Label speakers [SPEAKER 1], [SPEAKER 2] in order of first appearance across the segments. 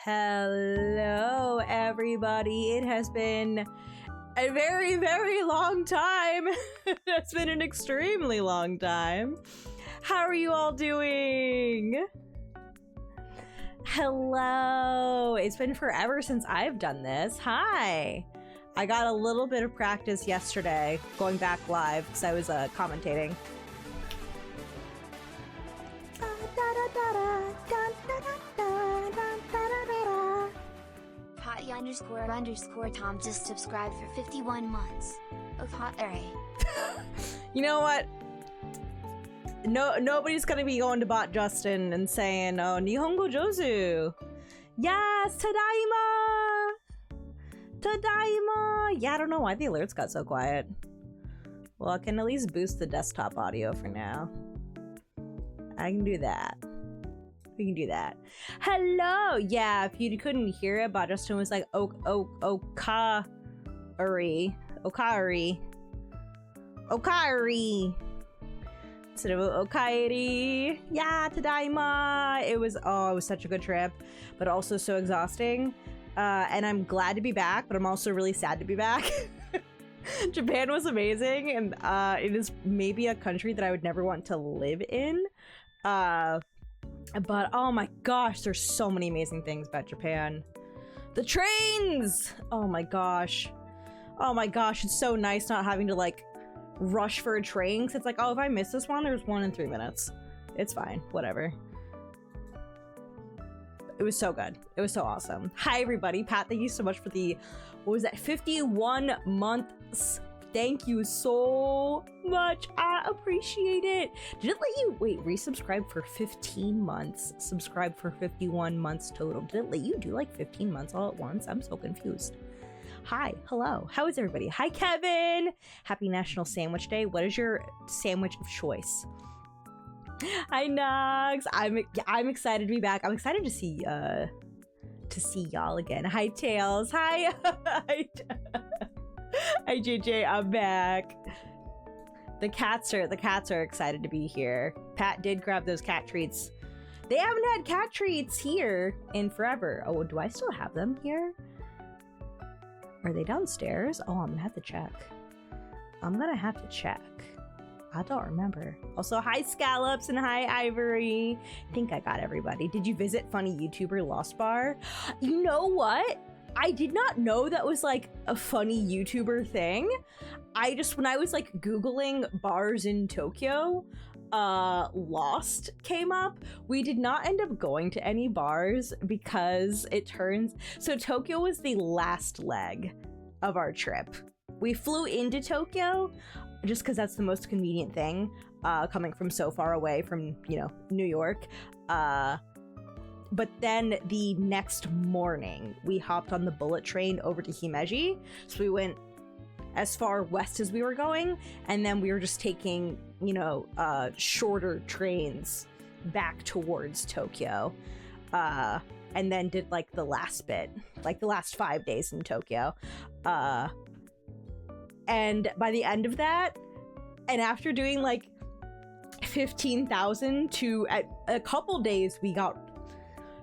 [SPEAKER 1] Hello, everybody. It has been a very, very long time. It's been an extremely long time. How are you all doing? Hello. It's been forever since I've done this. Hi. I got a little bit of practice yesterday going back live because I was commentating.
[SPEAKER 2] Potty__Tom just subscribed for 51 months.
[SPEAKER 1] You know what? Nobody's gonna be going to Bot Justin and saying, "Oh, Nihongo Jozu." Yes, Tadaima! Tadaima! Yeah, I don't know why the alerts got so quiet. Well, I can at least boost the desktop audio for now. I can do that. We can do that. Hello! Yeah, if you couldn't hear it, Bot Justin was like, Okari. Instead of Okairi. Yeah, Tadaima! It was such a good trip, but also so exhausting. And I'm glad to be back, but I'm also really sad to be back. Japan was amazing, and it is maybe a country that I would never want to live in. But oh my gosh, there's so many amazing things about Japan. The trains! Oh my gosh. Oh my gosh, it's so nice not having to like rush for a train, because it's like, oh, if I miss this one, there's one in 3 minutes. It's fine, whatever. It was so good. It was so awesome. Hi everybody, Pat, thank you so much for the, what was that, 51 months. Thank you so much. I appreciate it. Did it let you, wait, resubscribe for 15 months, subscribe for 51 months total? Did it let you do like 15 months all at once? I'm so confused. Hi, hello, how is everybody? Hi, Kevin. Happy National Sandwich Day. What is your sandwich of choice? Hi, Nugs. I'm excited to be back. I'm excited to see y'all again. Hi, Tails. Hi. Hi, JJ. I'm back. The cats are excited to be here. Pat did grab those cat treats. They haven't had cat treats here in forever. Oh, do I still have them here? Are they downstairs? Oh, I'm gonna have to check. I don't remember. Also, hi Scallops and hi Ivory. I think I got everybody. Did you visit funny YouTuber Lost Bar? You know what? I did not know that was like a funny YouTuber thing. When I was like Googling bars in Tokyo, Lost came up. We did not end up going to any bars because so Tokyo was the last leg of our trip. We flew into Tokyo just because that's the most convenient thing, coming from so far away from, New York. But then the next morning, we hopped on the bullet train over to Himeji. So we went as far west as we were going, and then we were just taking, shorter trains back towards Tokyo. And then did like the last bit, like the last 5 days in Tokyo. And by the end of that, and after doing like 15,000 to a couple days, we got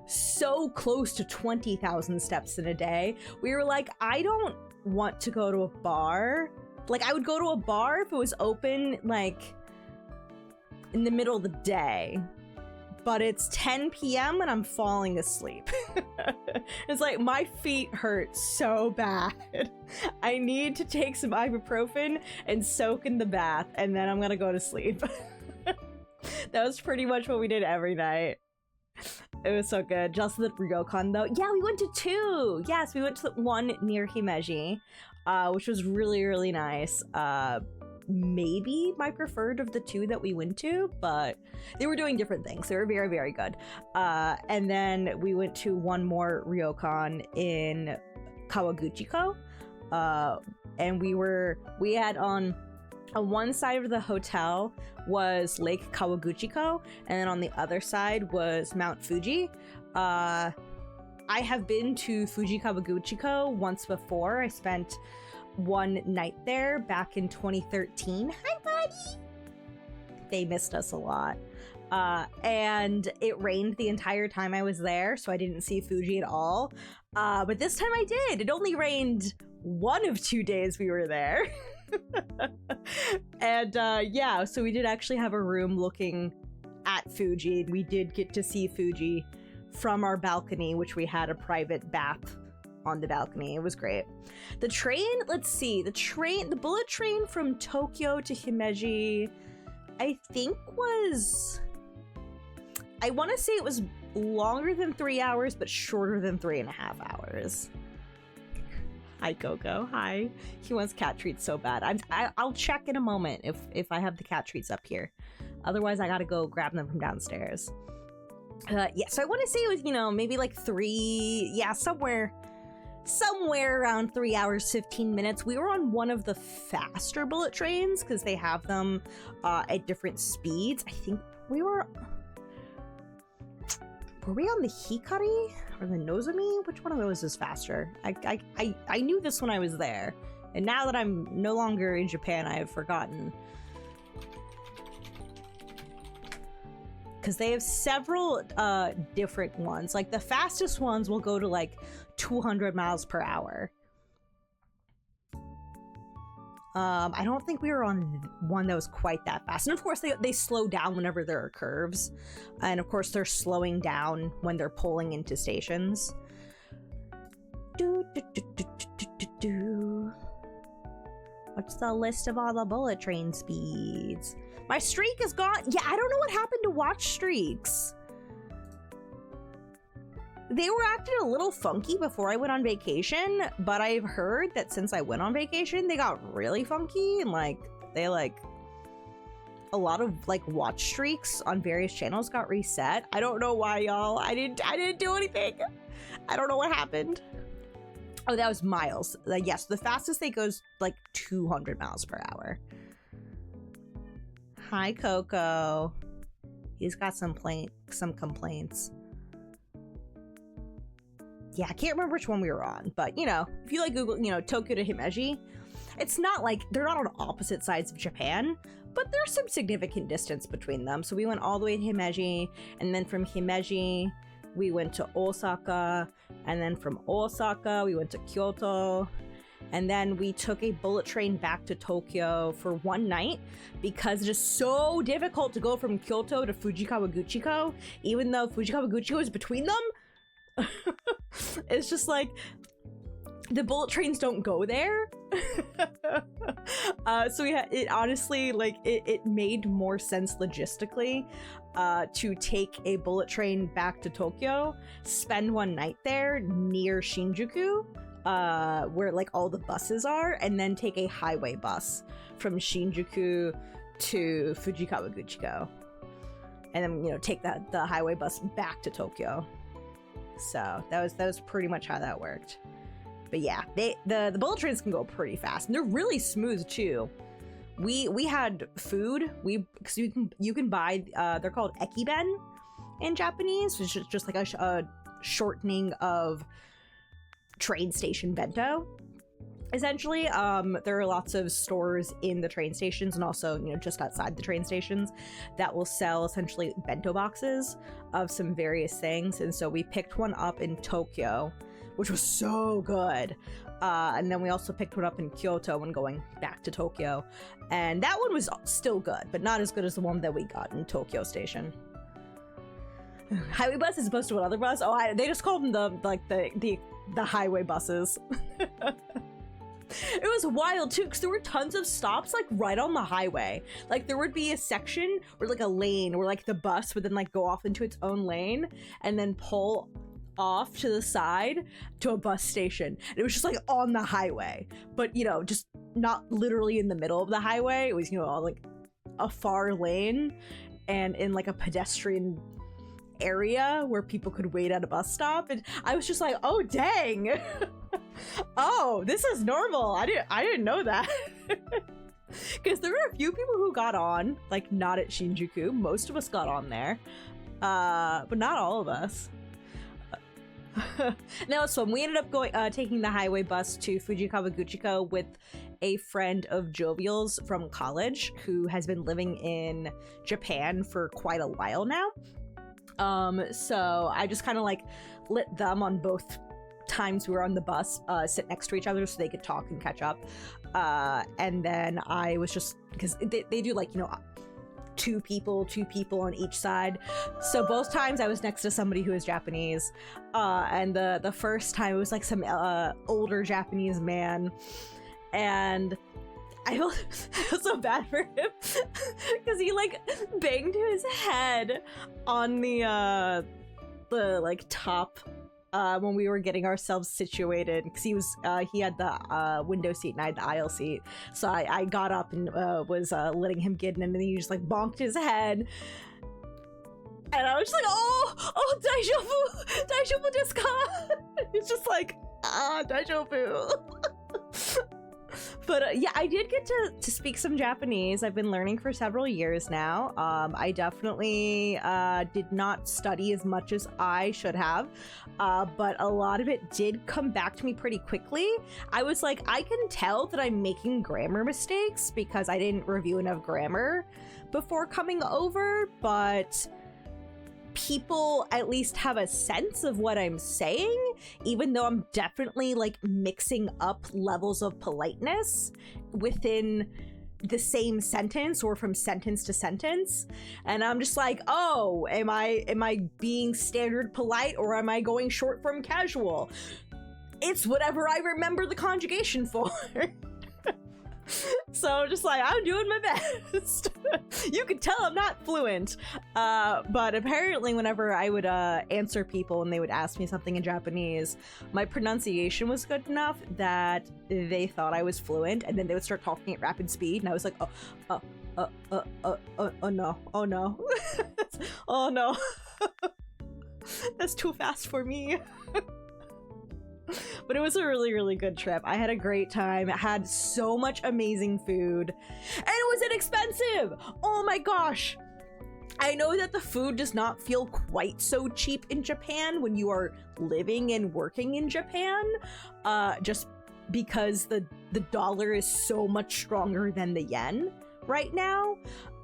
[SPEAKER 1] so close to 20,000 steps in a day. We were like, I don't want to go to a bar. Like, I would go to a bar if it was open like in the middle of the day, but it's 10 p.m. and I'm falling asleep. It's like my feet hurt so bad. I need to take some ibuprofen and soak in the bath, and then I'm gonna go to sleep. That was pretty much what we did every night. It was so good. Just the ryokan though. Yeah, we went to 2. Yes, we went to one near Himeji, which was really, really nice. Maybe my preferred of the 2 that we went to, but they were doing different things. They were very, very good. And then we went to one more ryokan in Kawaguchiko. And we had on one side of the hotel was Lake Kawaguchiko, and then on the other side was Mount Fuji. I have been to Fuji Kawaguchiko once before. I spent one night there back in 2013. Hi, buddy! They missed us a lot. and it rained the entire time I was there, so I didn't see Fuji at all. But this time I did. It only rained one of 2 days we were there. And yeah, so we did actually have a room looking at Fuji. We did get to see Fuji from our balcony, which we had a private bath on the balcony. It was great. The train, let's see, the bullet train from Tokyo to Himeji, I think was, I want to say it was longer than 3 hours, but shorter than 3.5 hours. Hi, Coco. Hi. He wants cat treats so bad. I'll check in a moment if I have the cat treats up here. Otherwise, I gotta go grab them from downstairs. Yeah, so I want to say it was, you know, maybe like somewhere around 3 hours, 15 minutes. We were on one of the faster bullet trains because they have them at different speeds. I think we were we on the Hikari or the Nozomi? Which one of those is faster? I knew this when I was there, and now that I'm no longer in Japan, I have forgotten. Because they have several different ones. Like the fastest ones will go to like 200 miles per hour. I don't think we were on one that was quite that fast. And of course, they slow down whenever there are curves. And of course, they're slowing down when they're pulling into stations. What's the list of all the bullet train speeds? My streak is gone. Yeah, I don't know what happened to watch streaks. They were acting a little funky before I went on vacation, but I've heard that since I went on vacation, they got really funky and a lot of like watch streaks on various channels got reset. I don't know why, y'all. I didn't do anything. I don't know what happened. Oh, that was miles. Yes, the fastest they goes like 200 miles per hour. Hi, Coco. He's got some complaints. Yeah, I can't remember which one we were on, but, you know, if you like Google, you know, Tokyo to Himeji, it's not like, they're not on opposite sides of Japan, but there's some significant distance between them. So we went all the way to Himeji, and then from Himeji, we went to Osaka, and then from Osaka, we went to Kyoto, and then we took a bullet train back to Tokyo for one night because it is so difficult to go from Kyoto to Fujikawa Guchiko, even though Fujikawa Guchiko is between them. It's just like the bullet trains don't go there. So it honestly, like, it made more sense logistically to take a bullet train back to Tokyo, spend one night there near Shinjuku, where like all the buses are, and then take a highway bus from Shinjuku to Fujikawa Guchiko, and then, you know, take the highway bus back to Tokyo. So that was pretty much how that worked. But yeah, the bullet trains can go pretty fast, and they're really smooth too. We had food. Because you can buy they're called ekiben in Japanese, which is just like a shortening of train station bento. Essentially, there are lots of stores in the train stations and also, you know, just outside the train stations that will sell essentially bento boxes of some various things. And so we picked one up in Tokyo, which was so good. And then we also picked one up in Kyoto when going back to Tokyo. And that one was still good, but not as good as the one that we got in Tokyo Station. Highway bus as opposed to another bus? Oh, they just called them the highway buses. It was wild too, because there were tons of stops like right on the highway. Like there would be a section or like a lane where like the bus would then like go off into its own lane and then pull off to the side to a bus station. And it was just like on the highway, but, you know, just not literally in the middle of the highway. It was, you know, all like a far lane and in like a pedestrian area where people could wait at a bus stop. And I was just like, oh dang. Oh, this is normal. I didn't know that. Because there were a few people who got on, like not at Shinjuku. Most of us got on there, but not all of us. No, so we ended up going taking the highway bus to Fujikawa-Guchiko with a friend of Jovial's from college who has been living in Japan for quite a while now. So I just kind of like let them on both times we were on the bus sit next to each other so they could talk and catch up. And then I was just, because they do like, you know, two people on each side. So both times I was next to somebody who is Japanese. And the first time it was like some older Japanese man. And I feel so bad for him because he like banged his head on the like top when we were getting ourselves situated, because he had the window seat and I had the aisle seat. So I got up and was letting him get in, and then he just like bonked his head. And I was just like, oh, daijoubu desu ka? It's just like, daijoubu. But yeah, I did get to speak some Japanese. I've been learning for several years now. I definitely did not study as much as I should have, but a lot of it did come back to me pretty quickly. I was like, I can tell that I'm making grammar mistakes because I didn't review enough grammar before coming over, but people at least have a sense of what I'm saying, even though I'm definitely like mixing up levels of politeness within the same sentence or from sentence to sentence. And I'm just like, oh, am I being standard polite or am I going short from casual? It's whatever I remember the conjugation for. So just like, I'm doing my best. You can tell I'm not fluent. But apparently whenever I would answer people and they would ask me something in Japanese, my pronunciation was good enough that they thought I was fluent, and then they would start talking at rapid speed, and I was like, oh no. Oh no. That's too fast for me. But it was a really, really good trip. I had a great time. It had so much amazing food. And it was inexpensive! Oh my gosh! I know that the food does not feel quite so cheap in Japan when you are living and working in Japan, just because the dollar is so much stronger than the yen right now.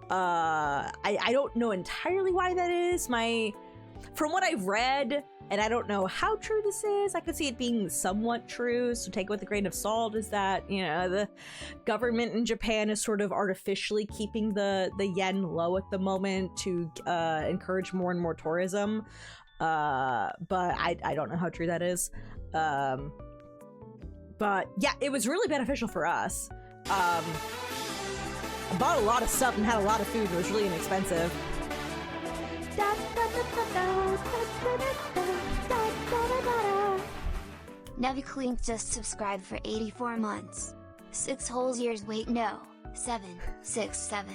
[SPEAKER 1] I don't know entirely why that is. From what I've read, and I don't know how true this is, I could see it being somewhat true, so take it with a grain of salt, is that, you know, the government in Japan is sort of artificially keeping the yen low at the moment to encourage more and more tourism. But I don't know how true that is. But yeah, it was really beneficial for us. I bought a lot of stuff and had a lot of food, and it was really inexpensive.
[SPEAKER 2] Neviklink just subscribed for 84 months. 6 whole years, wait no, 7, 6, 7.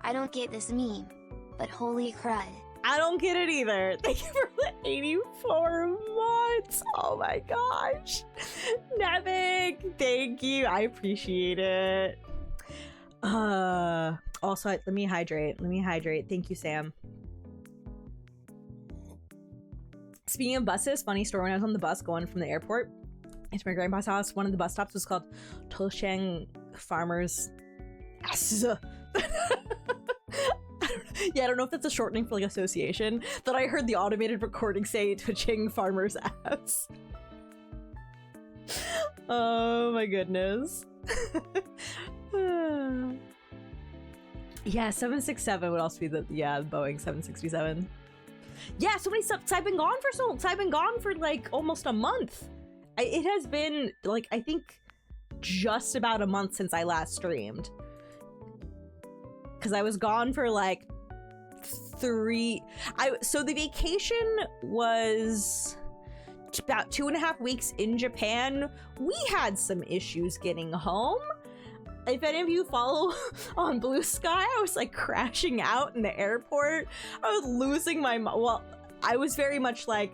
[SPEAKER 2] I don't get this meme, but holy crud.
[SPEAKER 1] I don't get it either. Thank you for the 84 months. Oh my gosh. Nevik, thank you. I appreciate it. Also, let me hydrate. Thank you, Sam. Speaking of buses, funny story, when I was on the bus going from the airport into my grandpa's house, one of the bus stops was called Tosheng Farmers. Yeah, I don't know if that's a shortening for like association, but I heard the automated recording say Tosheng Farmers Ass. Oh my goodness. Yeah, 767 would also be the Boeing 767. Yeah, so many stuff. I've been gone for like almost a month. It has been like, I think just about a month since I last streamed, because I was gone for like 3. So the vacation was about 2.5 weeks in Japan. We had some issues getting home. If any of you follow on Blue Sky, I was like crashing out in the airport. I was losing my mind. Well, I was very much like,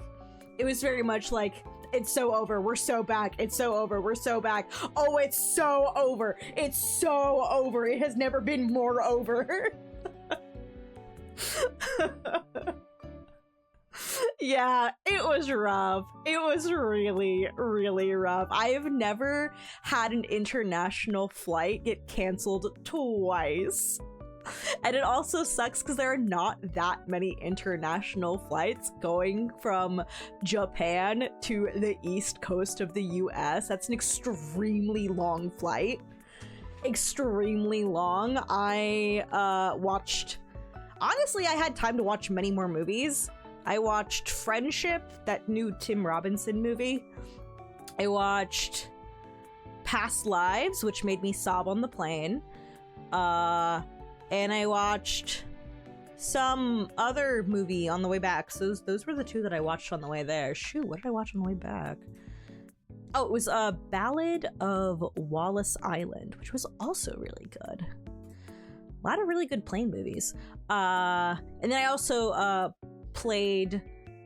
[SPEAKER 1] it's so over, we're so back, it's so over, we're so back. Oh, it's so over, it has never been more over. Yeah, it was rough. It was really, really rough. I have never had an international flight get canceled twice. And it also sucks because there are not that many international flights going from Japan to the east coast of the US. That's an extremely long flight. Extremely long. Honestly, I had time to watch many more movies. I watched Friendship, that new Tim Robinson movie. I watched Past Lives, which made me sob on the plane. And I watched some other movie on the way back. So those were the two that I watched on the way there. Shoot, what did I watch on the way back? Oh, it was a Ballad of Wallace Island, which was also really good. A lot of really good plane movies. And then I also played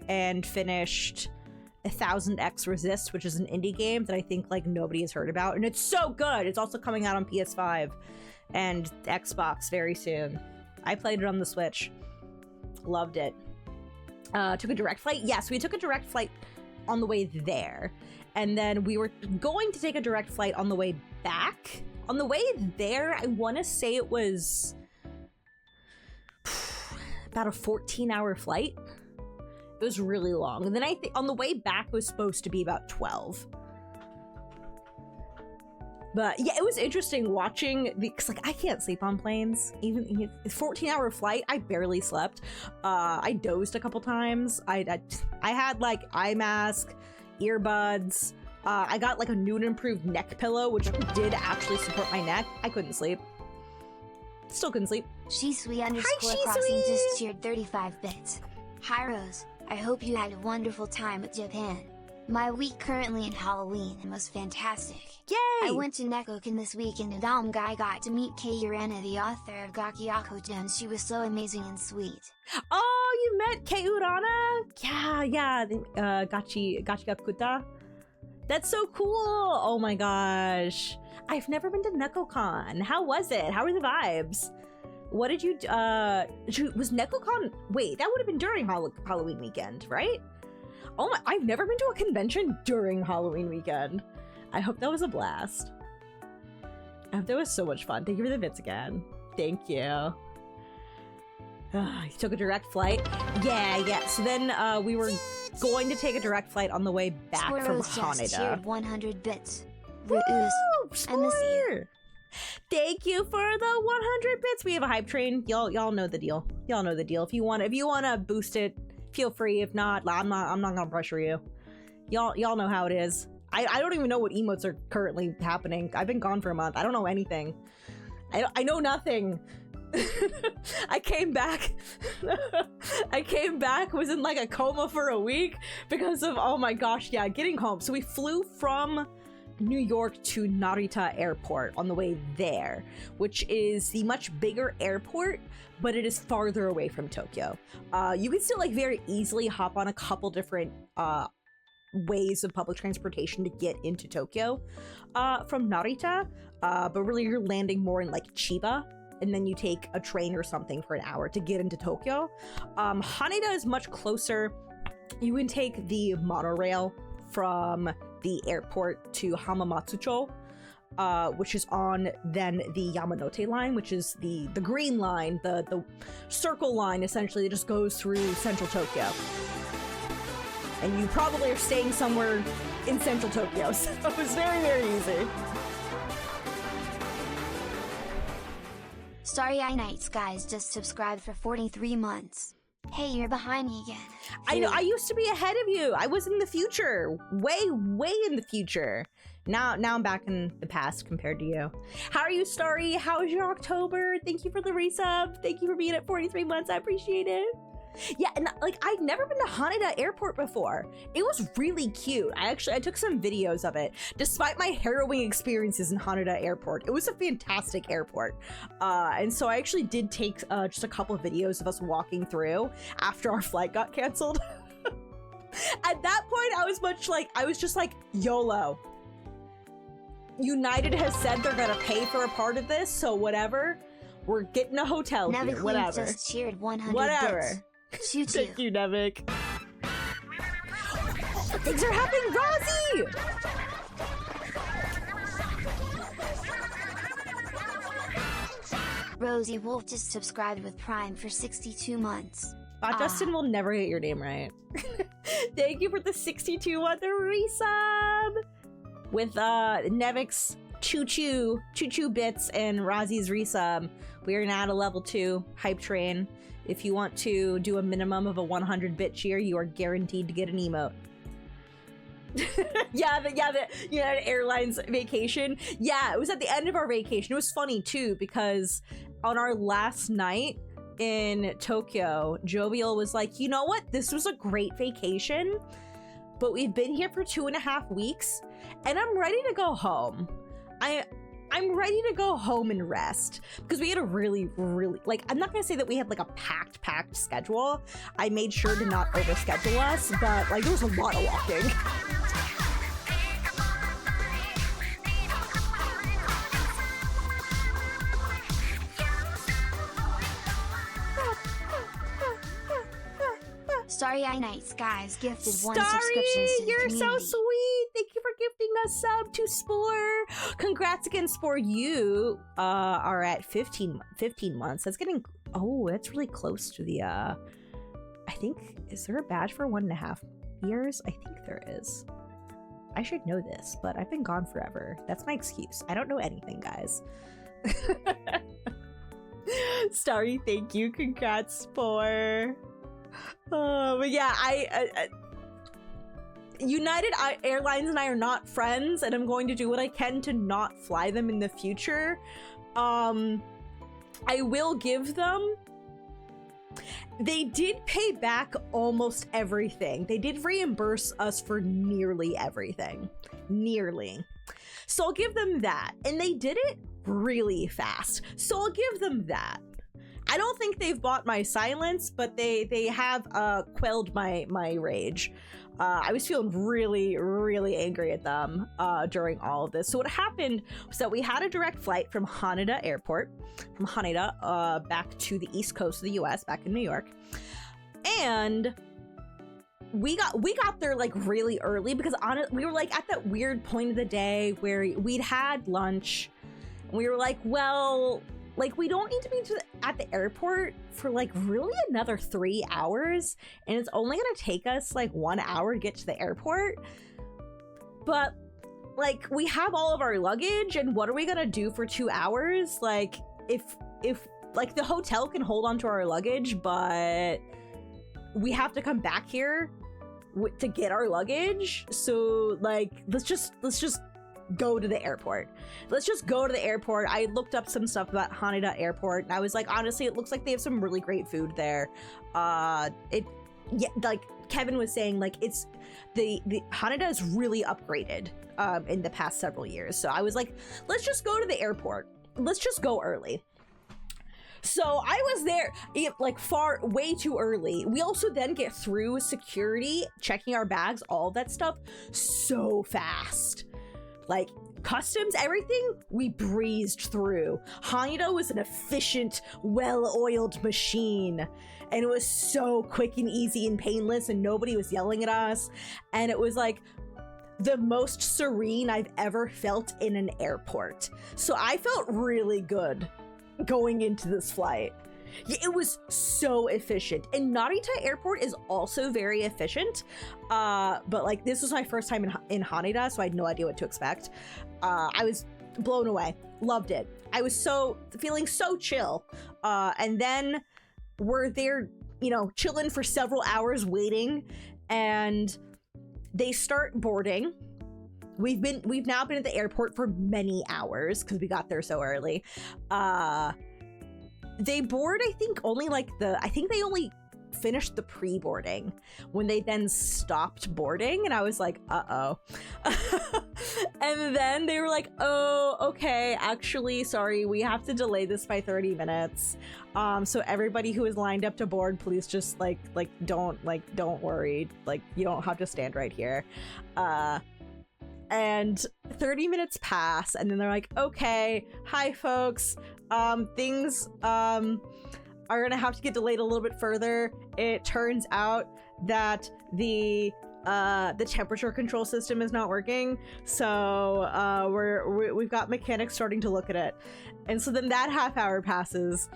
[SPEAKER 1] and finished 1000X Resist, which is an indie game that I think like nobody has heard about, and it's so good. It's also coming out on PS5 and Xbox very soon. I played it on the Switch. Loved it. Took a direct flight. Yes, we took a direct flight on the way there, and then we were going to take a direct flight on the way back. On the way there, I want to say it was about a 14-hour flight. It was really long. And then I think on the way back it was supposed to be about 12. But yeah, it was interesting watching because like I can't sleep on planes. Even a 14-hour flight, I barely slept. I dozed a couple times. I had like eye mask, earbuds. I got like a new and improved neck pillow, which did actually support my neck. I couldn't sleep. Still couldn't sleep.
[SPEAKER 2] Shisui underscore crossing just cheered 35 bits. Hi Rose, I hope you had a wonderful time at Japan. My week currently in Halloween was fantastic.
[SPEAKER 1] Yay!
[SPEAKER 2] I went to Nekkoken this week and I got to meet Kei Urana, the author of Gakiakoja, and she was so amazing and sweet.
[SPEAKER 1] Oh, you met Kei Urana? Yeah, Gachigakuta. That's so cool! Oh my gosh. I've never been to NekkoCon. How was it? How were the vibes? What did you, was NekkoCon, wait, that would have been during Halloween weekend, right? Oh my, I've never been to a convention during Halloween weekend. I hope that was a blast. I hope that was so much fun. Thank you for the bits again. Thank you. You took a direct flight? Yeah. So then we were going to take a direct flight on the way back from Haneda.
[SPEAKER 2] 100 bits.
[SPEAKER 1] Woo!
[SPEAKER 2] I miss you.
[SPEAKER 1] Thank you for the 100 bits. We have a hype train. Y'all know the deal. Y'all know the deal. If you wanna boost it, feel free. If not, I'm not gonna pressure you. Y'all know how it is. I don't even know what emotes are currently happening. I've been gone for a month. I don't know anything. I know nothing. I came back, was in like a coma for a week because of, oh my gosh, yeah, getting home. So we flew from New York to Narita Airport on the way there, which is the much bigger airport, but it is farther away from Tokyo. You can still like very easily hop on a couple different ways of public transportation to get into Tokyo from Narita, but really you're landing more in like Chiba, and then you take a train or something for an hour to get into Tokyo. Haneda is much closer. You can take the monorail from the airport to Hamamatsucho, which is on then the Yamanote line, which is the green line, the circle line essentially that just goes through central Tokyo. And you probably are staying somewhere in central Tokyo, so it's very, very easy.
[SPEAKER 2] Starry-Eye Night Skies just subscribed for 43 months. Hey, you're behind me again.
[SPEAKER 1] I know, I used to be ahead of you. I was in the future. Way, way in the future. Now I'm back in the past compared to you. How are you, Starry? How was your October? Thank you for the resub. Thank you for being at 43 months. I appreciate it. Yeah, and like I've never been to Haneda Airport before. It was really cute. I took some videos of it. Despite my harrowing experiences in Haneda Airport, it was a fantastic airport. And so I actually did take just a couple of videos of us walking through after our flight got canceled. At that point, I was just like, YOLO. United has said they're gonna pay for a part of this, so whatever. We're getting a hotel here, whatever.
[SPEAKER 2] Just cheered 100
[SPEAKER 1] whatever.
[SPEAKER 2] bits. Shoot you.
[SPEAKER 1] Thank you, Nevik. Things are happening, Rozzy!
[SPEAKER 2] Rosie Wolf just subscribed with Prime for 62 months.
[SPEAKER 1] Justin will never get your name right. Thank you for the 62 month resub! With Nevix Choo Choo Bits and Rozzy's resub. We are now at a level 2 hype train. If you want to do a minimum of a 100 bit cheer, you are guaranteed to get an emote. yeah, the United Airlines vacation. Yeah, it was at the end of our vacation. It was funny too, because on our last night in Tokyo, Jovial was like, you know what? This was a great vacation, but we've been here for 2.5 weeks and I'm ready to go home. I'm ready to go home and rest, because we had a really, like, I'm not gonna say that we had like a packed schedule. I made sure to not overschedule us, but like there was a lot of walking.
[SPEAKER 2] Starry Eye Night Skies gifted one
[SPEAKER 1] Starry,
[SPEAKER 2] subscription to the
[SPEAKER 1] you're
[SPEAKER 2] community.
[SPEAKER 1] so sweet. Thank you for gifting a sub to Spore. Congrats again, Spore. You are at 15 months. That's getting, oh, that's really close to the, I think, is there a badge for 1.5 years? I think there is. I should know this, but I've been gone forever. That's my excuse. I don't know anything, guys. Starry, thank you. Congrats, Spore. But yeah, United Airlines and I are not friends, and I'm going to do what I can to not fly them in the future. I will give them. They did pay back almost everything. They did reimburse us for nearly everything. Nearly. So I'll give them that. And they did it really fast. So I'll give them that. I don't think they've bought my silence, but they have quelled my rage. I was feeling really angry at them during all of this. So what happened was that we had a direct flight from Haneda Airport, back to the East Coast of the US, back in New York. And we got there like really early, because we were like at that weird point of the day where we'd had lunch. And we were like, well, like, we don't need to be at the airport for like really another 3 hours, and it's only gonna take us like 1 hour to get to the airport. But like, we have all of our luggage, and what are we gonna do for 2 hours? Like, if like the hotel can hold on to our luggage, but we have to come back here to get our luggage. So like, let's just go to the airport. Let's just go to the airport. I looked up some stuff about Haneda Airport, and I was like, honestly, it looks like they have some really great food there. Like Kevin was saying, like, it's the Haneda is really upgraded in the past several years. So I was like, let's just go to the airport. Let's just go early. So I was there like way too early. We also then get through security, checking our bags, all that stuff so fast. Like, customs, everything, we breezed through. Haneda was an efficient, well-oiled machine. And it was so quick and easy and painless, and nobody was yelling at us. And it was like the most serene I've ever felt in an airport. So I felt really good going into this flight. It was so efficient, and Narita Airport is also very efficient, but like, this was my first time in Haneda, so I had no idea what to expect. I was blown away, loved it. I was feeling so chill, and then we're there, you know, chilling for several hours waiting, and they start boarding. We've now been at the airport for many hours because we got there so early. They board, I think they only finished the pre-boarding when they then stopped boarding, and I was like, uh-oh. And then they were like, oh, okay, actually, sorry, we have to delay this by 30 minutes. So everybody who is lined up to board, please just don't worry, like, you don't have to stand right here. And 30 minutes pass, and then they're like, okay, hi folks, things are gonna have to get delayed a little bit further. It turns out that the the temperature control system is not working. So we've got mechanics starting to look at it. And so then that half hour passes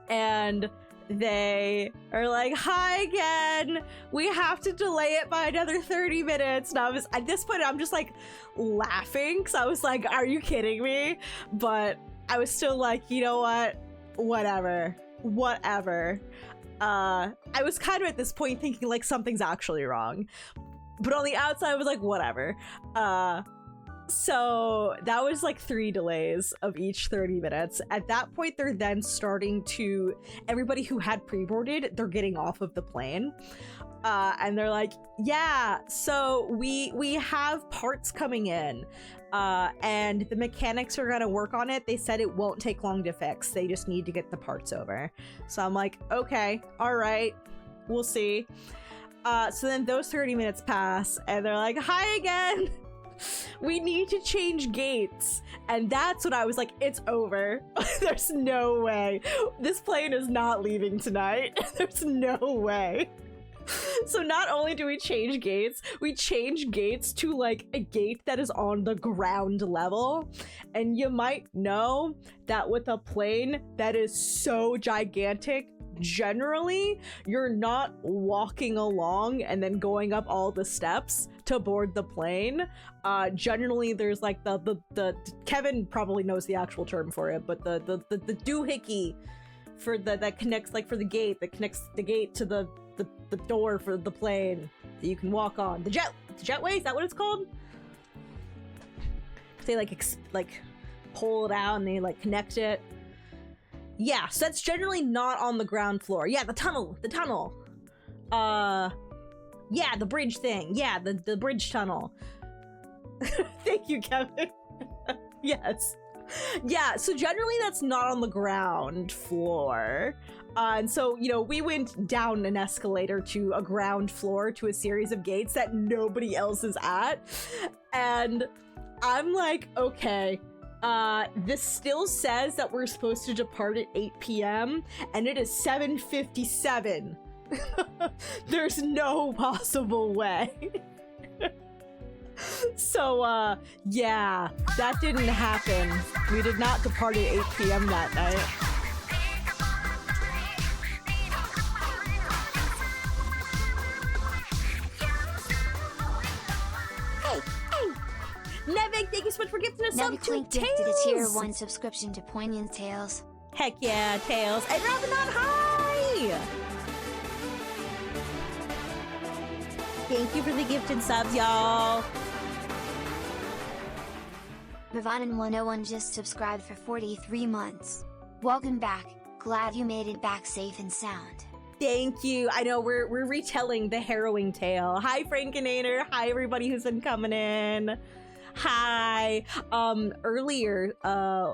[SPEAKER 1] and they are like, hi again, we have to delay it by another 30 minutes. And I was, at this point, I'm just like laughing because I was like, are you kidding me? But I was still like, you know what? Whatever. I was kind of at this point thinking like something's actually wrong. But on the outside, I was like, whatever. So that was like 3 delays of each 30 minutes. At that point, they're then starting to, everybody who had pre-boarded, they're getting off of the plane. And they're like, yeah, so we have parts coming in. And the mechanics are gonna work on it. They said it won't take long to fix. They just need to get the parts over. So I'm like, okay, all right, we'll see. So then those 30 minutes pass and they're like, hi again. We need to change gates. And that's when I was like, it's over. There's no way. This plane is not leaving tonight. There's no way. So not only do we change gates, we change gates to like a gate that is on the ground level. And you might know that with a plane that is so gigantic, generally you're not walking along and then going up all the steps to board the plane. Generally there's like the Kevin probably knows the actual term for it, but the doohickey for that connects, like for the gate that connects the gate to the door for the plane that you can walk on. The jetway, is that what it's called? They like pull it out and they like connect it. Yeah, so that's generally not on the ground floor. Yeah, the tunnel. Yeah, the bridge thing. Yeah, the bridge tunnel. Thank you, Kevin. Yes. Yeah, so generally that's not on the ground floor. And so, you know, we went down an escalator to a ground floor to a series of gates that nobody else is at. And I'm like, okay, this still says that we're supposed to depart at 8 p.m. and it is 7:57. There's no possible way. So, yeah, that didn't happen. We did not depart at 8 p.m. that night. Nevik, thank you so much for gifting us sub to
[SPEAKER 2] Nevik gifted a tier 1 subscription to Poignant Tales.
[SPEAKER 1] Heck yeah, Tails. And Robin on high! Thank you for the gifted subs, y'all.
[SPEAKER 2] Vivanin101 just subscribed for 43 months. Welcome back. Glad you made it back safe and sound.
[SPEAKER 1] Thank you. I know we're retelling the harrowing tale. Hi, Frankinator. Hi, everybody who's been coming in. Hi. Earlier,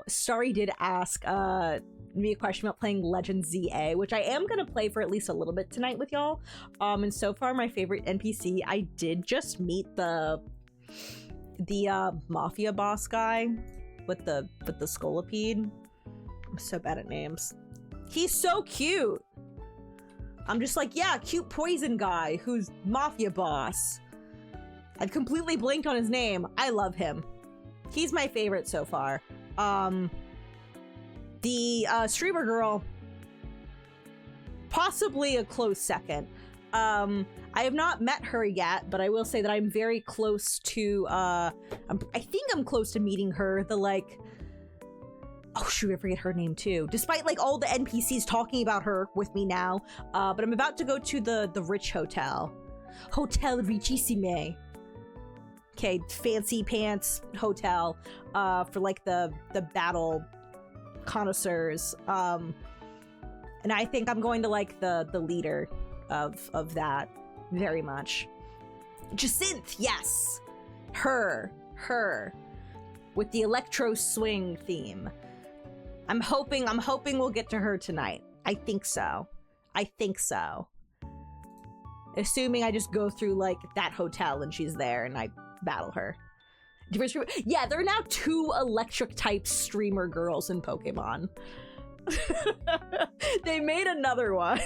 [SPEAKER 1] Starry did ask me a question about playing Legend ZA, which I am gonna play for at least a little bit tonight with y'all. And so far, my favorite NPC, I did just meet the mafia boss guy with the scolipede. I'm so bad at names. He's so cute. I'm just like, yeah, cute poison guy who's mafia boss. I've completely blinked on his name. I love him. He's my favorite so far. The streamer girl, possibly a close second. I have not met her yet, but I will say that I'm very close to, I think I'm close to meeting her, the like, oh shoot, I forget her name too. Despite like all the NPCs talking about her with me now, but I'm about to go to the rich hotel. Hotel Richissime. Okay, fancy pants hotel, for like the battle connoisseurs. And I think I'm going to like the leader of that very much. Jacinthe, yes. Her with the electro swing theme. I'm hoping we'll get to her tonight. I think so. Assuming I just go through like that hotel and she's there and I battle her. Yeah, there are now 2 electric type streamer girls in Pokemon. They made another one.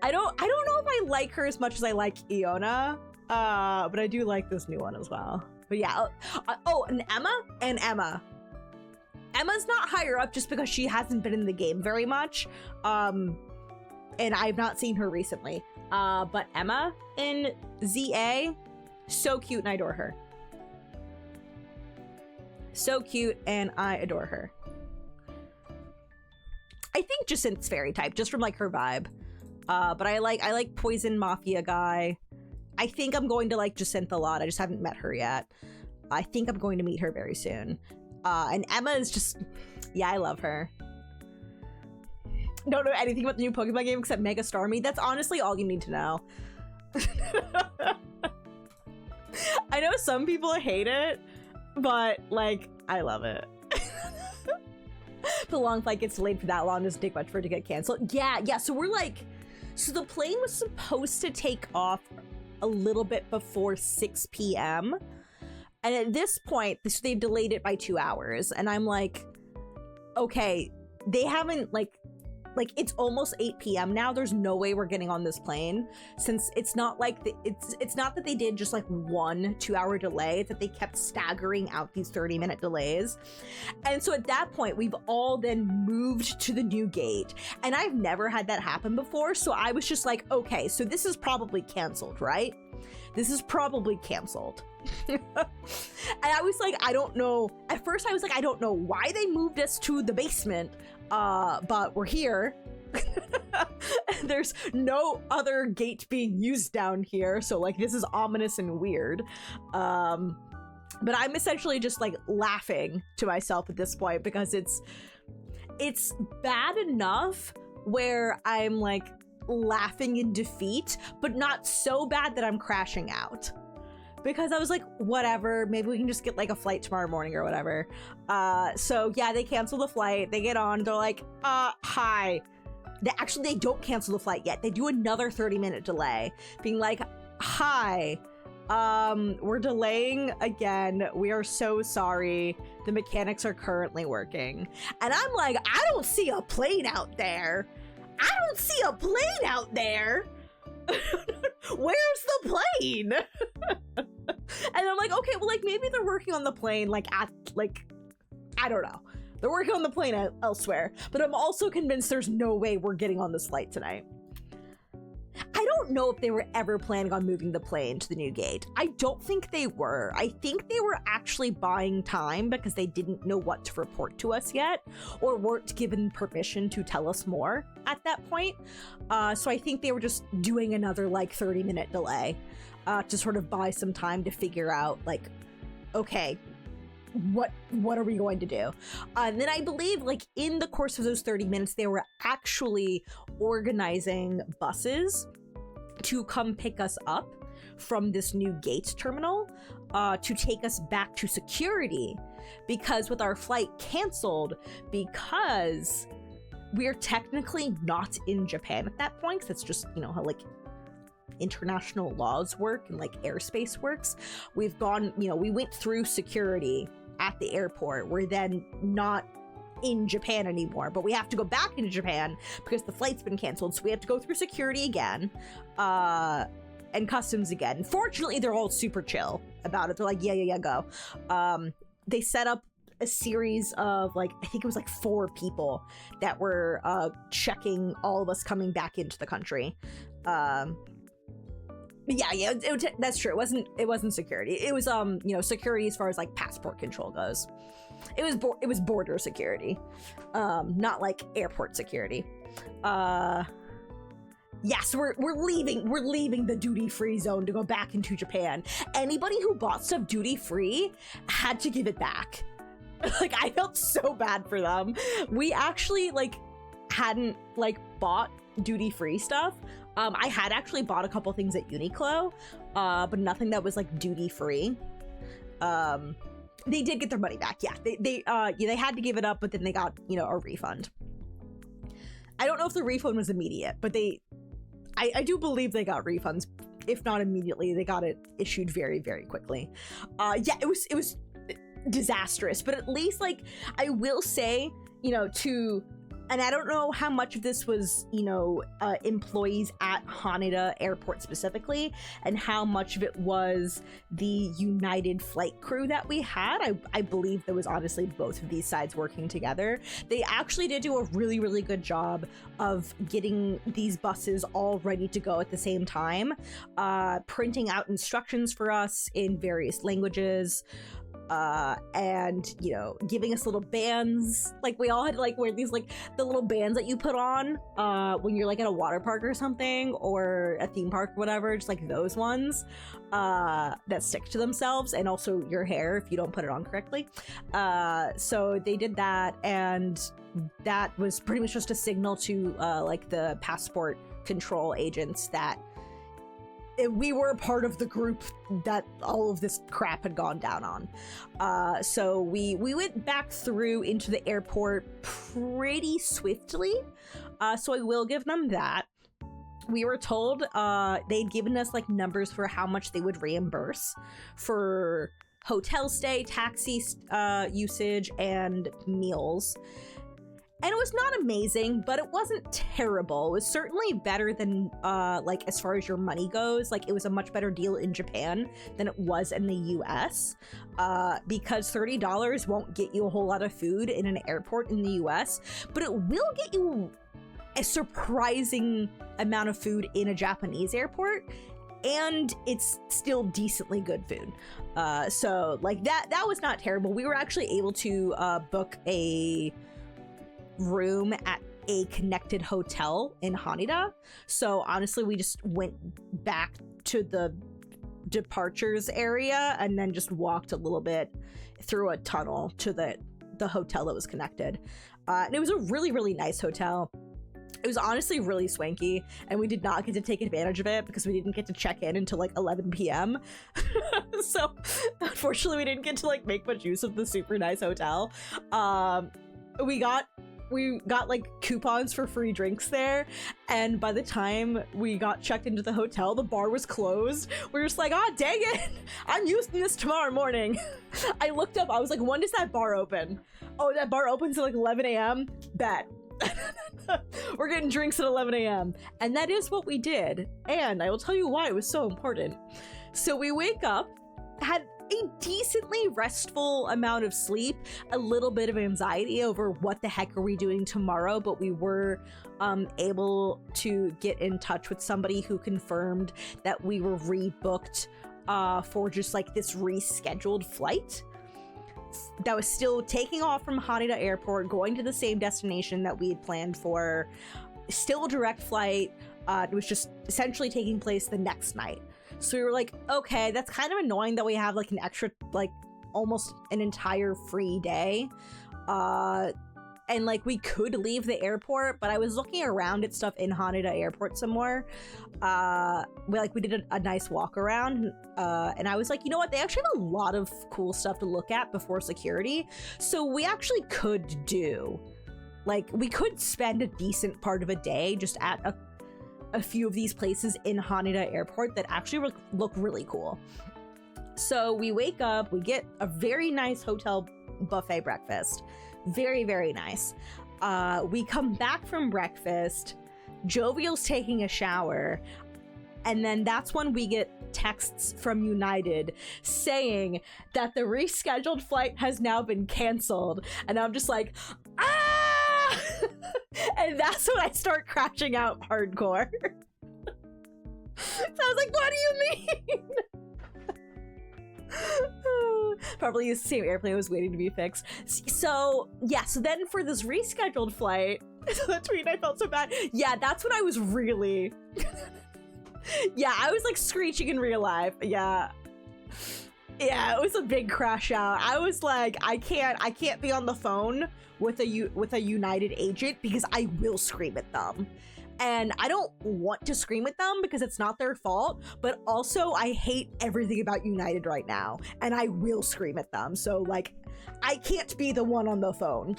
[SPEAKER 1] I don't know if I like her as much as I like Iona, but I do like this new one as well. But yeah, oh, and Emma. Emma's not higher up just because she hasn't been in the game very much, and I've not seen her recently. But Emma in ZA, so cute and I adore her. So cute and I adore her. I think Jacint's fairy type, just from like her vibe. But I like Poison Mafia guy. I think I'm going to like Jacinthe a lot. I just haven't met her yet. I think I'm going to meet her very soon. And Emma is just, yeah, I love her. Don't know anything about the new Pokemon game except Mega Starmie. That's honestly all you need to know. I know some people hate it, but like, I love it. The long flight gets delayed for that long doesn't take much for it to get canceled. Yeah, so we're like, so the plane was supposed to take off a little bit before 6 p.m. And at this point, they've delayed it by 2 hours. And I'm like, okay, they haven't like it's almost 8 p.m. now. There's no way we're getting on this plane, since it's not like it's not that they did just like 1 2-hour delay. It's that they kept staggering out these 30-minute delays. And so at that point, we've all then moved to the new gate. And I've never had that happen before. So I was just like, okay, so this is probably canceled, right? This is probably canceled. And I was like, I don't know. At first I was like, I don't know why they moved us to the basement, but we're here. There's no other gate being used down here, so like this is ominous and weird. But I'm essentially just like laughing to myself at this point, because it's bad enough where I'm like laughing in defeat, but not so bad that I'm crashing out. Because I was like, whatever, maybe we can just get like a flight tomorrow morning or whatever. So yeah, they cancel the flight. They get on, they're like, hi. They don't cancel the flight yet. They do another 30-minute delay, being like, hi, we're delaying again. We are so sorry. The mechanics are currently working. And I'm like, I don't see a plane out there. I don't see a plane out there. Where's the plane? And I'm like, okay, well, like maybe they're working on the plane like at like, I don't know, they're working on the plane elsewhere, but I'm also convinced there's no way we're getting on this flight tonight. I don't know if they were ever planning on moving the plane to the new gate. I don't think they were. I think they were actually buying time because they didn't know what to report to us yet, or weren't given permission to tell us more at that point. So I think they were just doing another like 30-minute delay to sort of buy some time to figure out like, okay, what are we going to do? And then I believe like in the course of those 30 minutes, they were actually organizing buses to come pick us up from this new gate terminal to take us back to security, because with our flight canceled, because we're technically not in Japan at that point, because it's just, you know, how like international laws work and like airspace works. We've gone, you know, we went through security at the airport. We're then not in Japan anymore, but we have to go back into Japan because the flight's been canceled, so we have to go through security again and customs again. Fortunately, they're all super chill about it. They're like, yeah, go. They set up a series of like, I think it was like 4 people that were checking all of us coming back into the country. Yeah, that's true. It wasn't security. It was you know, security as far as like passport control goes. It was border security, not like airport security. Yes, we're leaving the duty-free zone to go back into Japan. Anybody who bought stuff duty-free had to give it back. Like, I felt so bad for them. We actually like hadn't like bought duty-free stuff. I had actually bought a couple things at Uniqlo, but nothing that was like duty-free. They did get their money back. Yeah, they had to give it up, but then they got, you know, a refund. I don't know if the refund was immediate, but I do believe they got refunds. If not immediately, they got it issued very, very quickly. Yeah, it was disastrous, but at least like I will say, you know, to and I don't know how much of this was, you know, employees at Haneda Airport specifically, and how much of it was the United flight crew that we had. I believe there was honestly both of these sides working together. They actually did do a really, really good job of getting these buses all ready to go at the same time, printing out instructions for us in various languages, and, you know, giving us little bands. Like, we all had to like wear these, like, the little bands that you put on when you're like at a water park or something, or a theme park or whatever, just like those ones that stick to themselves, and also your hair if you don't put it on correctly. So they did that, and that was pretty much just a signal to like the passport control agents that we were a part of the group that all of this crap had gone down on. So we went back through into the airport pretty swiftly. So I will give them that. We were told they'd given us like numbers for how much they would reimburse for hotel stay, taxi usage, and meals. And it was not amazing, but it wasn't terrible. It was certainly better than, like, as far as your money goes. Like, it was a much better deal in Japan than it was in the US, because $30 won't get you a whole lot of food in an airport in the US, but it will get you a surprising amount of food in a Japanese airport, and it's still decently good food. So, like, that was not terrible. We were actually able to book a room at a connected hotel in Haneda. So honestly, we just went back to the departures area and then just walked a little bit through a tunnel to the hotel that was connected. And it was a really, really nice hotel. It was honestly really swanky, and we did not get to take advantage of it because we didn't get to check in until like 11 p.m. So unfortunately, we didn't get to like make much use of the super nice hotel. We got like coupons for free drinks there, and by the time we got checked into the hotel, the bar was closed. We were just like, ah, dang it, I'm using this tomorrow morning. I looked up, I was like, when does that bar open? Oh, that bar opens at like 11 a.m. Bet. We're getting drinks at 11 a.m. And that is what we did, and I will tell you why it was so important. So we wake up, had a decently restful amount of sleep, a little bit of anxiety over what the heck are we doing tomorrow, but we were able to get in touch with somebody who confirmed that we were rebooked for just like this rescheduled flight that was still taking off from Haneda Airport, going to the same destination that we had planned for, still a direct flight. It was just essentially taking place the next night. So we were like, okay, that's kind of annoying that we have like an extra, like almost an entire free day. And like we could leave the airport, but I was looking around at stuff in Haneda Airport some more. We did a nice walk around, and I was like, you know what? They actually have a lot of cool stuff to look at before security. So we actually could do, like, we could spend a decent part of a day just at a few of these places in Haneda Airport that actually look really cool. So we wake up, we get a very nice hotel buffet breakfast. Very, very nice. We come back from breakfast, Jovial's taking a shower, and then that's when we get texts from United saying that the rescheduled flight has now been canceled. And I'm just like, ah! And that's when I start crashing out hardcore. So I was like, what do you mean? Probably the same airplane was waiting to be fixed. So yeah, so then for this rescheduled flight, the tweet, I felt so bad. Yeah, that's when I was really yeah, I was like screeching in real life. Yeah, it was a big crash out. I was like, I can't be on the phone with a United agent because I will scream at them. And I don't want to scream at them because it's not their fault, but also I hate everything about United right now, and I will scream at them. So like, I can't be the one on the phone.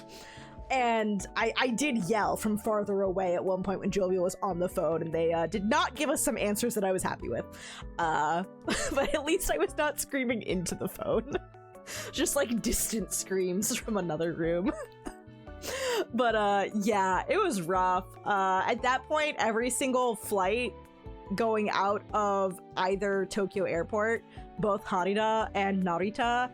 [SPEAKER 1] And I did yell from farther away at one point when Jovial was on the phone, and they did not give us some answers that I was happy with. But at least I was not screaming into the phone. Just like distant screams from another room. But yeah, it was rough. At that point, every single flight going out of either Tokyo Airport, both Haneda and Narita,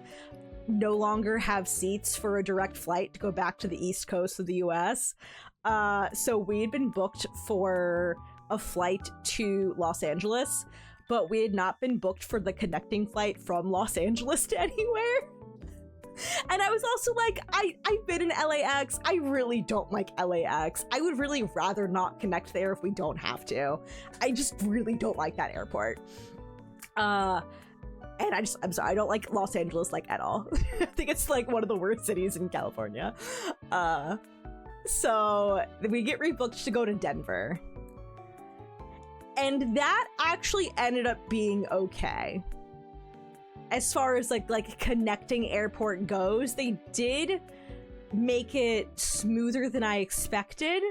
[SPEAKER 1] no longer have seats for a direct flight to go back to the east coast of the US. So we'd been booked for a flight to Los Angeles, but we had not been booked for the connecting flight from Los Angeles to anywhere. And I was also like, I've been in LAX. I really don't like LAX. I would really rather not connect there if we don't have to. I just really don't like that airport. And I'm sorry, I don't like Los Angeles like at all. I think it's like one of the worst cities in California. So we get rebooked to go to Denver. And that actually ended up being okay. As far as like connecting airport goes, they did make it smoother than I expected.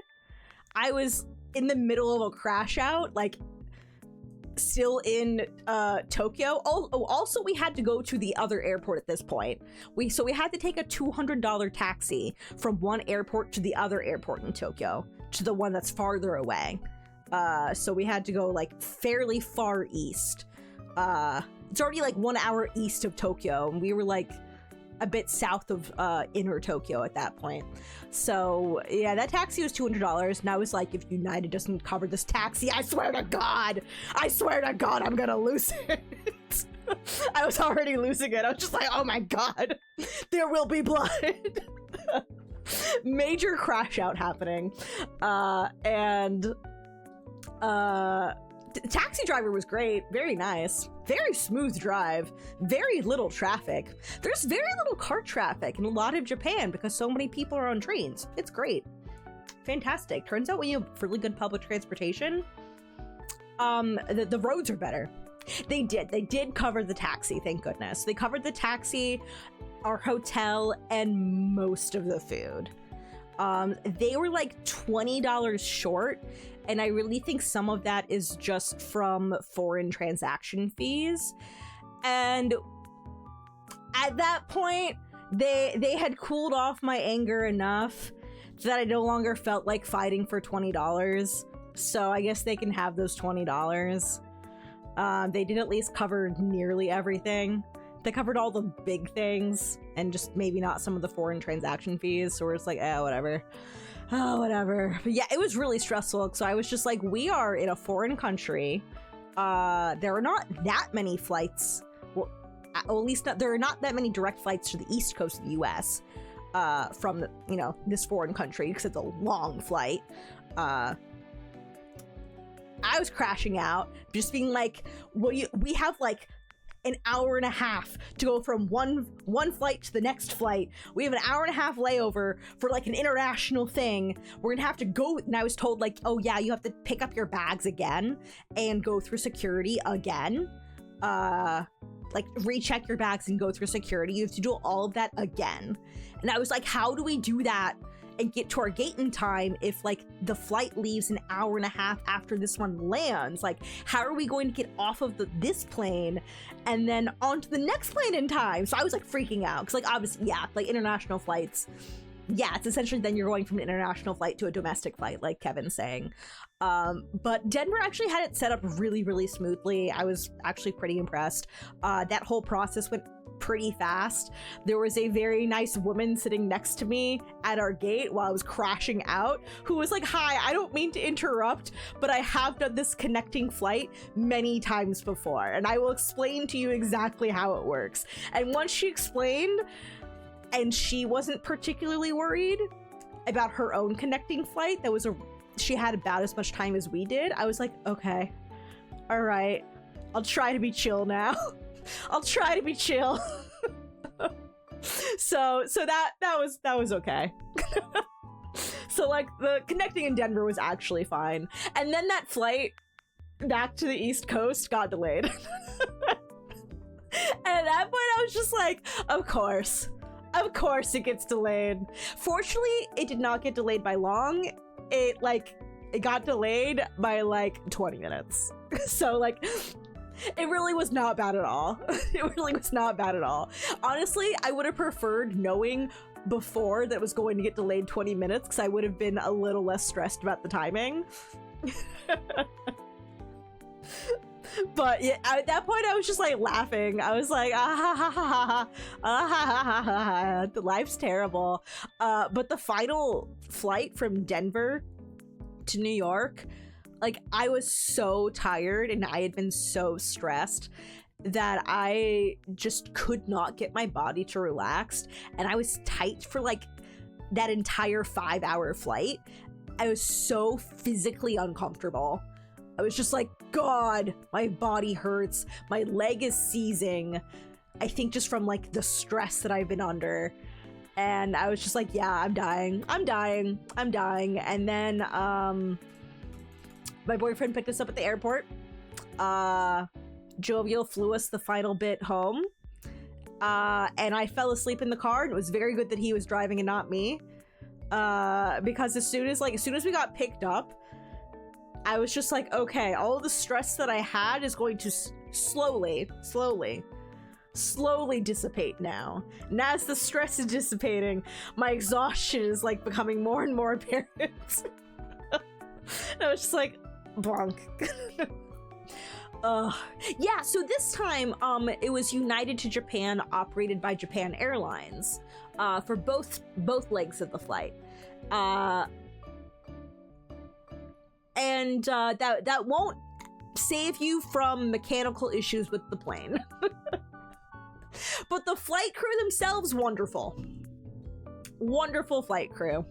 [SPEAKER 1] I was in the middle of a crash out, like still in Tokyo. Also, we had to go to the other airport at this point. So we had to take a $200 taxi from one airport to the other airport in Tokyo, to the one that's farther away. So we had to go like fairly far east. It's already like 1 hour east of Tokyo, and we were like a bit south of inner Tokyo at that point. So yeah, that taxi was $200, and I was like, if United doesn't cover this taxi, I swear to God, I'm gonna lose it. I was already losing it. I was just like, oh my God, there will be blood. Major crash out happening. Taxi driver was great, very nice, very smooth drive, very little traffic. There's very little car traffic in a lot of Japan because so many people are on trains. It's great. Fantastic. Turns out when you have really good public transportation, the roads are better. They did cover the taxi, thank goodness. They covered the taxi, our hotel, and most of the food. They were like $20 short, and I really think some of that is just from foreign transaction fees. And at that point, they had cooled off my anger enough that I no longer felt like fighting for $20. So I guess they can have those $20. They did at least cover nearly everything. They covered all the big things and just maybe not some of the foreign transaction fees. So we're just like, whatever. Oh, whatever. But yeah, it was really stressful. So I was just like, we are in a foreign country. There are not that many flights. Well, at least there are not that many direct flights to the East Coast of the US from, this foreign country because it's a long flight. I was crashing out, just being like, we have like an hour and a half to go from one flight to the next flight. We have an hour and a half layover for like an international thing. We're gonna have to go, and I was told like, oh yeah, you have to pick up your bags again and go through security again. Like recheck your bags and go through security. You have to do all of that again. And I was like, how do we do that and get to our gate in time if like the flight leaves an hour and a half after this one lands? Like, how are we going to get off of this plane and then onto the next plane in time? So I was like freaking out because like obviously, yeah, like international flights, yeah, it's essentially then you're going from an international flight to a domestic flight, like Kevin's saying. But Denver actually had it set up really, really smoothly. I was actually pretty impressed. That whole process went pretty fast. There was a very nice woman sitting next to me at our gate while I was crashing out who was like, hi, I don't mean to interrupt, but I have done this connecting flight many times before, and I will explain to you exactly how it works. And once she explained, and she wasn't particularly worried about her own connecting flight, she had about as much time as we did, I was like, okay, all right, I'll try to be chill now. I'll try to be chill. so that was okay. So like the connecting in Denver was actually fine, and then that flight back to the East Coast got delayed. And at that point I was just like, of course it gets delayed. Fortunately, it did not get delayed by long. It got delayed by like 20 minutes. So like it really was not bad at all. It really was not bad at all. Honestly, I would have preferred knowing before that was going to get delayed 20 minutes because I would have been a little less stressed about the timing. But yeah, at that point I was just like laughing. I was like, ah ha ha ha ha, ah ha ha ha ha ha. The life's terrible. But the final flight from Denver to New York, like I was so tired and I had been so stressed that I just could not get my body to relax, and I was tight for like that entire 5-hour flight. I was so physically uncomfortable. I was just like, God, my body hurts. My leg is seizing. I think just from like the stress that I've been under. And I was just like, yeah, I'm dying. I'm dying. I'm dying. And then my boyfriend picked us up at the airport. Jovial flew us the final bit home. And I fell asleep in the car, and it was very good that he was driving and not me. Because as soon as we got picked up, I was just like, okay, all the stress that I had is going to slowly dissipate now. And as the stress is dissipating, my exhaustion is like becoming more and more apparent. And I was just like, bonk. Yeah, so this time, it was United to Japan, operated by Japan Airlines, for both legs of the flight. And that won't save you from mechanical issues with the plane. But the flight crew themselves, wonderful. Wonderful flight crew.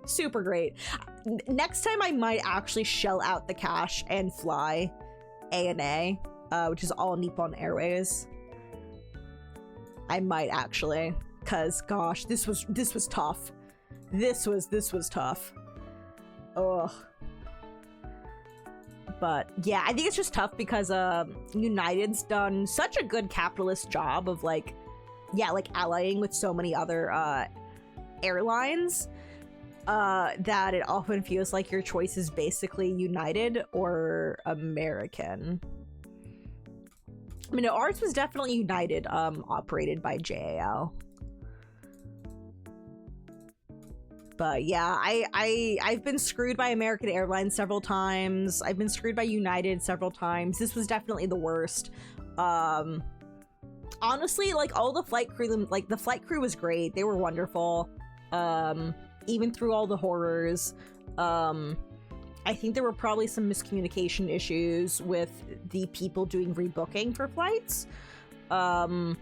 [SPEAKER 1] Super great. Next time I might actually shell out the cash and fly ANA, which is all Nippon Airways. I might actually, cause gosh, this was tough. This was tough. Ugh. But yeah, I think it's just tough because United's done such a good capitalist job of like allying with so many other airlines that it often feels like your choice is basically United or American. I mean, ours was definitely United, operated by JAL. But yeah, I've been screwed by American Airlines several times. I've been screwed by United several times. This was definitely the worst. Honestly, like all the flight crew, like the flight crew was great. They were wonderful. Even through all the horrors. I think there were probably some miscommunication issues with the people doing rebooking for flights. But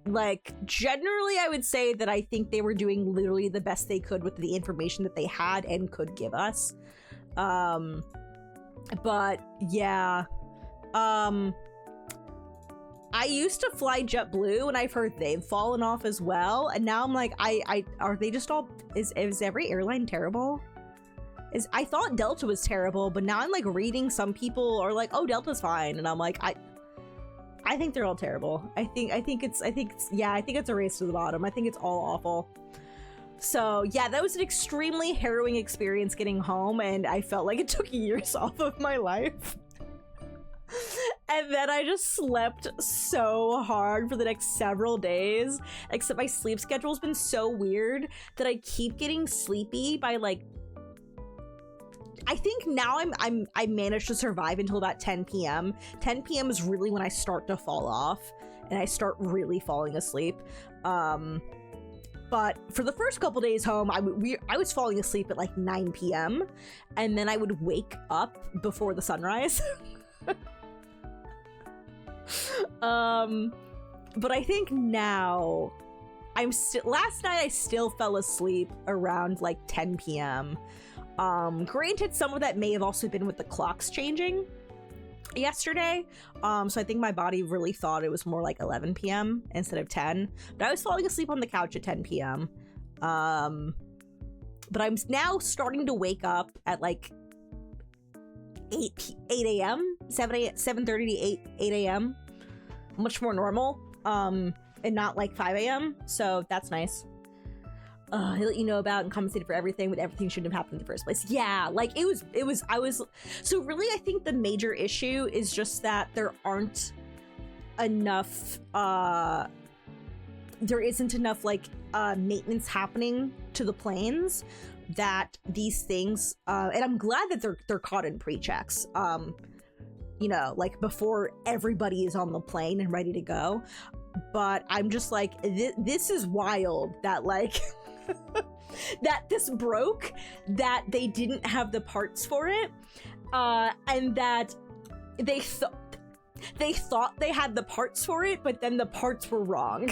[SPEAKER 1] like generally I would say that I think they were doing literally the best they could with the information that they had and could give us. But yeah, I used to fly JetBlue, and I've heard they've fallen off as well. And now I'm like, are they just all, is every airline terrible? I thought Delta was terrible, but now I'm like reading some people are like, oh, Delta's fine, and I'm like, I think they're all terrible. I think it's a race to the bottom. I think it's all awful. So yeah, that was an extremely harrowing experience getting home, and I felt like it took years off of my life. And then I just slept so hard for the next several days, except my sleep schedule's been so weird that I keep getting sleepy by like, I think now I managed to survive until about 10 p.m. 10 p.m. is really when I start to fall off and I start really falling asleep. But for the first couple days home, I was falling asleep at like 9 p.m. and then I would wake up before the sunrise. But I think now last night I still fell asleep around like 10 p.m. Granted, some of that may have also been with the clocks changing yesterday. So I think my body really thought it was more like 11 p.m. instead of 10. But I was falling asleep on the couch at 10 p.m. But I'm now starting to wake up at like 8 a.m. 7:30 to 8 a.m. Much more normal. And not like 5 a.m. So that's nice. He'll let you know about and compensated for everything, but everything shouldn't have happened in the first place. Yeah, like so really I think the major issue is just that there aren't enough there isn't enough like maintenance happening to the planes that these things and I'm glad that they're caught in pre-checks, you know, like before everybody is on the plane and ready to go. But I'm just like, this is wild that like that this broke, that they didn't have the parts for it, and that they thought they had the parts for it, but then the parts were wrong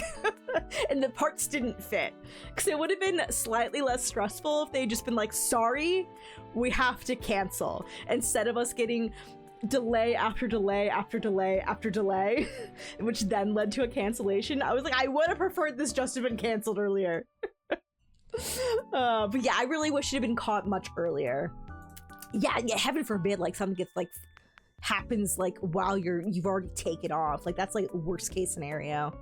[SPEAKER 1] and the parts didn't fit. Because it would have been slightly less stressful if they just been like, sorry, we have to cancel, instead of us getting delay after delay after delay after delay, which then led to a cancellation. I was like, I would have preferred this just have been canceled earlier. But yeah, I really wish it had been caught much earlier. Yeah, heaven forbid like something gets like happens like while you've already taken off. Like that's like worst case scenario.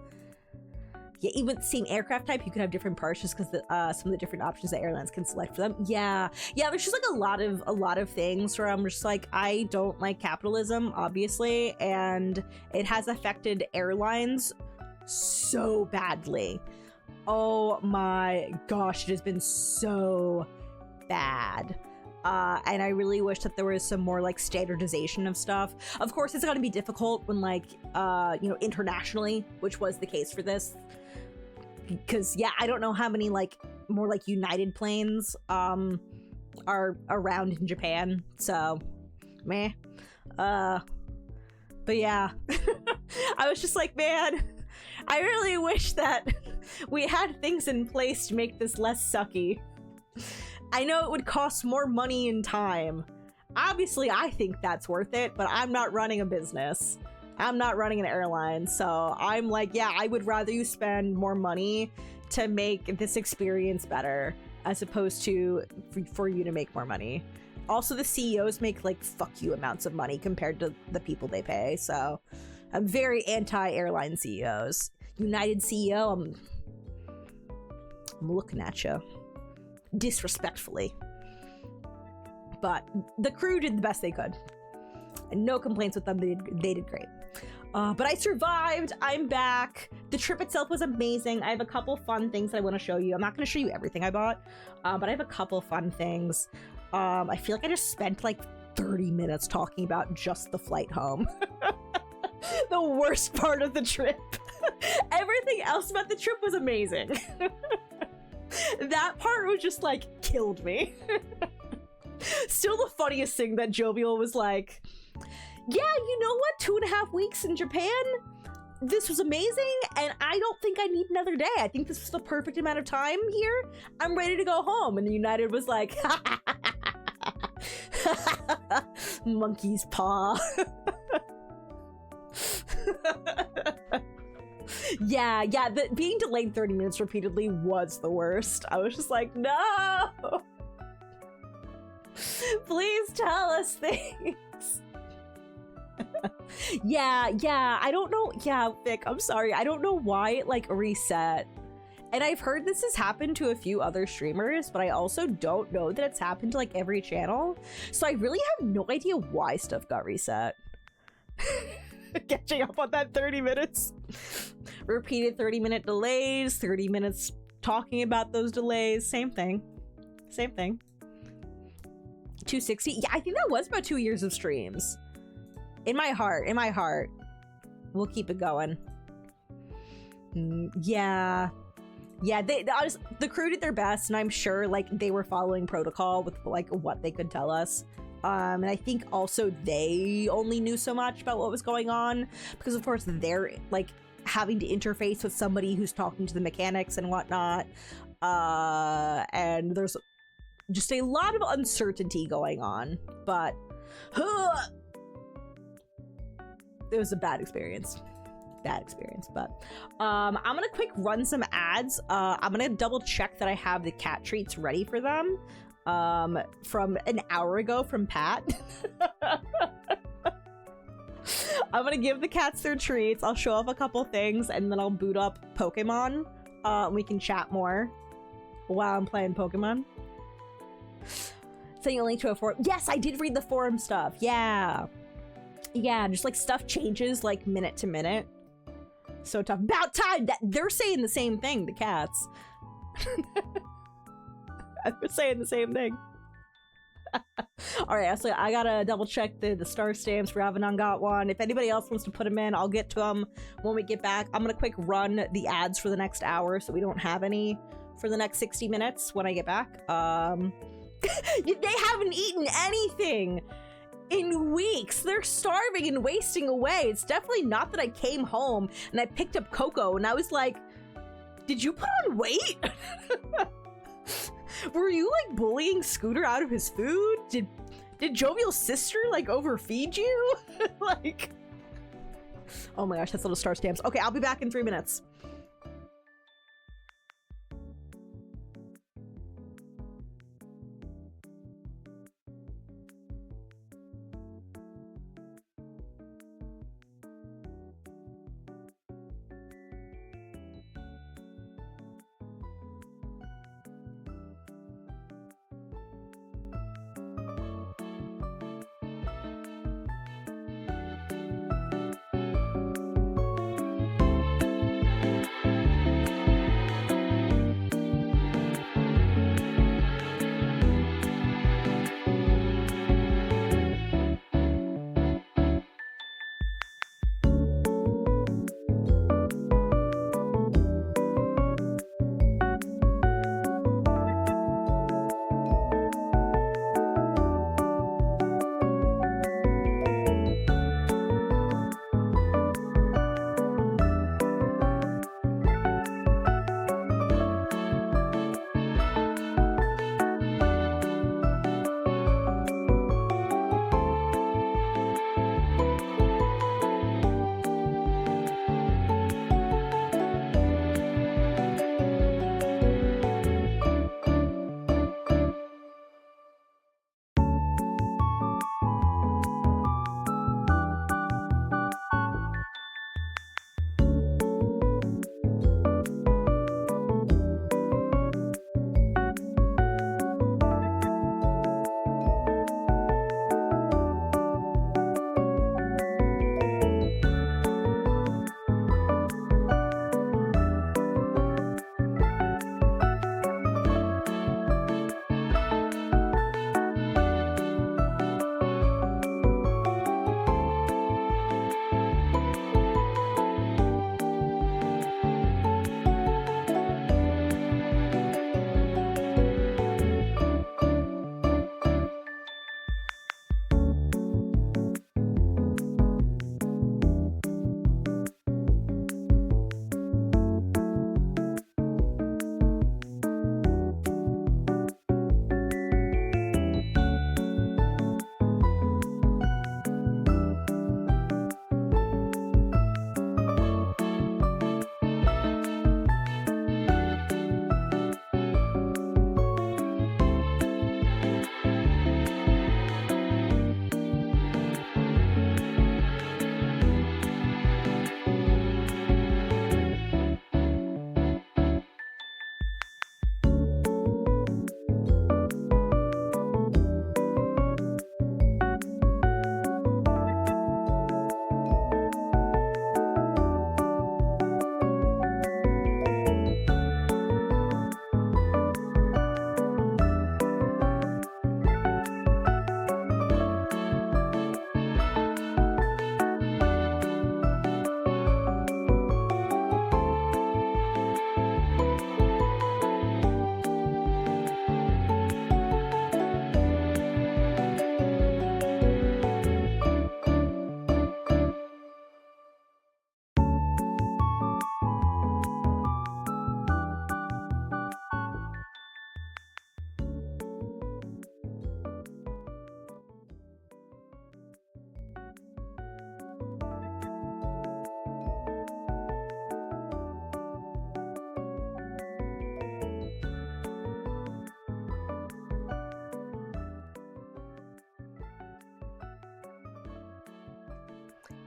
[SPEAKER 1] Yeah, even the same aircraft type, you could have different parts just because some of the different options that airlines can select for them. Yeah, there's just like a lot of things where I'm just like, I don't like capitalism, obviously, and it has affected airlines so badly. Oh my gosh, it has been so bad. And I really wish that there was some more like standardization of stuff. Of course, it's gonna be difficult when like, you know, internationally, which was the case for this. Because yeah, I don't know how many like more like United planes are around in Japan. So, meh. But yeah, I was just like, man, I really wish that we had things in place to make this less sucky. I know it would cost more money and time. Obviously, I think that's worth it, but I'm not running a business. I'm not running an airline, so I'm like, yeah, I would rather you spend more money to make this experience better, as opposed to for you to make more money. Also, the CEOs make like fuck you amounts of money compared to the people they pay, so I'm very anti-airline CEOs. United CEO, I'm looking at you disrespectfully. But the crew did the best they could, and no complaints with them. They did great. But I survived. I'm back. The trip itself was amazing. I have a couple fun things that I want to show you. I'm not going to show you everything I bought, but I have a couple fun things. I feel like I just spent like 30 minutes talking about just the flight home. The worst part of the trip. Everything else about the trip was amazing. That part was just like killed me. Still the funniest thing that Jovial was like, yeah, you know what? 2.5 weeks in Japan? This was amazing, and I don't think I need another day. I think this was the perfect amount of time here. I'm ready to go home. And United was like, monkey's paw. Yeah, being delayed 30 minutes repeatedly was the worst. I was just like, no! Please tell us things. Yeah, I don't know. Yeah, Vic, I'm sorry. I don't know why it like reset. And I've heard this has happened to a few other streamers, but I also don't know that it's happened to like every channel. So I really have no idea why stuff got reset. Catching up on that 30 minutes. Repeated 30-minute delays, 30 minutes talking about those delays. Same thing. 260. Yeah, I think that was about 2 years of streams. In my heart. We'll keep it going. Yeah, the crew did their best, and I'm sure like they were following protocol with like what they could tell us. And I think also they only knew so much about what was going on because of course they're like having to interface with somebody who's talking to the mechanics and whatnot. And there's just a lot of uncertainty going on, but it was a bad experience. But I'm gonna quick run some ads. I'm gonna double check that I have the cat treats ready for them from an hour ago from Pat. I'm gonna give the cats their treats. I'll show off a couple things and then I'll boot up Pokemon. We can chat more while I'm playing Pokemon. Sending a link to a forum. Yes, I did read the forum stuff. Yeah, just like stuff changes like minute to minute. So tough. About time! They're saying the same thing, the cats. They're saying the same thing. Alright, so I gotta double check the star stamps. Ravanon got one. If anybody else wants to put them in, I'll get to them when we get back. I'm gonna quick run the ads for the next hour so we don't have any for the next 60 minutes when I get back. They haven't eaten anything in weeks. They're starving and wasting away. It's definitely not that I came home and I picked up Coco and I was like, did you put on weight? Were you like bullying Scooter out of his food? Did Jovial's sister like overfeed you? Like, oh my gosh, that's little star stamps. Okay, I'll be back in 3 minutes.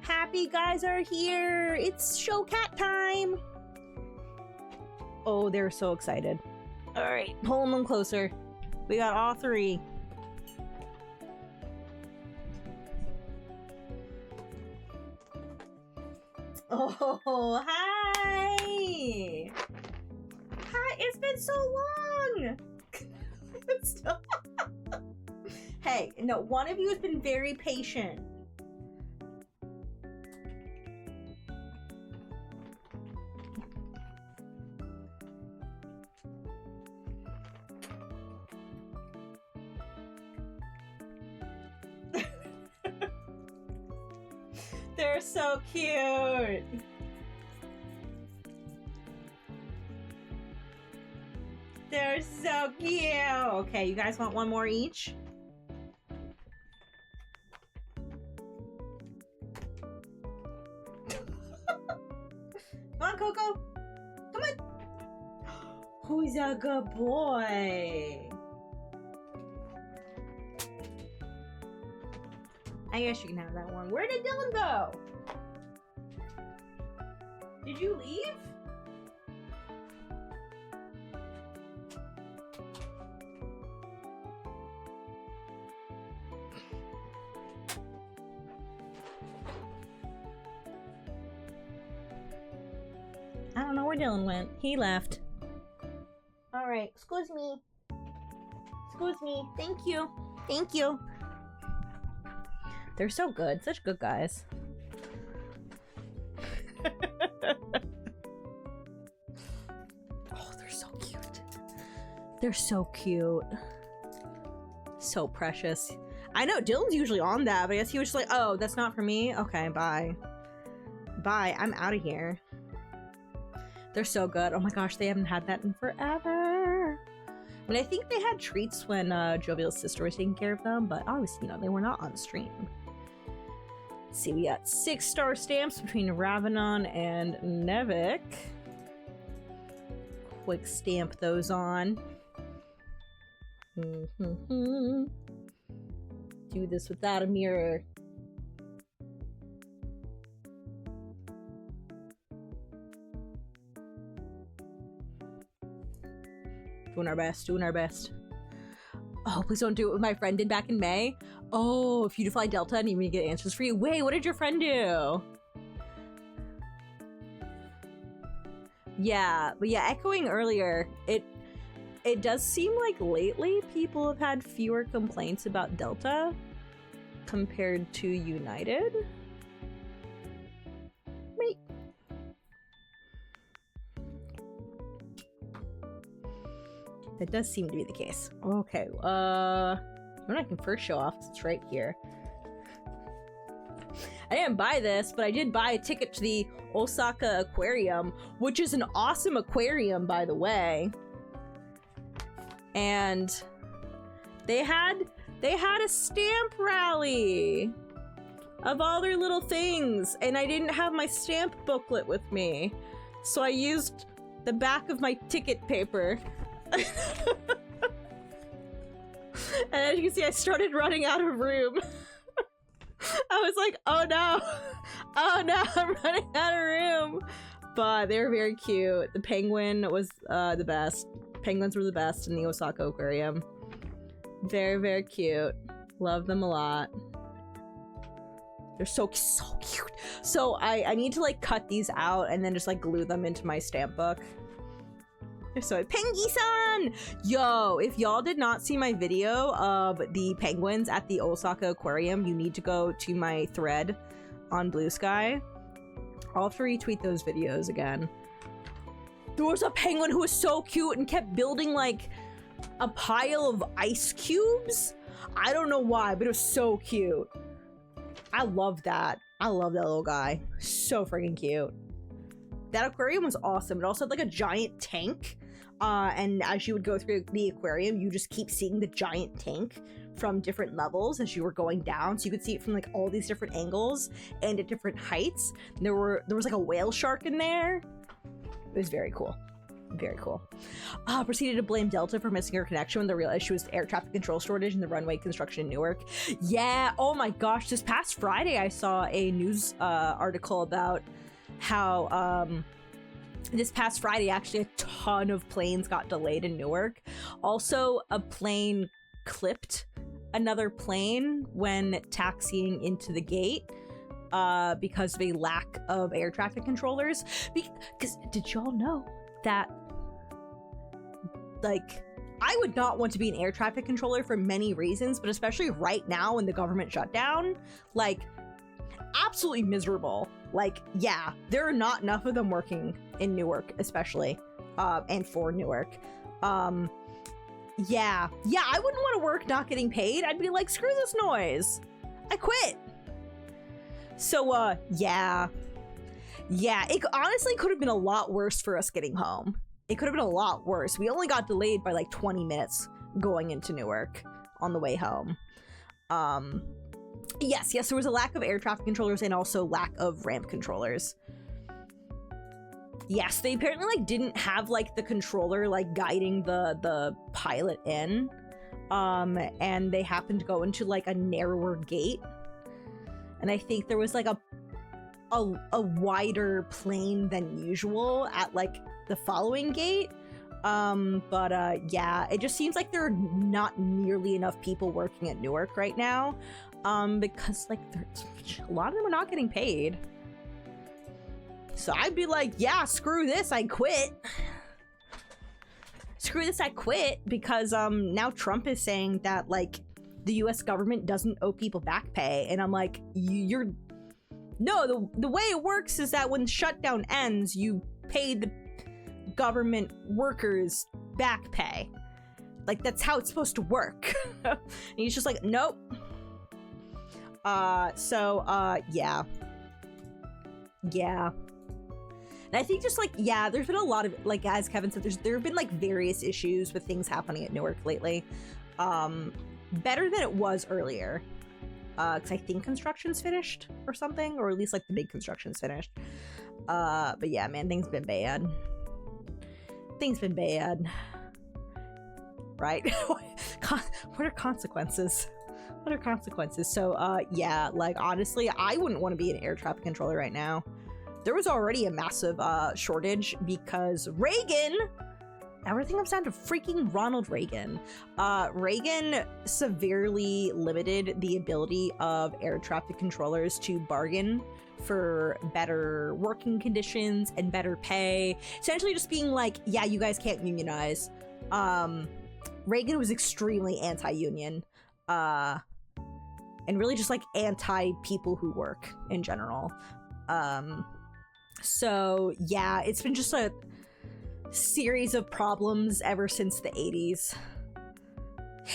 [SPEAKER 1] Happy guys are here! It's show cat time! Oh, they're so excited. Alright, pulling them closer. We got all three. Oh, hi! been so long. Hey, no, one of you has been very patient. They're so cute. They're so cute. Okay, you guys want one more each? Come on, Coco. Come on. Who's a good boy? I guess you can have that one. Where did Dylan go? Did you leave? I don't know where Dylan went. He left. All right. Excuse me. Excuse me. Thank you. Thank you. They're so good. Such good guys. Oh, they're so cute. They're so cute. So precious. I know Dylan's usually on that, but I guess he was just like, oh, that's not for me? Okay, bye. Bye. I'm out of here. They're so good. Oh my gosh, they haven't had that in forever. I mean, I think they had treats when Jovial's sister was taking care of them, but obviously, you know, they were not on stream. Let's see, we got 6-star stamps between Ravenon and Nevik. Quick stamp those on. Do this without a mirror. Doing our best, doing our best. Oh, please don't do it what my friend did back in May. Oh, if you fly Delta and you get answers for you. Wait, what did your friend do? Yeah, but yeah, echoing earlier, it does seem like lately people have had fewer complaints about Delta compared to United. Wait. That does seem to be the case. Okay, when I can first show off, 'cause it's right here. I didn't buy this, but I did buy a ticket to the Osaka Aquarium, which is an awesome aquarium, by the way. And they had a stamp rally of all their little things, and I didn't have my stamp booklet with me, so I used the back of my ticket paper. And as you can see, I started running out of room. I was like, oh no, oh no, I'm running out of room. But they were very cute. The penguin was the best. Penguins were the best in the Osaka Aquarium. Very, very cute. Love them a lot. They're so cute. So I need to like cut these out and then just like glue them into my stamp book. So Pengi-san! Yo, if y'all did not see my video of the penguins at the Osaka Aquarium, you need to go to my thread on Blue Sky. I'll have to retweet those videos again. There was a penguin who was so cute and kept building like a pile of ice cubes. I don't know why, but it was so cute. I love that. I love that little guy. So freaking cute. That aquarium was awesome. It also had like a giant tank. And as you would go through the aquarium, you just keep seeing the giant tank from different levels as you were going down. So you could see it from like all these different angles and at different heights. And there was like a whale shark in there. It was very cool. Very cool. Proceeded to blame Delta for missing her connection when the real issue was air traffic control shortage and the runway construction in Newark. Yeah, oh my gosh, this past Friday I saw a news article about how this past Friday actually a ton of planes got delayed in Newark. Also, a plane clipped another plane when taxiing into the gate because of a lack of air traffic controllers. Because did y'all know that like, I would not want to be an air traffic controller for many reasons, but especially right now in the government shutdown, like, absolutely miserable. Like, yeah, there are not enough of them working in Newark, especially, and for Newark. Yeah, I wouldn't want to work not getting paid. I'd be like, screw this noise. I quit. So, yeah, it honestly could have been a lot worse for us getting home. It could have been a lot worse. We only got delayed by like 20 minutes going into Newark on the way home. Yes, there was a lack of air traffic controllers and also lack of ramp controllers. Yes, they apparently like didn't have like the controller like guiding the pilot in. And they happened to go into like a narrower gate. And I think there was like a wider plane than usual at like the following gate. Yeah, it just seems like there are not nearly enough people working at Newark right now. Because like a lot of them are not getting paid. So I'd be like, yeah, screw this, I quit. Screw this, I quit, because now Trump is saying that like the US government doesn't owe people back pay, and I'm like, no, the way it works is that when shutdown ends, you pay the government workers back pay. Like, that's how it's supposed to work. And he's just like, nope. Yeah. And I think just like, yeah, there's been a lot of, like, as Kevin said, there have been like various issues with things happening at Newark lately. Better than it was earlier. Because I think construction's finished or something, or at least like the big construction's finished. But yeah, man, things been bad. Right? What are consequences? So, yeah, like, honestly, I wouldn't want to be an air traffic controller right now. There was already a massive shortage because Reagan, everything comes down to freaking Ronald Reagan. Reagan severely limited the ability of air traffic controllers to bargain for better working conditions and better pay. Essentially just being like, yeah, you guys can't unionize. Reagan was extremely anti-union. And really just like anti-people who work in general. So yeah, it's been just a series of problems ever since the 80s.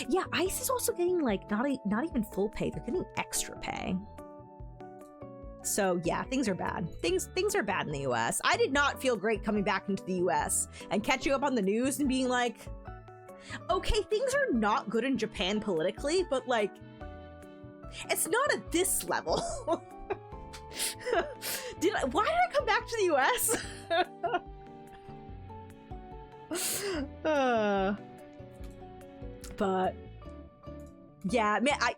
[SPEAKER 1] Yeah, ICE is also getting like not even full pay, they're getting extra pay. So yeah, things are bad. Things are bad in the US. I did not feel great coming back into the US and catching up on the news and being like, okay, things are not good in Japan politically, but like, it's not at this level. Why did I come back to the US? But yeah, man, I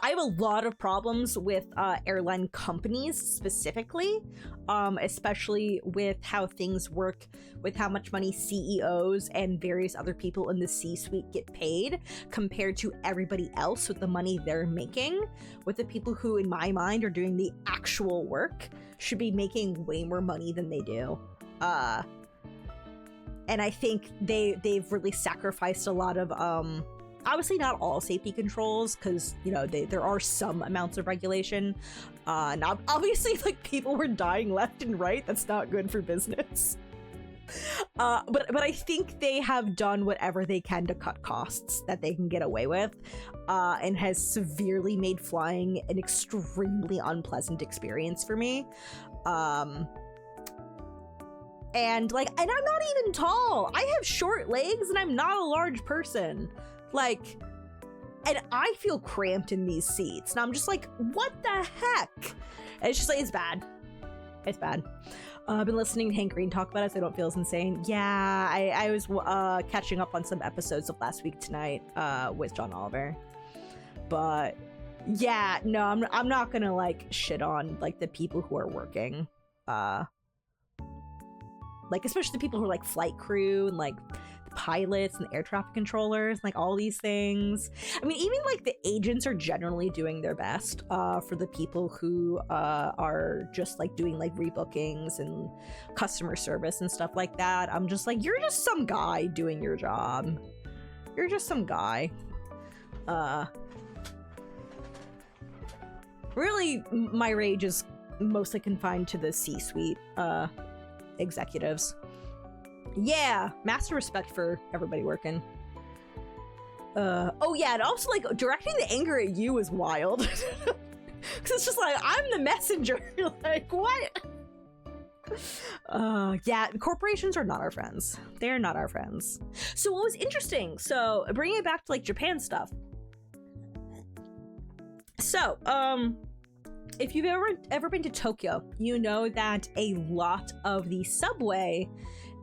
[SPEAKER 1] have a lot of problems with airline companies specifically, especially with how things work, with how much money CEOs and various other people in the C-suite get paid compared to everybody else with the money they're making, with the people who, in my mind, are doing the actual work should be making way more money than they do. And I think they've really sacrificed a lot of obviously not all safety controls, because, you know, there are some amounts of regulation. Now, obviously, like, people were dying left and right. That's not good for business. But I think they have done whatever they can to cut costs that they can get away with, and has severely made flying an extremely unpleasant experience for me. And I'm not even tall. I have short legs and I'm not a large person. Like, and I feel cramped in these seats. And I'm just like, what the heck? And it's just like, it's bad. It's bad. I've been listening to Hank Green talk about it, so I don't feel as insane. Yeah, I was catching up on some episodes of Last Week Tonight with John Oliver. But yeah, no, I'm not gonna like shit on like the people who are working. Like, especially the people who are like flight crew and like the pilots and air traffic controllers, like all these things. I mean, even like the agents are generally doing their best for the people who are just like doing like rebookings and customer service and stuff like that. I'm just like, you're just some guy doing your job. You're just some guy. Really, my rage is mostly confined to the C-suite executives. Yeah, master respect for everybody working. Oh yeah, and also like directing the anger at you is wild. Because it's just like, I'm the messenger. Like, what? Yeah, corporations are not our friends. They're not our friends. So what was interesting, so bringing it back to like Japan stuff. So, if you've ever been to Tokyo, you know that a lot of the subway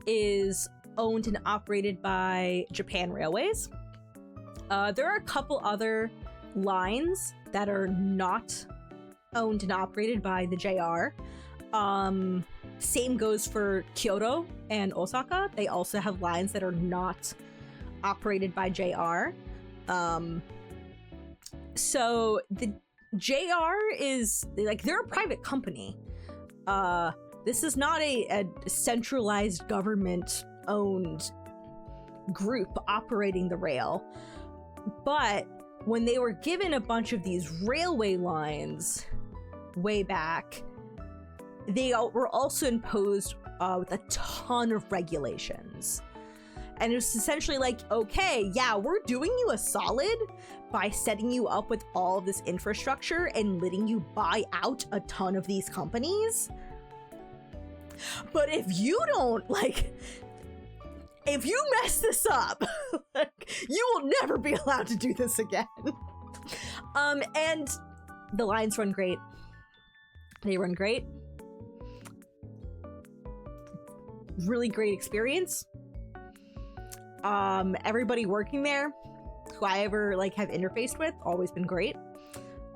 [SPEAKER 1] is owned and operated by Japan Railways. There are a couple other lines that are not owned and operated by the JR. Same goes for Kyoto and Osaka. They also have lines that are not operated by JR. So the JR is like, they're a private company. This is not a centralized government owned group operating the rail. But when they were given a bunch of these railway lines way back, they were also imposed with a ton of regulations. And it was essentially like, okay, yeah, we're doing you a solid by setting you up with all of this infrastructure and letting you buy out a ton of these companies. But if you don't, like, if you mess this up, like, you will never be allowed to do this again. And the lines run great. They run great. Really great experience. Everybody working there, who I ever like have interfaced with, always been great.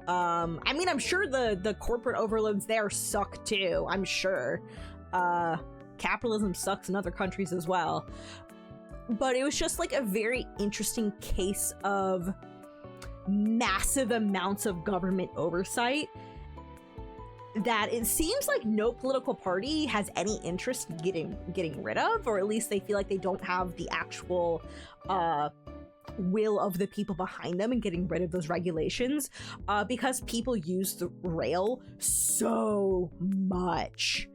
[SPEAKER 1] I mean, I'm sure the corporate overloads there suck too. I'm sure. Capitalism sucks in other countries as well. But it was just like a very interesting case of massive amounts of government oversight that it seems like no political party has any interest in getting rid of, or at least they feel like they don't have the actual will of the people behind them in getting rid of those regulations, because people use the rail so much.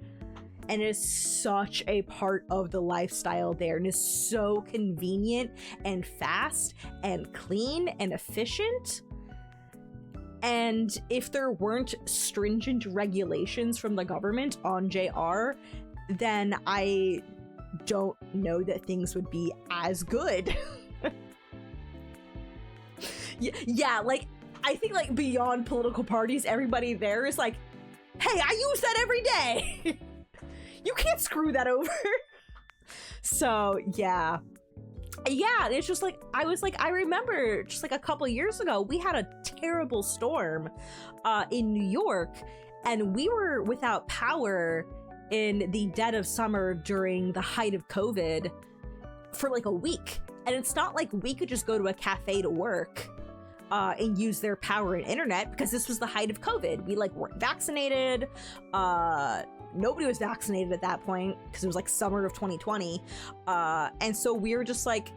[SPEAKER 1] And it is such a part of the lifestyle there, and is so convenient and fast and clean and efficient. And if there weren't stringent regulations from the government on JR, then I don't know that things would be as good. Yeah, like, I think, like, beyond political parties, everybody there is like, hey, I use that every day! You can't screw that over. So, yeah. Yeah, it's just like, I remember just like a couple years ago, we had a terrible storm in New York, and we were without power in the dead of summer during the height of COVID for like a week. And it's not like we could just go to a cafe to work and use their power and internet, because this was the height of COVID. We like weren't vaccinated. Nobody was vaccinated at that point because it was like summer of 2020. And so we were just like,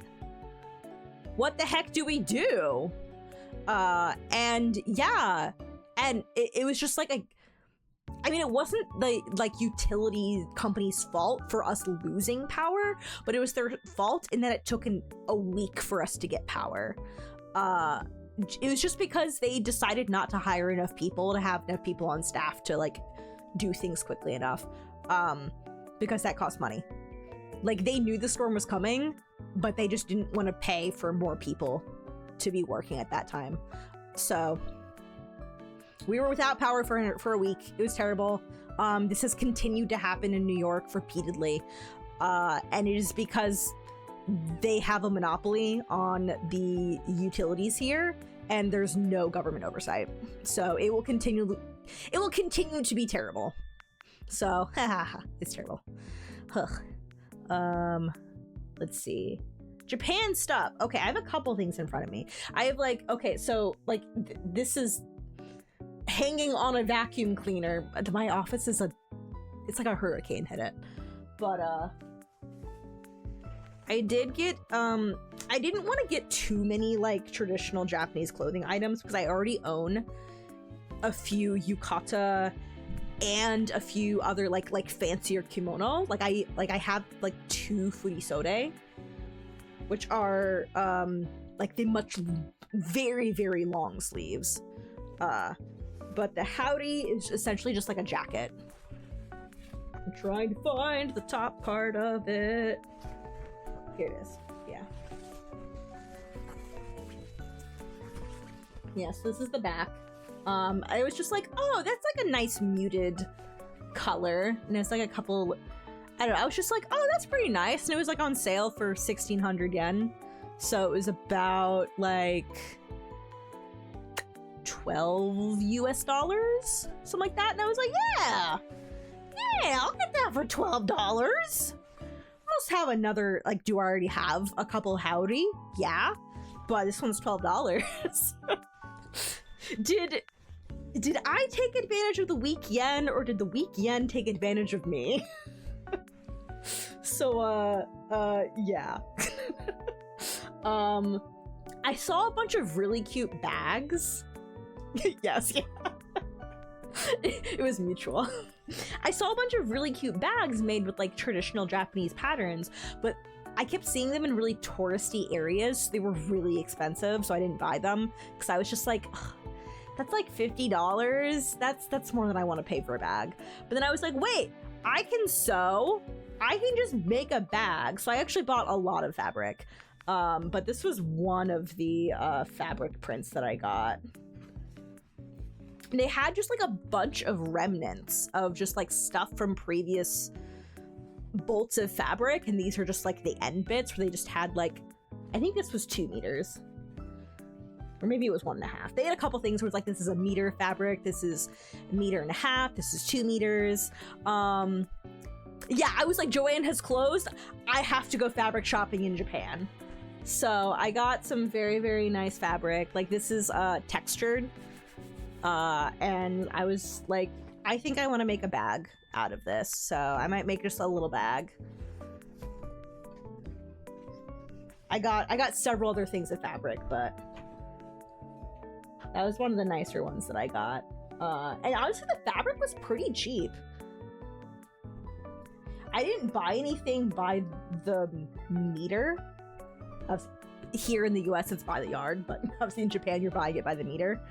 [SPEAKER 1] what the heck do we do? And yeah, and it was just like I mean, it wasn't the like utility company's fault for us losing power, but it was their fault in that it took a week for us to get power. It was just because they decided not to hire enough people to have enough people on staff to like do things quickly enough, because that cost money. Like, they knew the storm was coming, but they just didn't want to pay for more people to be working at that time. So we were without power for a week. It was terrible. This has continued to happen in New York repeatedly, and it is because they have a monopoly on the utilities here, and there's no government oversight. So it will continue to be terrible. So, it's terrible. Let's see. Japan stuff. Okay, I have a couple things in front of me. I have like, okay, so like this is hanging on a vacuum cleaner. My office is it's like a hurricane hit it. But I did get I didn't want to get too many like traditional Japanese clothing items because I already own a few yukata and a few other like fancier kimono. Like I have like 2 furisode, which are like the very, very long sleeves. But the howdy is essentially just like a jacket. I'm trying to find the top part of it. Here it is. Yeah. Yes, this is the back. I was just like, oh, that's like a nice muted color. And it's like a couple, I don't know, I was just like, oh, that's pretty nice. And it was like on sale for 1,600 yen. So it was about like $12 US, something like that. And I was like, yeah, I'll get that for $12. Must have another, like, do I already have a couple howdy? Yeah, but this one's $12. Did I take advantage of the weak yen, or did the weak yen take advantage of me? So, yeah. I saw a bunch of really cute bags. Yes, yeah. It was mutual. I saw a bunch of really cute bags made with like traditional Japanese patterns, but I kept seeing them in really touristy areas. So they were really expensive, so I didn't buy them because I was just like, that's like $50. That's more than I want to pay for a bag. But then I was like, wait, I can sew. I can just make a bag. So I actually bought a lot of fabric. But this was one of the fabric prints that I got. They had just like a bunch of remnants of just like stuff from previous bolts of fabric, and these are just like the end bits where they just had like, I think this was 2 meters, or maybe it was 1.5. They had a couple things where it's like, this is a meter fabric, this is 1.5 meters, this is 2 meters. Yeah, I was like, Joanne has closed. I have to go fabric shopping in Japan. So I got some very, very nice fabric. Like this is textured. And I was like, I think I want to make a bag out of this, so I might make just a little bag. I got several other things of fabric, but that was one of the nicer ones that I got. And honestly, the fabric was pretty cheap. I didn't buy anything by the meter. Here in the US, it's by the yard, but obviously in Japan, you're buying it by the meter.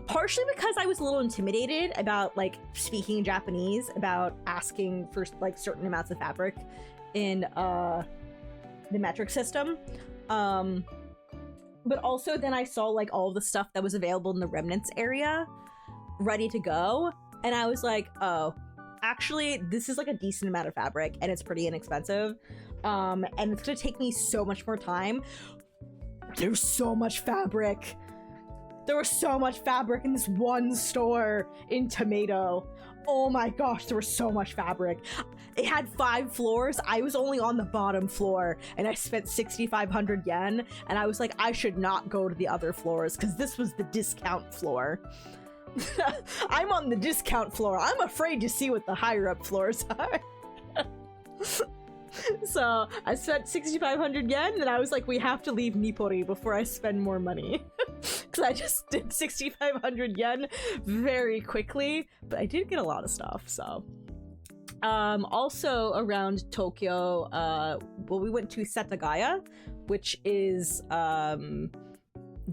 [SPEAKER 1] Partially because I was a little intimidated about like speaking Japanese, about asking for like certain amounts of fabric in the metric system. But also then I saw like all the stuff that was available in the remnants area ready to go, and I was like, oh, actually this is like a decent amount of fabric and it's pretty inexpensive, and it's gonna take me so much more time. There's so much fabric. There was so much fabric in this one store in Tomato. Oh my gosh, there was so much fabric. It had 5 floors. I was only on the bottom floor, and I spent 6,500 yen, and I was like, I should not go to the other floors because this was the discount floor. I'm on the discount floor. I'm afraid to see what the higher up floors are. So I spent 6,500 yen, and I was like, we have to leave Nippori before I spend more money. Because I just did 6,500 yen very quickly, but I did get a lot of stuff, so. Also around Tokyo, well, we went to Setagaya, which is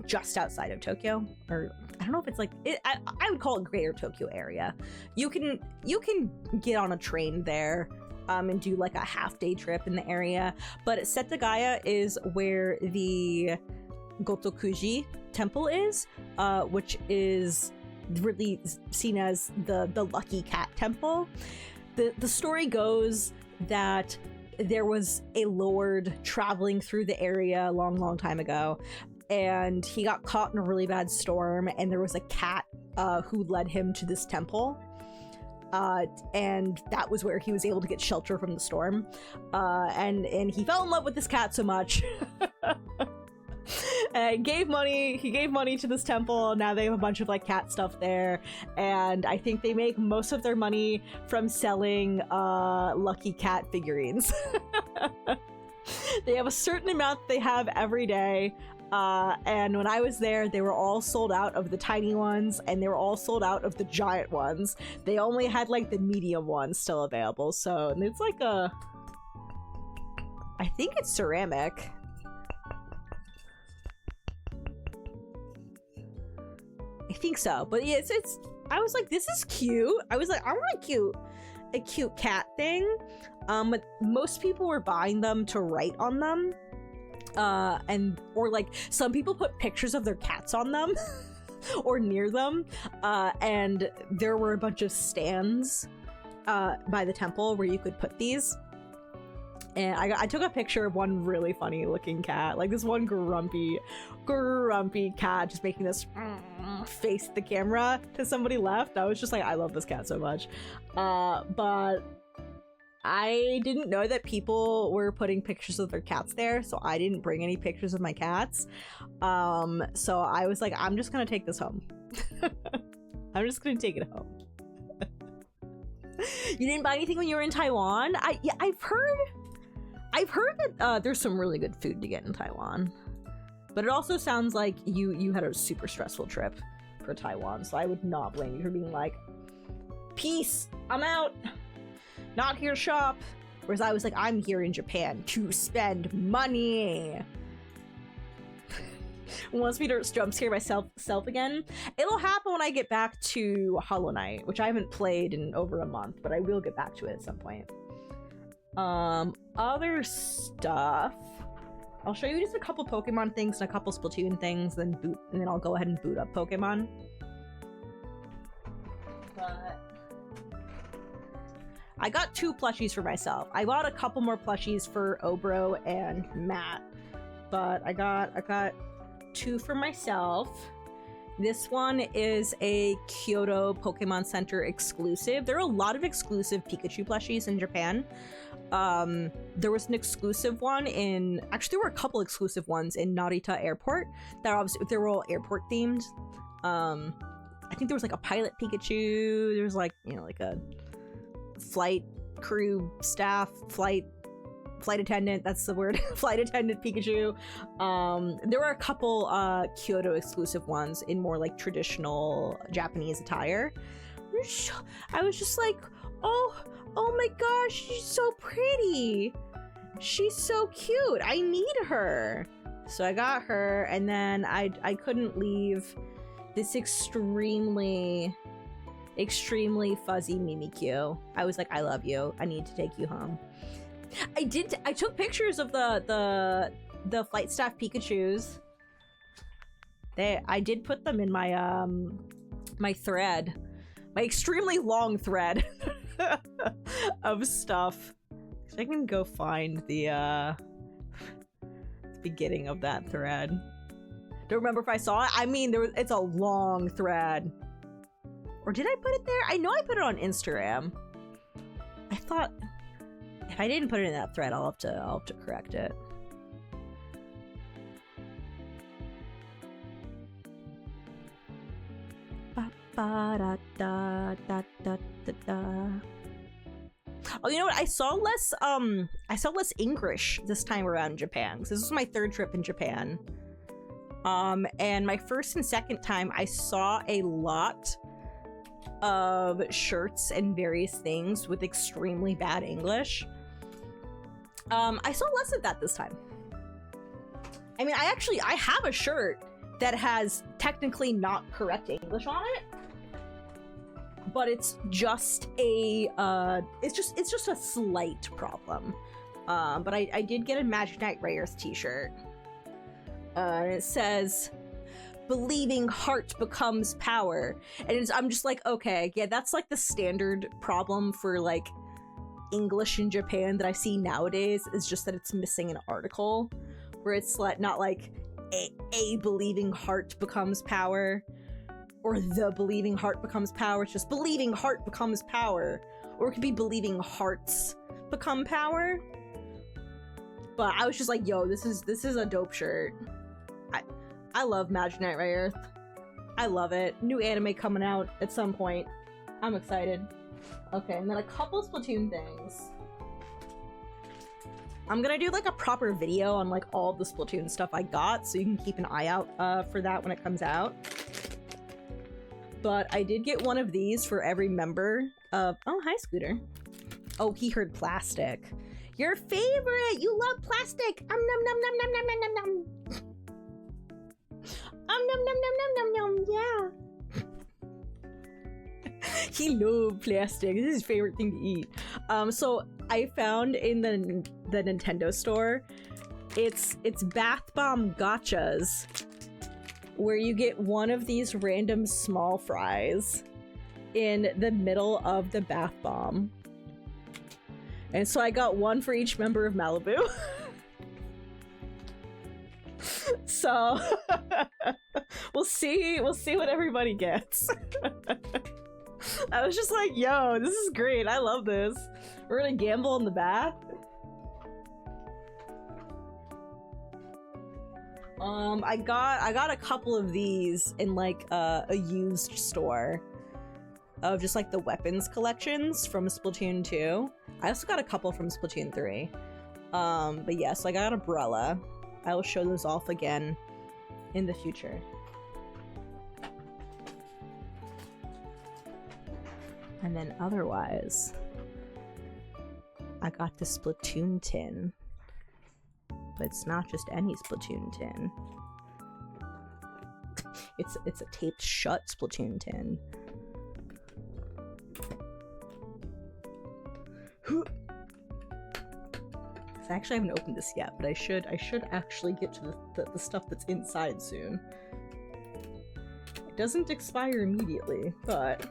[SPEAKER 1] just outside of Tokyo, or I don't know if it's like, I would call it Greater Tokyo area. You can get on a train there, and do like a half-day trip in the area, but Setagaya is where the Gotokuji temple is, which is really seen as the lucky cat temple. The story goes that there was a lord traveling through the area a long time ago, and he got caught in a really bad storm, and there was a cat who led him to this temple. and that was where he was able to get shelter from the storm. And he fell in love with this cat so much. And he gave money to this temple. Now they have a bunch of like cat stuff there, and I think they make most of their money from selling lucky cat figurines. They have a certain amount they have every day, and when I was there, they were all sold out of the tiny ones, and they were all sold out of the giant ones. They only had like the medium ones still available. So and it's like I think it's ceramic. I think so, but yeah, it's I was like, this is cute. I was like, I want a cute cat thing. But most people were buying them to write on them, or like some people put pictures of their cats on them or near them, and there were a bunch of stands by the temple where you could put these. And I took a picture of one really funny looking cat, like this one grumpy cat just making this face at the camera to somebody left. I was just like, I love this cat so much. But I didn't know that people were putting pictures of their cats there, so I didn't bring any pictures of my cats. So I was like, I'm just gonna take this home. I'm just gonna take it home. You didn't buy anything when you were in Taiwan? I've heard that there's some really good food to get in Taiwan, but it also sounds like you had a super stressful trip for Taiwan, so I would not blame you for being like, peace, I'm out, not here to shop. Whereas I was like, I'm here in Japan to spend money. Wants me to jump scare myself again. It'll happen when I get back to Hollow Knight, which I haven't played in over a month, but I will get back to it at some point. Other stuff. I'll show you just a couple Pokemon things and a couple Splatoon things, and then I'll go ahead and boot up Pokemon. But I got 2 plushies for myself. I bought a couple more plushies for Obro and Matt, but I got 2 for myself. This one is a Kyoto Pokemon Center exclusive. There are a lot of exclusive Pikachu plushies in Japan. There was an exclusive one actually there were a couple exclusive ones in Narita Airport that obviously they were all airport themed. I think there was like a pilot Pikachu, there was like, you know, like a flight crew staff, flight attendant, that's the word, flight attendant Pikachu. There were a couple Kyoto exclusive ones in more like traditional Japanese attire. I was just like, oh my gosh, she's so pretty. She's so cute. I need her. So I got her, and then I couldn't leave this extremely fuzzy Mimikyu. I was like, I love you. I need to take you home. I took pictures of the flight staff Pikachus. I did put them in my my thread. My extremely long thread of stuff. So I can go find the beginning of that thread. Don't remember if I saw it. I mean, it's a long thread. Or did I put it there? I know I put it on Instagram. I thought if I didn't put it in that thread, I'll have to correct it. Oh, you know what? I saw less English this time around in Japan, because this was my 3rd trip in Japan. And my first and second time, I saw a lot of shirts and various things with extremely bad English. I saw less of that this time. I mean, I have a shirt that has technically not correct English on it, but it's just a it's just a slight problem. But I did get a Magic Knight Rares t-shirt. It says, "Believing heart becomes power," and I'm just like, okay, yeah, that's like the standard problem for like English in Japan that I see nowadays, is just that it's missing an article, where it's like not like a believing heart becomes power, or the believing heart becomes power. It's just believing heart becomes power. Or it could be believing hearts become power. But I was just like, yo, this is a dope shirt. I love Magic Knight Rayearth. I love it. New anime coming out at some point. I'm excited. Okay, and then a couple Splatoon things. I'm gonna do like a proper video on like all the Splatoon stuff I got, so you can keep an eye out for that when it comes out. But I did get one of these for every member of— oh, hi, Scooter. Oh, he heard plastic. Your favorite! You love plastic! Nom nom nom nom nom nom nom nom nom. Nom nom nom nom nom nom, yeah. He loves plastic. This is his favorite thing to eat. So I found in the Nintendo store, it's bath bomb gotchas, where you get one of these random small fries in the middle of the bath bomb. And so I got one for each member of Malibu. So we'll see what everybody gets. I was just like, yo, this is great. I love this. We're gonna gamble in the bath. I got a couple of these in like a used store of just like the weapons collections from Splatoon 2. I also got a couple from Splatoon 3. But yeah, so I got a umbrella. I will show those off again in the future. And then otherwise, I got the Splatoon tin. But it's not just any Splatoon tin. It's a taped shut Splatoon tin. I actually haven't opened this yet, but I should actually get to the stuff that's inside soon. It doesn't expire immediately, but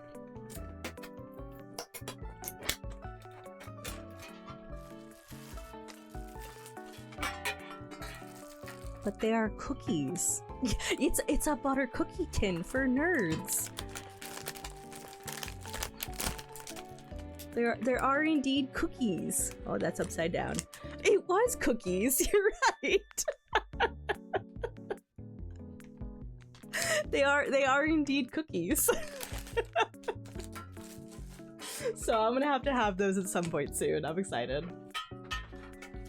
[SPEAKER 1] they are cookies. It's a butter cookie tin for nerds. There are indeed cookies. Oh, that's upside down. It was cookies. You're right. They are indeed cookies. So I'm gonna have to have those at some point soon. I'm excited.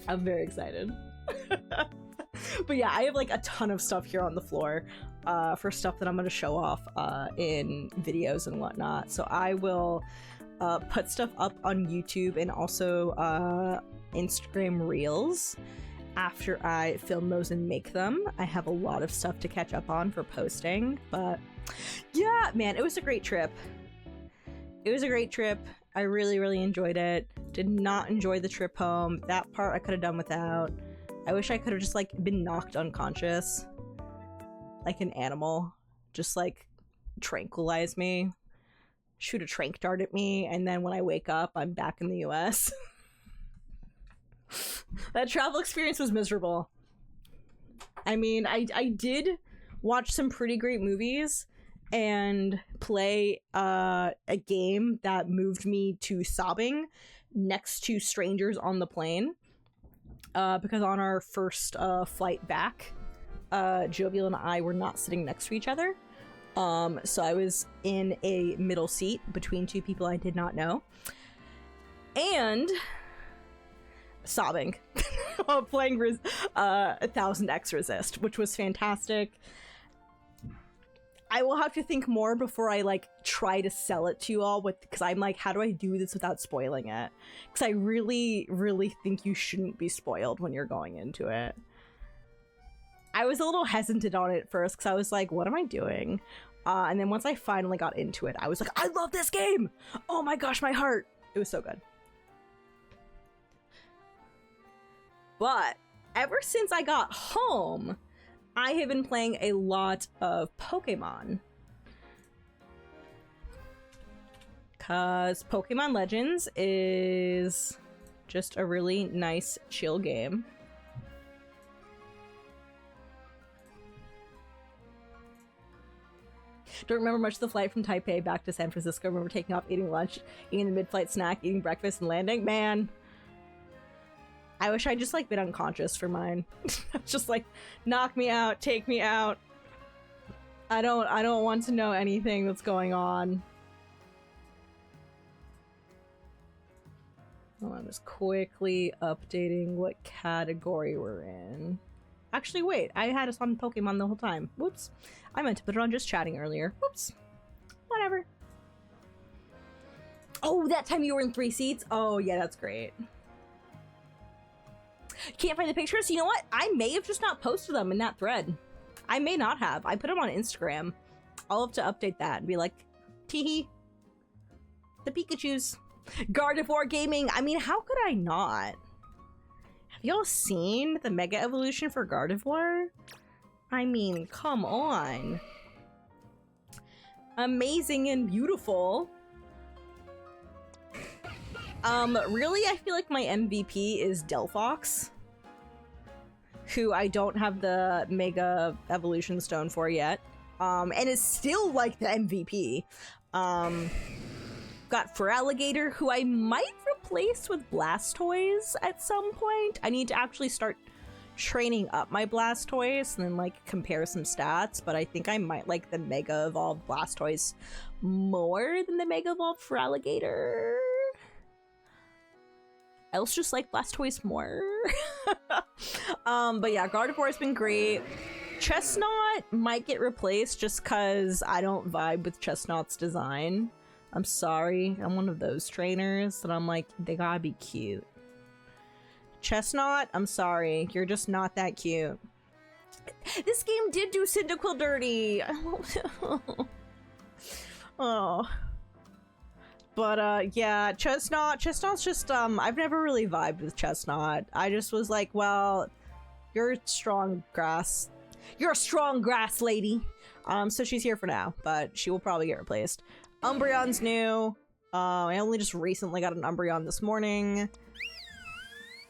[SPEAKER 1] I'm very excited. But yeah, I have like a ton of stuff here on the floor for stuff that I'm gonna show off in videos and whatnot. So I will put stuff up on YouTube and also Instagram Reels after I film those and make them. I have a lot of stuff to catch up on for posting, but yeah, man, it was a great trip. It was a great trip. I really, really enjoyed it. Did not enjoy the trip home. That part I could have done without. I wish I could have just like been knocked unconscious like an animal, just like tranquilize me, shoot a tranq dart at me, and then when I wake up I'm back in the US. That travel experience was miserable. I mean, I did watch some pretty great movies and play a game that moved me to sobbing next to strangers on the plane. Because on our first flight back, Jovial and I were not sitting next to each other. So I was in a middle seat between two people I did not know. And sobbing while playing 1000X Resist, which was fantastic. I will have to think more before I like try to sell it to you all, because I'm like, how do I do this without spoiling it? Because I really, really think you shouldn't be spoiled when you're going into it. I was a little hesitant on it at first because I was like, what am I doing? And then once I finally got into it, I was like, I love this game! Oh my gosh, my heart! It was so good. But ever since I got home, I have been playing a lot of Pokemon. Because Pokemon Legends is just a really nice, chill game. Don't remember much of the flight from Taipei back to San Francisco. Remember taking off, eating lunch, eating the mid-flight snack, eating breakfast, and landing. Man, I wish I'd just like been unconscious for mine. Just like, knock me out, take me out. I don't want to know anything that's going on. Oh, I'm just quickly updating what category we're in. Actually, wait, I had us on Pokemon the whole time. Whoops. I meant to put it on just chatting earlier. Whoops. Whatever. Oh, that time you were in 3 seats? Oh, yeah, that's great. Can't find the pictures? You know what? I may have just not posted them in that thread. I may not have. I put them on Instagram. I'll have to update that and be like, teehee. The Pikachus. Gardevoir Gaming. I mean, how could I not? Have y'all seen the Mega Evolution for Gardevoir? I mean, come on. Amazing and beautiful. Really, I feel like my MVP is Delphox, who I don't have the Mega Evolution Stone for yet, and is still like the MVP. Got Feraligatr, who I might replace with Blastoise at some point. I need to actually start training up my Blastoise and then like compare some stats, but I think I might like the Mega Evolved Blastoise more than the Mega Evolved Feraligatr. I also just like Blastoise more. But yeah, Gardevoir has been great. Chestnut might get replaced just because I don't vibe with Chestnut's design. I'm sorry, I'm one of those trainers that I'm like, they gotta be cute. Chestnut, I'm sorry, you're just not that cute. This game did do Cyndaquil dirty. Oh. But, yeah, Chestnut's just, I've never really vibed with Chestnut. I just was like, well, you're a strong grass. You're a strong grass lady. So she's here for now, but she will probably get replaced. Umbreon's new. I only just recently got an Umbreon this morning.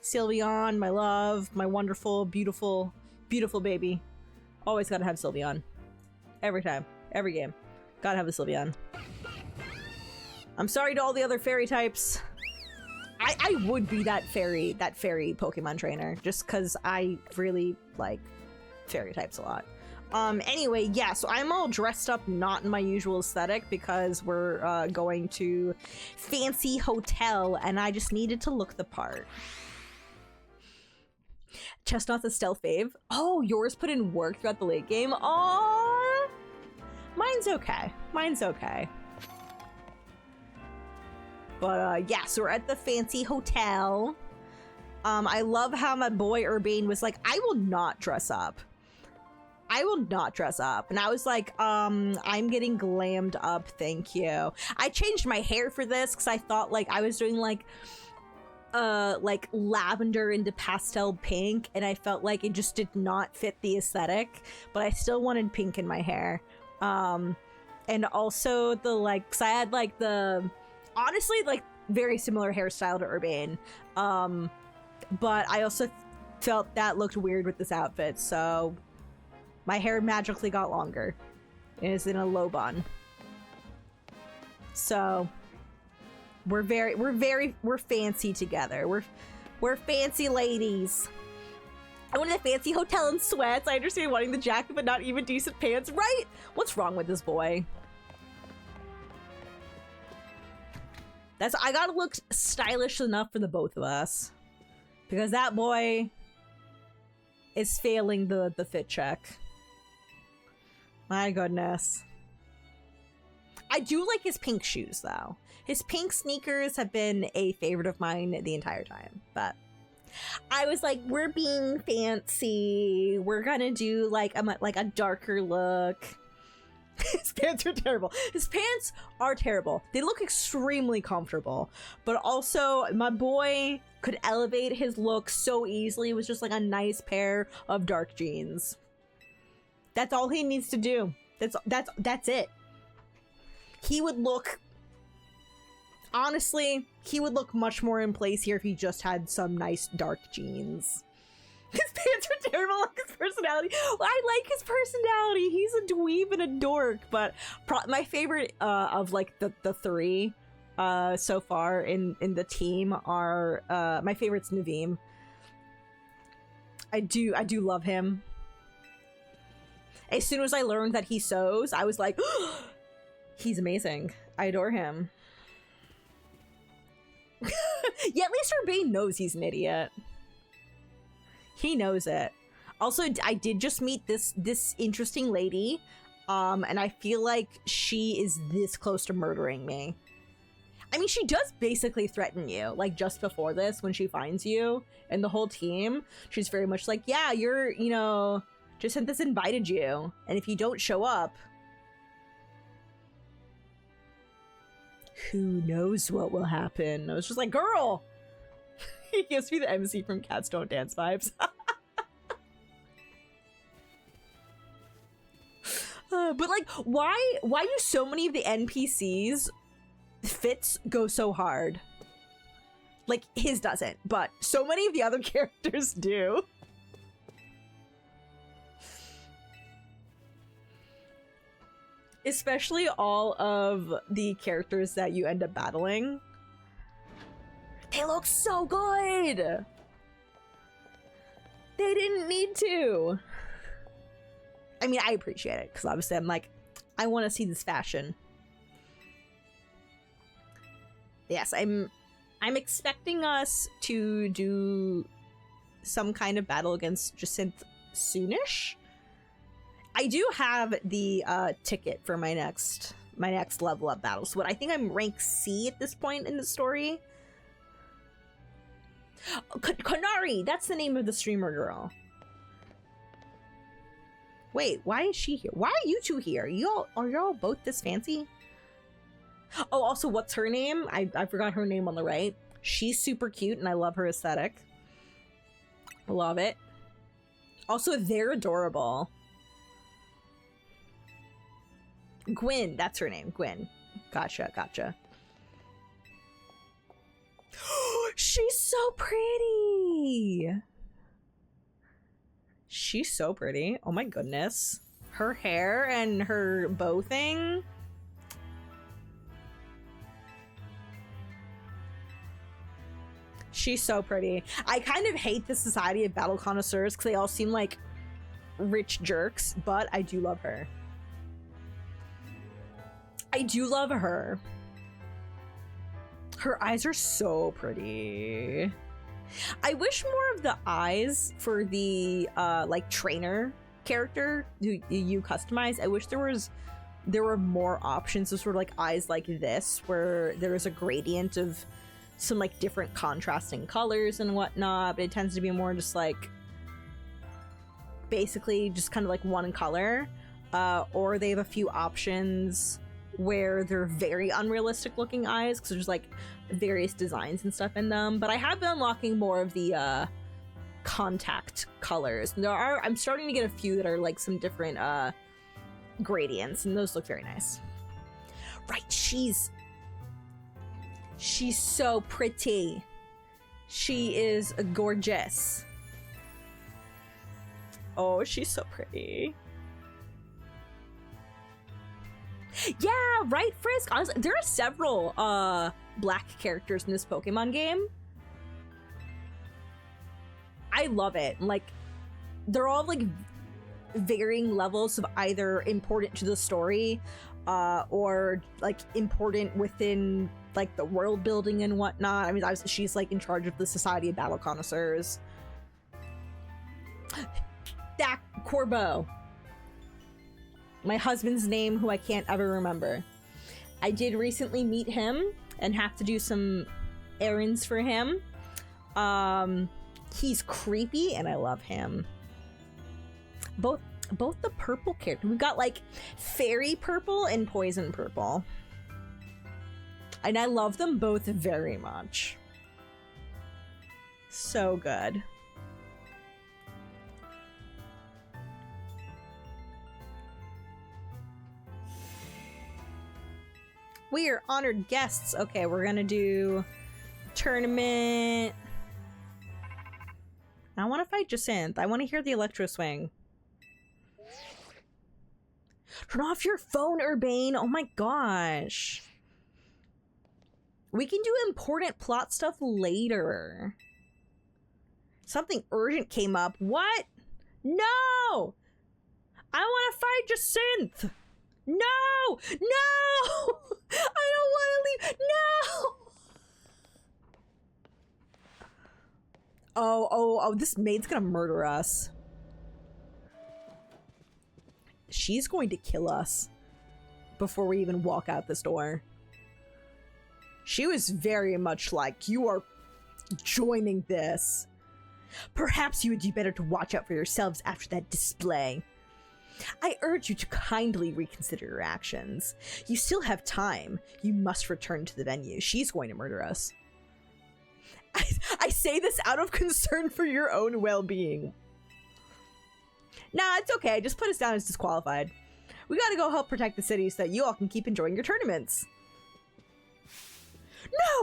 [SPEAKER 1] Sylveon, my love, my wonderful, beautiful, beautiful baby. Always gotta have Sylveon. Every time. Every game. Gotta have a Sylveon. I'm sorry to all the other fairy types. I would be that fairy Pokemon trainer, just because I really like fairy types a lot. Anyway, yeah, so I'm all dressed up, not in my usual aesthetic, because we're going to fancy hotel, and I just needed to look the part. Chestnut's a stealth fave. Oh, yours put in work throughout the late game? Aww! Mine's okay. Mine's okay. But, yeah, so we're at the fancy hotel. I love how my boy Urbane was like, I will not dress up. I will not dress up. And I was like, I'm getting glammed up, thank you. I changed my hair for this because I thought like I was doing like lavender into pastel pink, and I felt like it just did not fit the aesthetic, but I still wanted pink in my hair. And also the like, cause I had like the, honestly like very similar hairstyle to Urbane. But I also felt that looked weird with this outfit, so my hair magically got longer. It is in a low bun. So we're fancy together. We're fancy ladies. I wanted a fancy hotel in sweats. I understand wanting the jacket, but not even decent pants, right? What's wrong with this boy? I gotta look stylish enough for the both of us. Because that boy is failing the fit check. My goodness. I do like his pink shoes, though. His pink sneakers have been a favorite of mine the entire time. But I was like, we're being fancy. We're gonna do like a darker look. His pants are terrible. His pants are terrible. They look extremely comfortable. But also, my boy could elevate his look so easily with just like a nice pair of dark jeans. That's all he needs to do. That's it. He would look, honestly, he would look much more in place here if he just had some nice dark jeans. His pants are terrible, like his personality. Well, I like his personality. He's a dweeb and a dork, but my favorite of like the three so far in the team are my favorite's Naveem. I do love him. As soon as I learned that he sews, I was like, oh, he's amazing. I adore him. Yeah, at least Urbane knows he's an idiot. He knows it. Also, I did just meet this interesting lady, and I feel like she is this close to murdering me. I mean, she does basically threaten you, like, just before this, when she finds you and the whole team. She's very much like, yeah, you're, you know, just had this invited you, and if you don't show up, who knows what will happen. I was just like, girl! He gives me the MC from Cats Don't Dance vibes. But like, why do so many of the NPCs fits go so hard? Like, his doesn't, but so many of the other characters do. Especially all of the characters that you end up battling. They look so good! They didn't need to. I mean, I appreciate it, because obviously I'm like, I want to see this fashion. Yes, I'm expecting us to do some kind of battle against Jacinth soonish. I do have the ticket for my next level up battle. So I think I'm rank C at this point in the story. Kanari, that's the name of the streamer girl. Wait, why is she here? Why are you two here? Are y'all both this fancy? Oh, also, what's her name? I forgot her name on the right. She's super cute, and I love her aesthetic. I love it. Also, they're adorable. Gwyn, that's her name. Gwyn. Gotcha. She's so pretty! She's so pretty. Oh my goodness. Her hair and her bow thing. She's so pretty. I kind of hate the Society of Battle Connoisseurs because they all seem like rich jerks, but I do love her. I do love her. Her eyes are so pretty. I wish more of the eyes for the like trainer character you customize. I wish there were more options of sort of like eyes like this, where there is a gradient of some like different contrasting colors and whatnot, but it tends to be more just like basically just kind of like one color, or they have a few options where they're very unrealistic looking eyes because there's like various designs and stuff in them. But I have been unlocking more of the contact colors. I'm starting to get a few that are like some different gradients, and those look very nice. Right, she's so pretty. She is gorgeous. Oh, she's so pretty. Yeah, right, Frisk? Honestly, there are several black characters in this Pokemon game. I love it. Like, they're all like varying levels of either important to the story or like important within like the world building and whatnot. I mean, obviously she's like in charge of the Society of Battle Connoisseurs. Dak Corbeau. My husband's name, who I can't ever remember. I did recently meet him and have to do some errands for him. He's creepy and I love him. Both the purple characters. We've got like fairy purple and poison purple. And I love them both very much. So good. We are honored guests. Okay, we're gonna do tournament. I want to fight Jacinth. I want to hear the electro swing. Turn off your phone, Urbane. Oh my gosh. We can do important plot stuff later. Something urgent came up. What? No! I want to fight Jacinth. No! No! I don't want to leave. No! Oh, this maid's gonna murder us. She's going to kill us before we even walk out this door. She was very much like, you are joining this. Perhaps you would do better to watch out for yourselves after that display. I urge you to kindly reconsider your actions. You still have time. You must return to the venue. She's going to murder us. I say this out of concern for your own well-being. Nah, it's okay. Just put us down as disqualified. We gotta go help protect the city so that you all can keep enjoying your tournaments.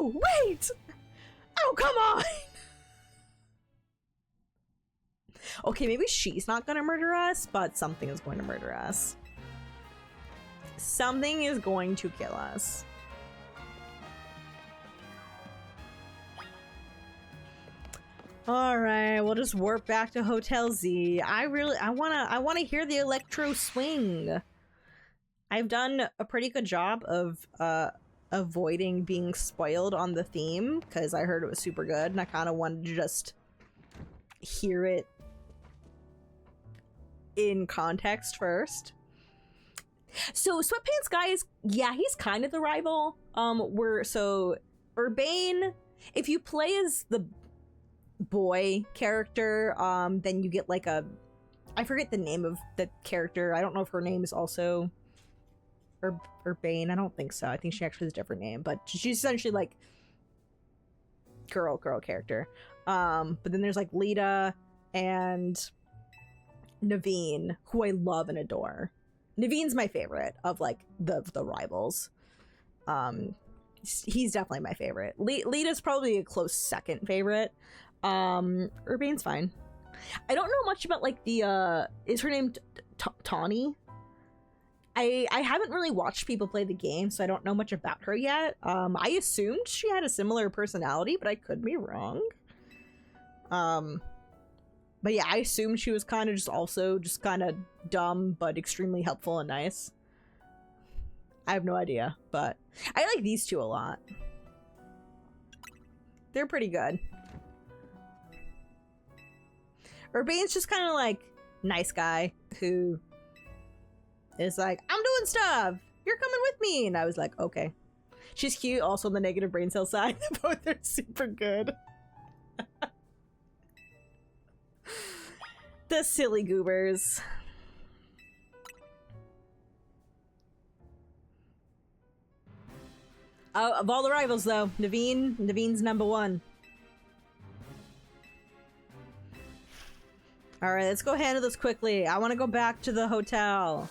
[SPEAKER 1] No, wait! Oh, come on! Okay, maybe she's not gonna murder us, but something is going to murder us. Something is going to kill us. All right, we'll just warp back to Hotel Z. I wanna hear the electro swing. I've done a pretty good job of avoiding being spoiled on the theme because I heard it was super good and I kind of wanted to just hear it in context first. So Sweatpants Guy is, yeah, he's kind of the rival. So Urbane, if you play as the boy character, then you get like a, I forget the name of the character. I don't know if her name is also Urbane. I don't think so. I think she actually has a different name, but she's essentially like girl character. But then there's like Lita and Naveen, who I love and adore. Naveen's my favorite of like the rivals. He's definitely my favorite. Lita's probably a close second favorite. Urbane's fine. I don't know much about like the is her name Tawny? I haven't really watched people play the game, so I don't know much about her yet. I assumed she had a similar personality, but I could be wrong. But yeah, I assumed she was kind of just kind of dumb, but extremely helpful and nice. I have no idea, but I like these two a lot. They're pretty good. Urbane's just kind of like nice guy who is like, I'm doing stuff. You're coming with me. And I was like, okay. She's cute. Also on the negative brain cell side. Both are super good. The silly goobers. Of all the rivals though, Naveen's number one. Alright, let's go handle this quickly. I want to go back to the hotel.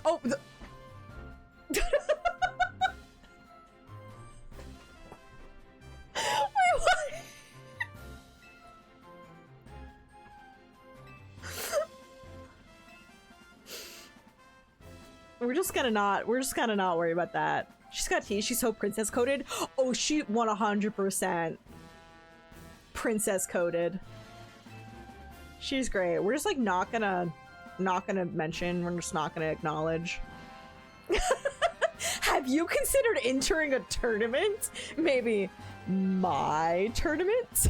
[SPEAKER 1] Oh, the... Wait, what? We're just gonna not worry about that. She's got tea. She's so princess coded. Oh, she 100% princess coded. She's great. We're just like not gonna mention. We're just not gonna acknowledge. Have you considered entering a tournament? Maybe my tournament?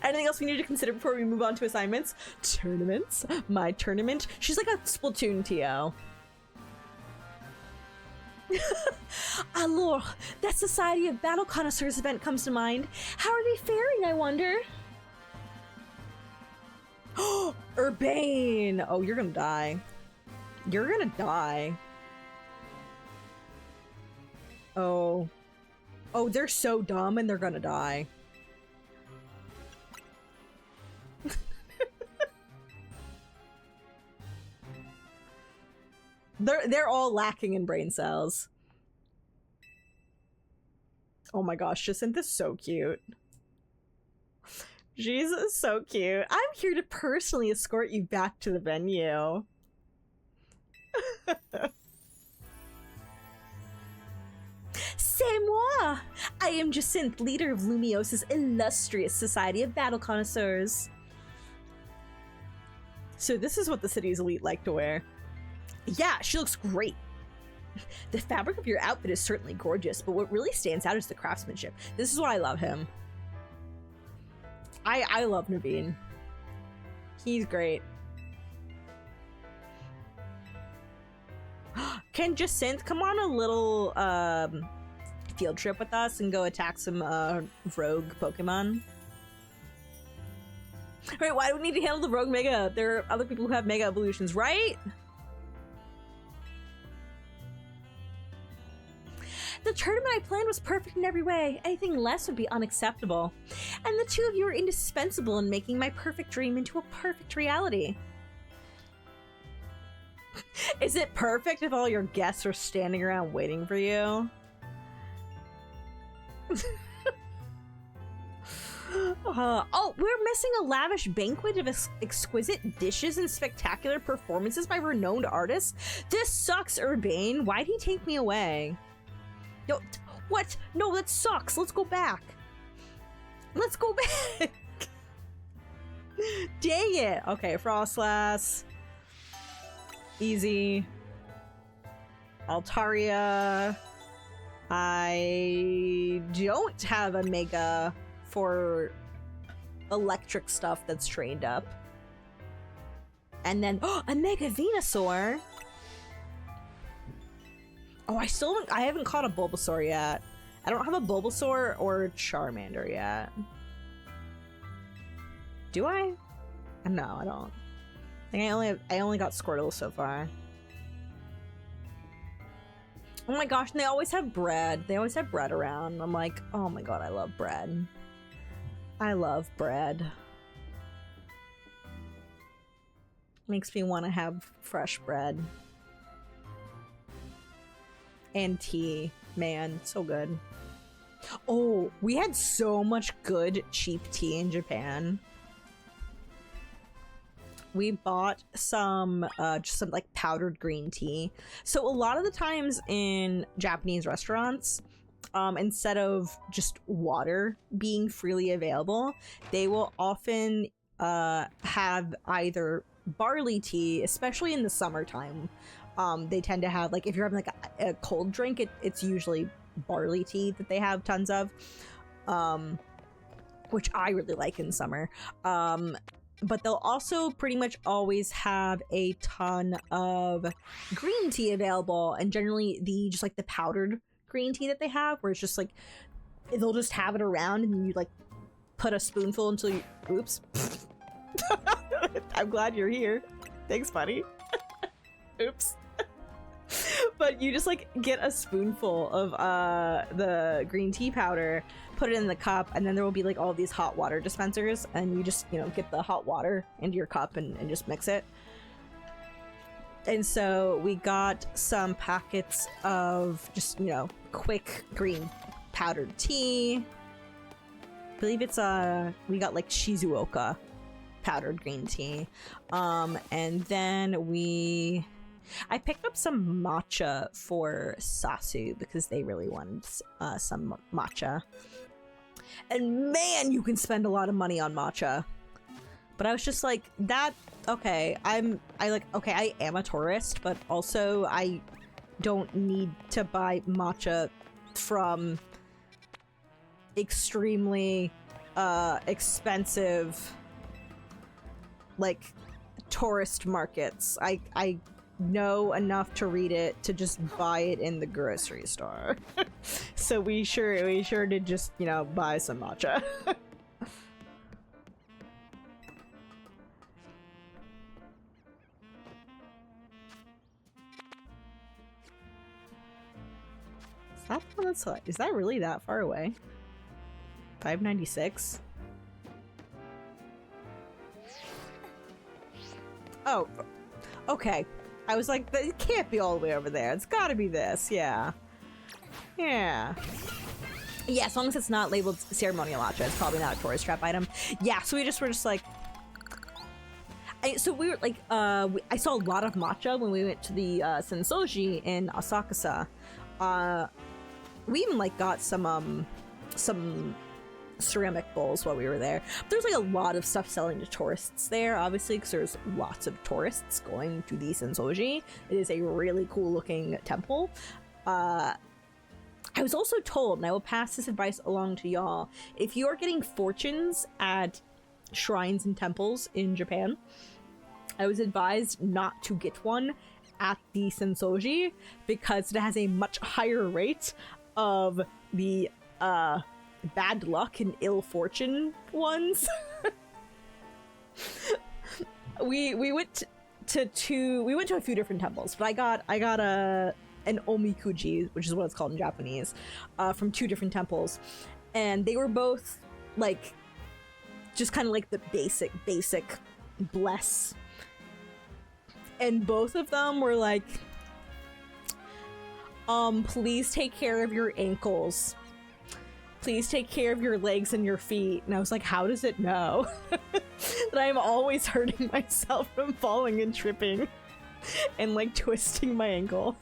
[SPEAKER 1] Anything else we need to consider before we move on to assignments? Tournaments? My tournament? She's like a Splatoon TO. Alors, that Society of Battle Connoisseurs event comes to mind. How are they faring, I wonder? Oh, Urbane! Oh, you're gonna die. You're gonna die. Oh. Oh, they're so dumb and they're gonna die. They're all lacking in brain cells. Oh my gosh, Jacintha's so cute. She's so cute. I'm here to personally escort you back to the venue. C'est moi! I am Jacinthe, leader of Lumios's illustrious Society of Battle Connoisseurs. So this is what the city's elite like to wear. Yeah, she looks great. The fabric of your outfit is certainly gorgeous, but what really stands out is the craftsmanship. This is why I love him. I love Naveen. He's great. Can Jacinthe come on a little field trip with us and go attack some rogue Pokemon? Right, why do we need to handle the rogue Mega? There are other people who have Mega Evolutions, right? The tournament I planned was perfect in every way. Anything less would be unacceptable. And the two of you are indispensable in making my perfect dream into a perfect reality. Is it perfect if all your guests are standing around waiting for you? Oh, we're missing a lavish banquet of exquisite dishes and spectacular performances by renowned artists. This sucks, Urbane. Why'd he take me away? No, what? No, that sucks. Let's go back. Let's go back. Dang it. Okay, Frostlass. Easy. Altaria. I don't have a Mega for electric stuff that's trained up. And then, oh, a Mega Venusaur. Oh, I haven't caught a Bulbasaur yet. I don't have a Bulbasaur or a Charmander yet. Do I? No, I don't. I think I only got Squirtle so far. Oh my gosh, and they always have bread. They always have bread around. I'm like, oh my god, I love bread. I love bread. Makes me want to have fresh bread. And tea. Man, so good. Oh, we had so much good cheap tea in Japan. We bought some just some like powdered green tea. So a lot of the times in Japanese restaurants, instead of just water being freely available, they will often have either barley tea, especially in the summertime. They tend to have, like, if you're having like a cold drink, it's usually barley tea that they have tons of, which I really like in summer. But they'll also pretty much always have a ton of green tea available, and generally just like the powdered green tea that they have, where it's just like they'll just have it around and you like put a spoonful until you oops. I'm glad you're here. Thanks, buddy. Oops. But you just like get a spoonful of the green tea powder, put it in the cup, and then there will be like all these hot water dispensers, and you just, you know, get the hot water into your cup and just mix it. And so we got some packets of just, you know, quick green powdered tea. I believe it's we got like Shizuoka powdered green tea. And then I picked up some matcha for Sasu because they really wanted some matcha. And man, you can spend a lot of money on matcha. But I was just like, okay, I am a tourist, but also I don't need to buy matcha from extremely expensive like tourist markets. I know enough to read it to just buy it in the grocery store. So we sure did just, you know, buy some matcha. Is that really that far away? 596? Oh, okay. I was like, it can't be all the way over there. It's gotta be this, yeah. Yeah. Yeah, as long as it's not labeled ceremonial matcha, it's probably not a tourist trap item. Yeah, so we just were just like... so we were like, I saw a lot of matcha when we went to the Sensoji in Asakusa. We even like got some ceramic bowls while we were there. There's like a lot of stuff selling to tourists there, obviously, because there's lots of tourists going to the Sensoji. It is a really cool looking temple. I was also told, and I will pass this advice along to y'all, if you are getting fortunes at shrines and temples in Japan, I was advised not to get one at the Sensoji because it has a much higher rate of the bad luck and ill fortune ones. we went to a few different temples, but I got an omikuji, which is what it's called in Japanese, from 2 different temples, and they were both like just kind of like the basic bless, and both of them were like, please take care of your ankles, please take care of your legs and your feet. And I was like, how does it know that I'm always hurting myself from falling and tripping and like twisting my ankle?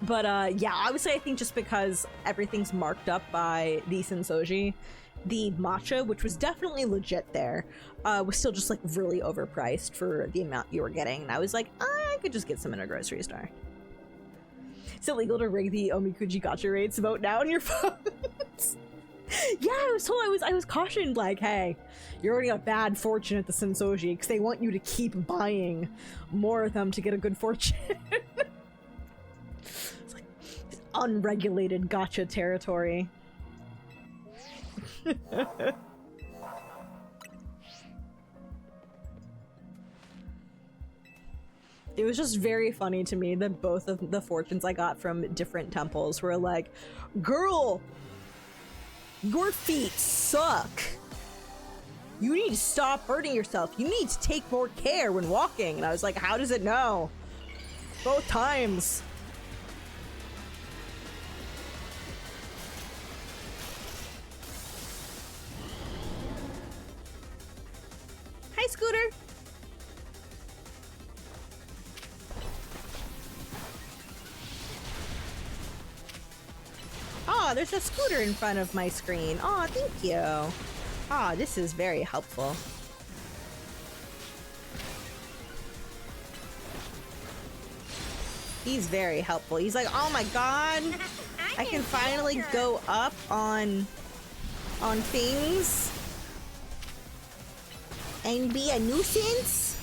[SPEAKER 1] But yeah, obviously I think just because everything's marked up by the Sensoji, the matcha, which was definitely legit there, was still just like really overpriced for the amount you were getting. And I was like, I could just get some in a grocery store. It's illegal to rig the omikuji gacha rates. Vote now on your phones. Yeah, I was told, I was cautioned, like, hey, you're already got bad fortune at the Sensoji because they want you to keep buying more of them to get a good fortune. It's like unregulated gacha territory. It was just very funny to me that both of the fortunes I got from different temples were like, girl, your feet suck. You need to stop hurting yourself. You need to take more care when walking. And I was like, how does it know? Both times. Hi, Scooter. Oh, there's a scooter in front of my screen. Oh, thank you. Oh, this is very helpful. He's very helpful. He's like, oh my god, I can finally go up on things and be a nuisance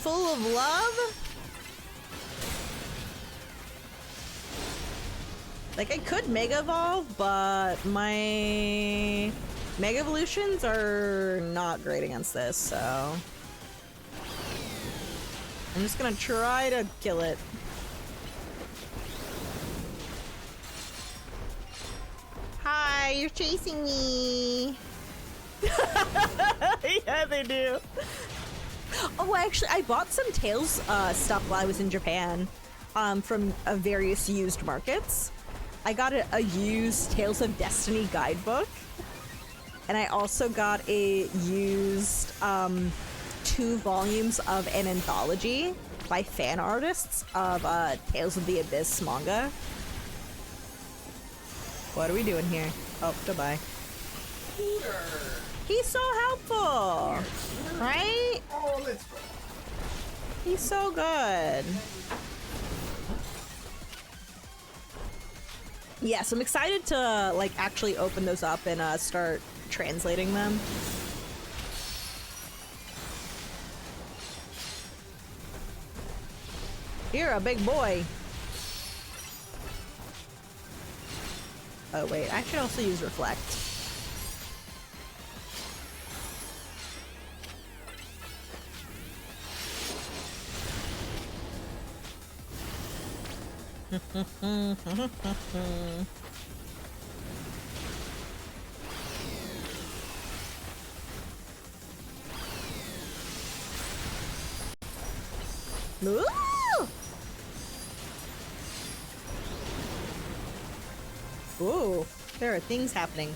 [SPEAKER 1] full of love. Like, I could Mega Evolve, but my Mega Evolutions are not great against this, so I'm just gonna try to kill it. Hi, you're chasing me. Yeah, they do. Oh, actually, I bought some Tails stuff while I was in Japan from various used markets. I got a used Tales of Destiny guidebook, and I also got a used 2 volumes of an anthology by fan artists of Tales of the Abyss manga. What are we doing here? Oh, goodbye. He's so helpful, right?
[SPEAKER 3] Oh, let's go.
[SPEAKER 1] He's so good. Yes, I'm excited to like actually open those up and start translating them. You're a big boy. Oh wait, I should also use Reflect. Ooh! Ooh, there are things happening.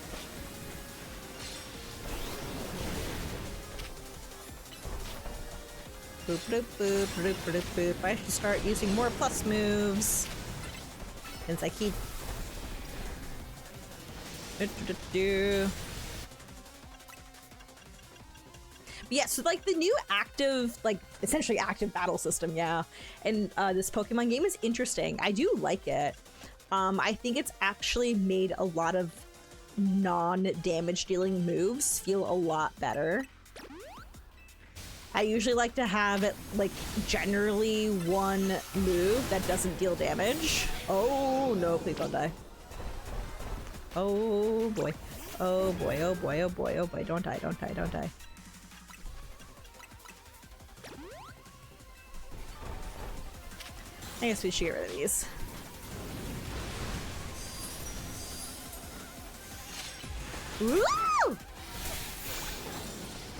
[SPEAKER 1] Boop, boop, boop, boop, boop, boop. I should start using more plus moves. Since I keep... Yeah, so like the new active, like essentially active battle system, yeah. And this Pokemon game is interesting. I do like it. I think it's actually made a lot of non-damage dealing moves feel a lot better. I usually like to have it like generally one move that doesn't deal damage. Oh no, please don't die. Oh boy. Oh boy, oh boy, oh boy, oh boy. Don't die, don't die, don't die. I guess we should get rid of these. Woo!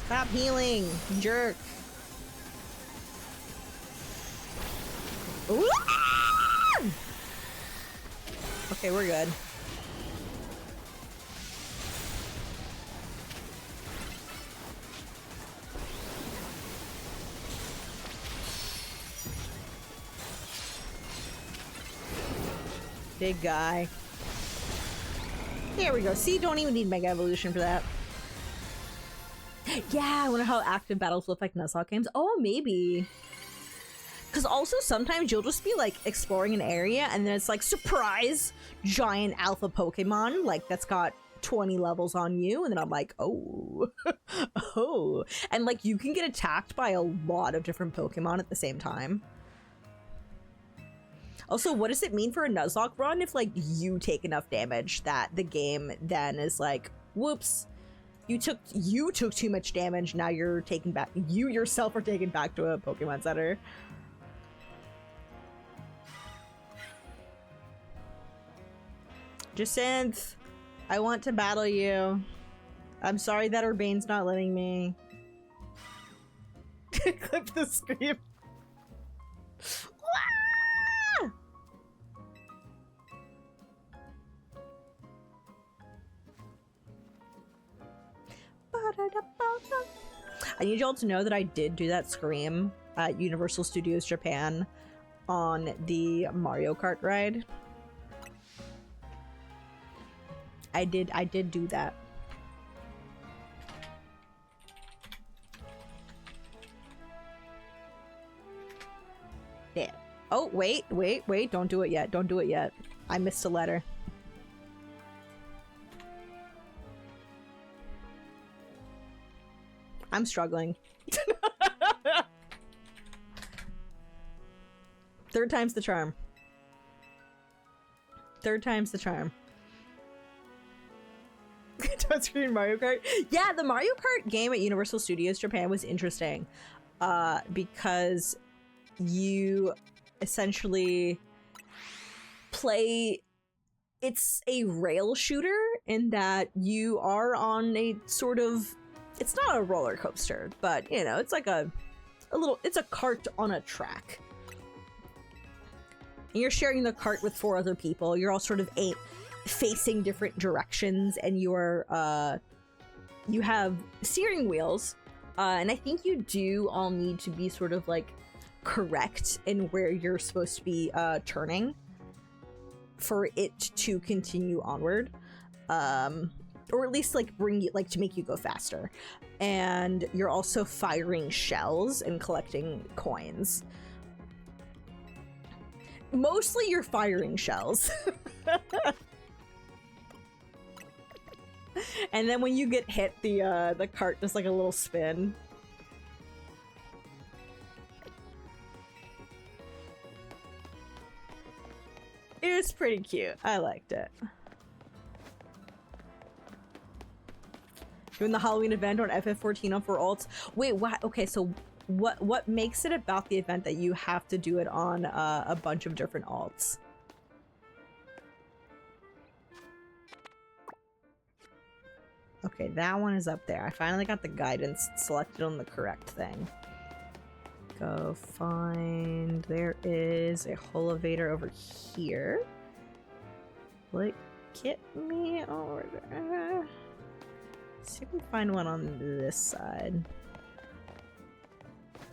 [SPEAKER 1] Stop healing, jerk. Woo! Okay, we're good. Big guy. There we go. See, don't even need Mega Evolution for that. Yeah, I wonder how active battles look like Nuzlocke games. Oh, maybe. Because also sometimes you'll just be like exploring an area and then it's like, surprise, giant alpha Pokemon, like that's got 20 levels on you. And then I'm like, oh, oh. And like you can get attacked by a lot of different Pokemon at the same time. Also, what does it mean for a Nuzlocke run if like you take enough damage that the game then is like, whoops, you took too much damage, now you're taken back, you yourself are taken back to a Pokemon Center. Jacinth, I want to battle you. I'm sorry that Urbane's not letting me. Clip the scream. I need y'all to know that I did do that scream at Universal Studios Japan on the Mario Kart ride. I did do that. Yeah. Oh, wait, don't do it yet. Don't do it yet. I missed a letter. I'm struggling. Third time's the charm. Third time's the charm. Touchscreen Mario Kart? Yeah, the Mario Kart game at Universal Studios Japan was interesting. Because you essentially play... It's a rail shooter in that you are on a sort of... It's not a roller coaster, but you know, it's like a little, it's a cart on a track. And you're sharing the cart with 4 other people. You're all sort of facing different directions, and you're, you have steering wheels, and I think you do all need to be sort of like correct in where you're supposed to be turning for it to continue onward. Or at least like bring you, like to make you go faster. And you're also firing shells and collecting coins. Mostly you're firing shells. And then when you get hit, the cart does like a little spin. It was pretty cute. I liked it. Doing the Halloween event on FF14 on 4 alts. Wait, what? Okay, so what makes it about the event that you have to do it on a bunch of different alts? Okay, that one is up there. I finally got the guidance selected on the correct thing. go find... There is a whole elevator over here. Will it get me over there? See if we can find one on this side.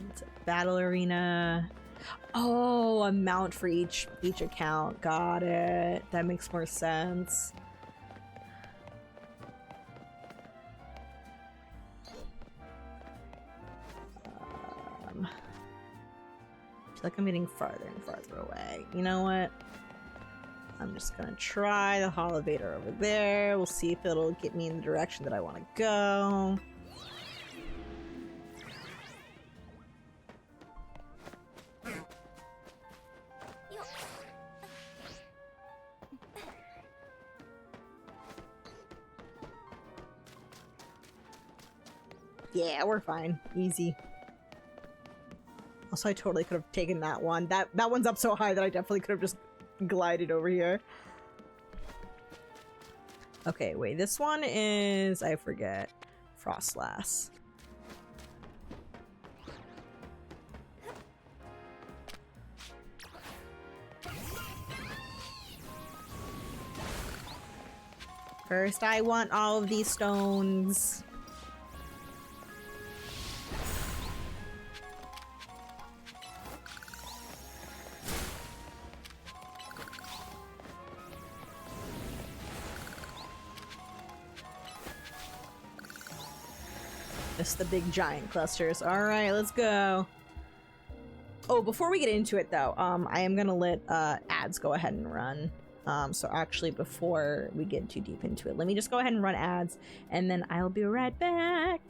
[SPEAKER 1] It's a battle arena. Oh, a mount for each account. Got it. That makes more sense. I feel like I'm getting farther and farther away. You know what? I'm just gonna try the elevator over there. We'll see if it'll get me in the direction that I want to go. Yeah, we're fine. Easy. Also, I totally could have taken that one. That one's up so high that I definitely could have just glided over here. Okay, wait. This one is... I forget. Frostlass. First, I want all of these stones. Just the big giant clusters. Alright, let's go. Oh, before we get into it though, I am gonna let ads go ahead and run. So actually before we get too deep into it, let me just go ahead and run ads and then I'll be right back.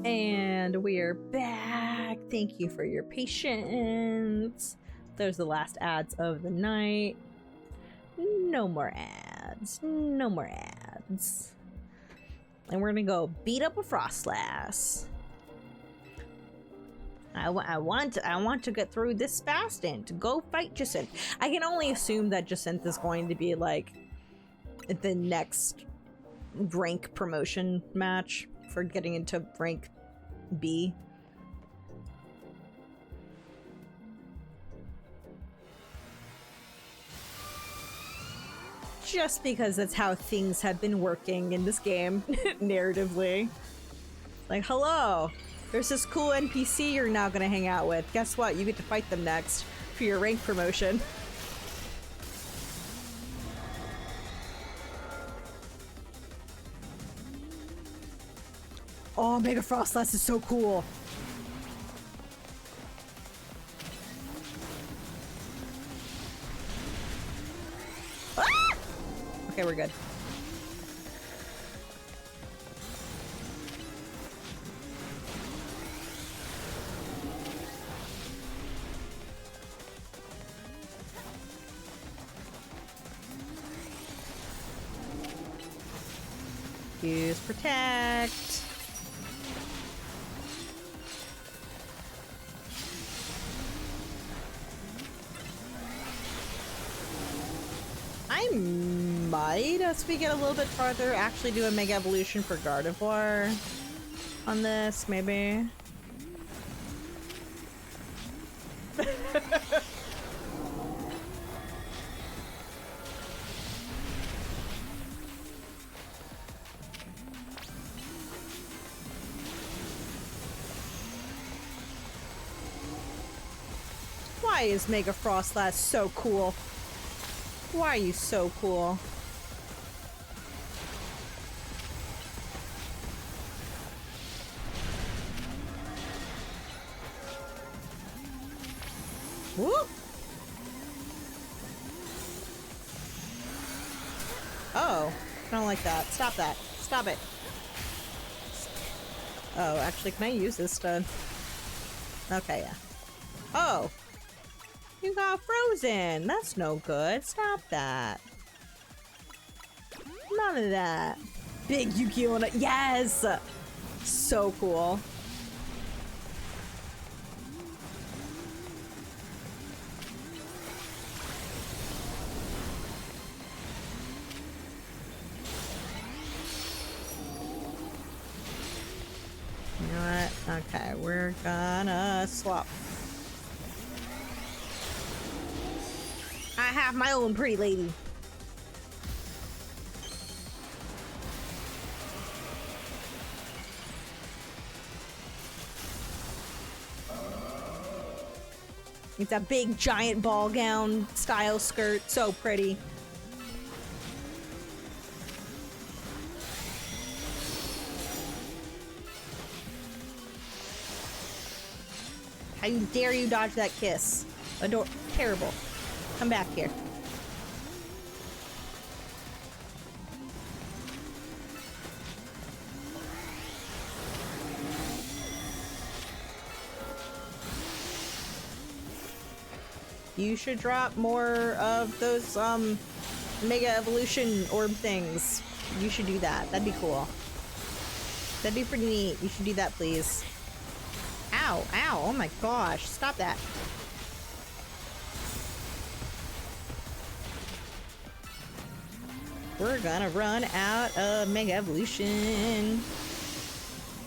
[SPEAKER 1] And we're back. Thank you for your patience. There's the last ads of the night. No more ads. No more ads. And we're gonna go beat up a Frostlass. I want to get through this fast and to go fight Jacinth. I can only assume that Jacinth is going to be like the next rank promotion match for getting into rank B. Just because that's how things have been working in this game, narratively. Like, hello, there's this cool NPC you're now gonna hang out with. Guess what? You get to fight them next for your rank promotion. Oh, Mega Frostlass is so cool. Ah! Okay, we're good. Use protect. I might, as we get a little bit farther, actually do a Mega Evolution for Gardevoir on this, maybe. Why is Mega Frostlass so cool? Why are you so cool? Whoop! Oh, I don't like that. Stop that. Stop it. Oh, actually, can I use this to... Okay, yeah. Oh! You got frozen! That's no good. Stop that. None of that. Big Yu-Gi-Oh! Yes! So cool. You know what? Okay, we're gonna swap. I have my own pretty lady. It's a big giant ball gown style skirt. So pretty. How dare you dodge that kiss? Terrible. Come back here. You should drop more of those, Mega Evolution orb things. You should do that. That'd be cool. That'd be pretty neat. You should do that, please. Ow, ow, oh my gosh. Stop that. We're gonna run out of Mega Evolution.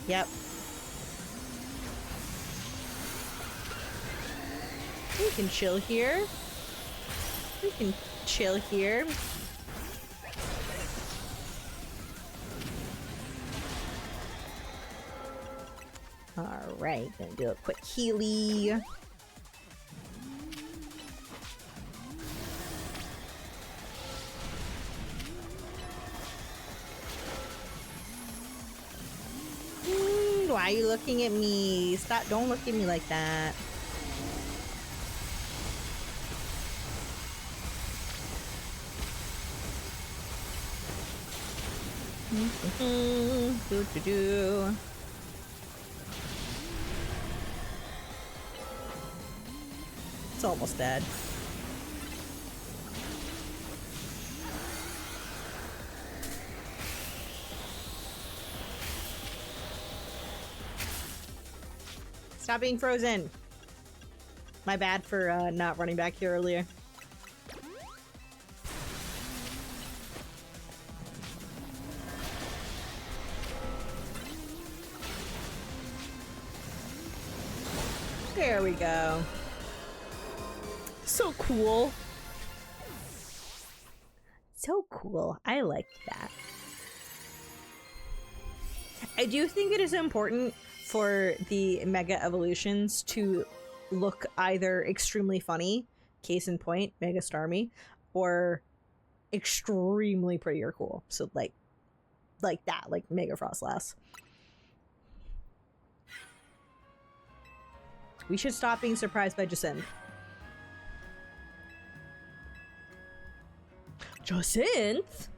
[SPEAKER 1] Yep. We can chill here. We can chill here. Alright, gonna do a quick Healy. Why are you looking at me? Stop, don't look at me like that. It's almost dead. Stop being frozen. My bad for not running back here earlier. There we go. So cool. So cool. I like that. I do think it is important for the Mega Evolutions to look either extremely funny, case in point, Mega Starmie, or extremely pretty or cool. So like that, like Mega Frostlass. We should stop being surprised by Jacynth. Jacynth?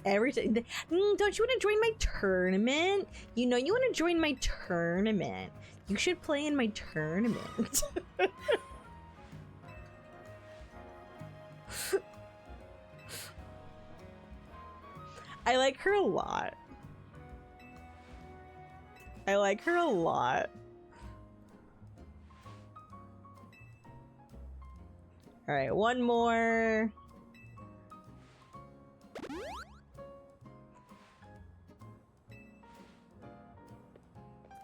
[SPEAKER 1] Every time. Don't you want to join my tournament? You know you want to join my tournament. You should play in my tournament. I like her a lot. I like her a lot. All right, one more.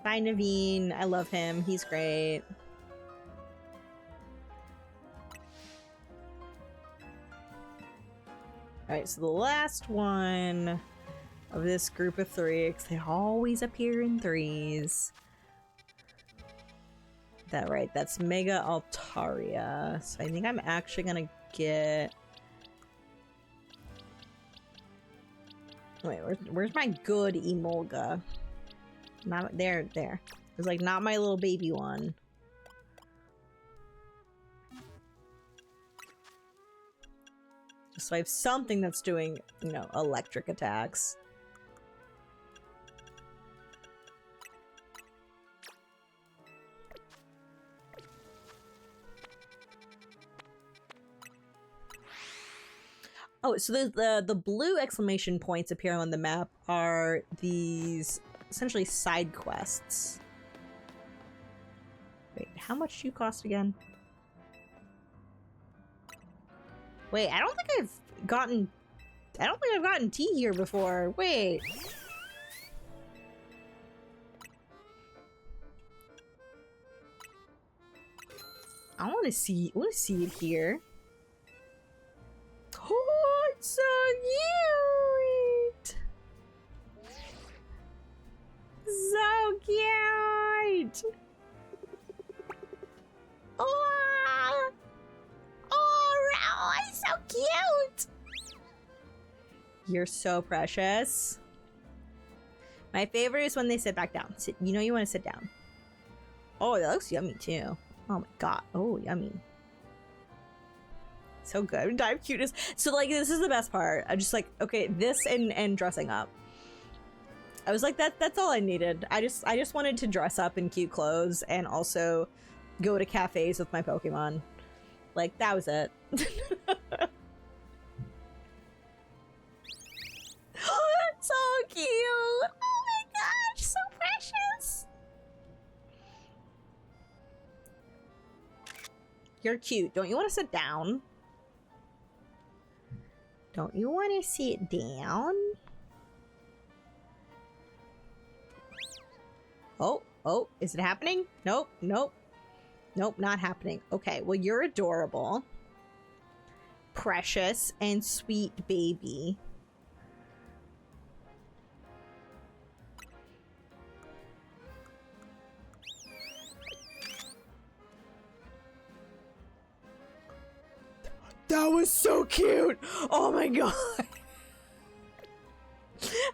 [SPEAKER 1] Bye, Naveen. I love him. He's great. Alright, so the last one of this group of three, because they always appear in threes. That right, that's Mega Altaria. So I think I'm actually gonna get... Wait, where's my good Emolga? Not there. It's like not my little baby one. So I have something that's doing, you know, electric attacks. Oh, so the blue exclamation points appearing on the map are these essentially side quests. Wait, how much do you cost again? Wait, I don't think I've gotten tea here before. Wait. I want to see it here. Oh, it's so cute. So cute! Oh! Oh, it's so cute! You're so precious. My favorite is when they sit back down. You know you want to sit down. Oh, that looks yummy too. Oh my god. Oh, yummy. So good. Dive cuteness. So like this is the best part. I'm just like, okay, this and dressing up. I was like, that's all I needed. I just wanted to dress up in cute clothes and also go to cafes with my Pokemon. Like, that was it. So cute! Oh my gosh, so precious! You're cute. Don't you want to sit down? Don't you want to sit down? Oh, is it happening? Nope, not happening. Okay, well, you're adorable, precious, and sweet baby. That was so cute! Oh my god! I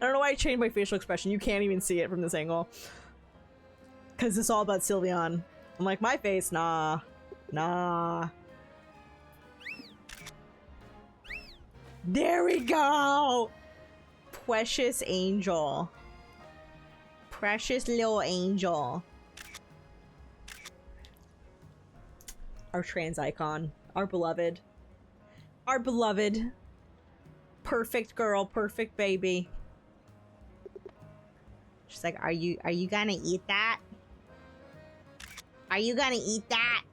[SPEAKER 1] don't know why I changed my facial expression. You can't even see it from this angle. Because it's all about Sylveon. I'm like, my face, nah. There we go! Precious angel. Precious little angel. Our trans icon. Our beloved. Our beloved. Perfect girl, perfect baby. She's like, are you gonna eat that? Are you gonna eat that?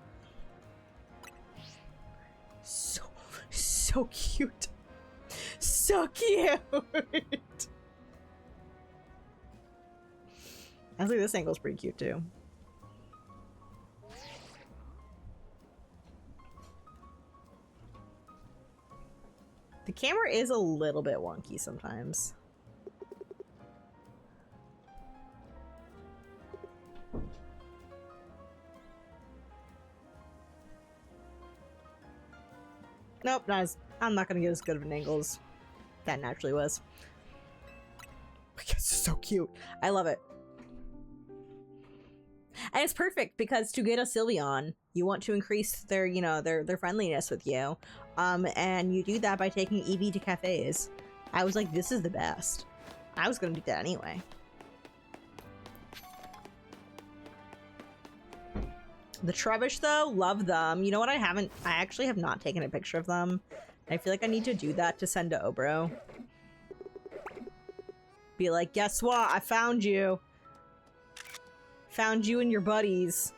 [SPEAKER 1] So cute. So cute. I think this angle's pretty cute too. The camera is a little bit wonky sometimes. Nope, I'm not gonna get as good of an angle as that naturally was. But it's so cute. I love it. And it's perfect because to get a Sylveon, you want to increase their, you know, their friendliness with you. And you do that by taking Eevee to cafes. I was like, this is the best. I was gonna do that anyway. The Trubbish though, love them. You know what, I actually have not taken a picture of them. I feel like I need to do that to send to Obro. Be like, guess what? I found you. Found you and your buddies.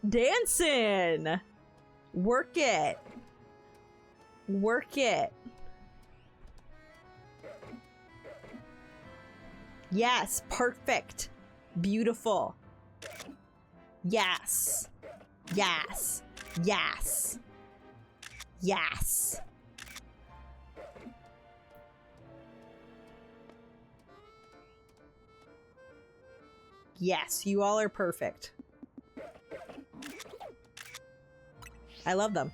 [SPEAKER 1] Dancing! Work it. Work it. Yes, perfect. Beautiful. Yes. Yes. Yes. Yes. Yes, you all are perfect. I love them.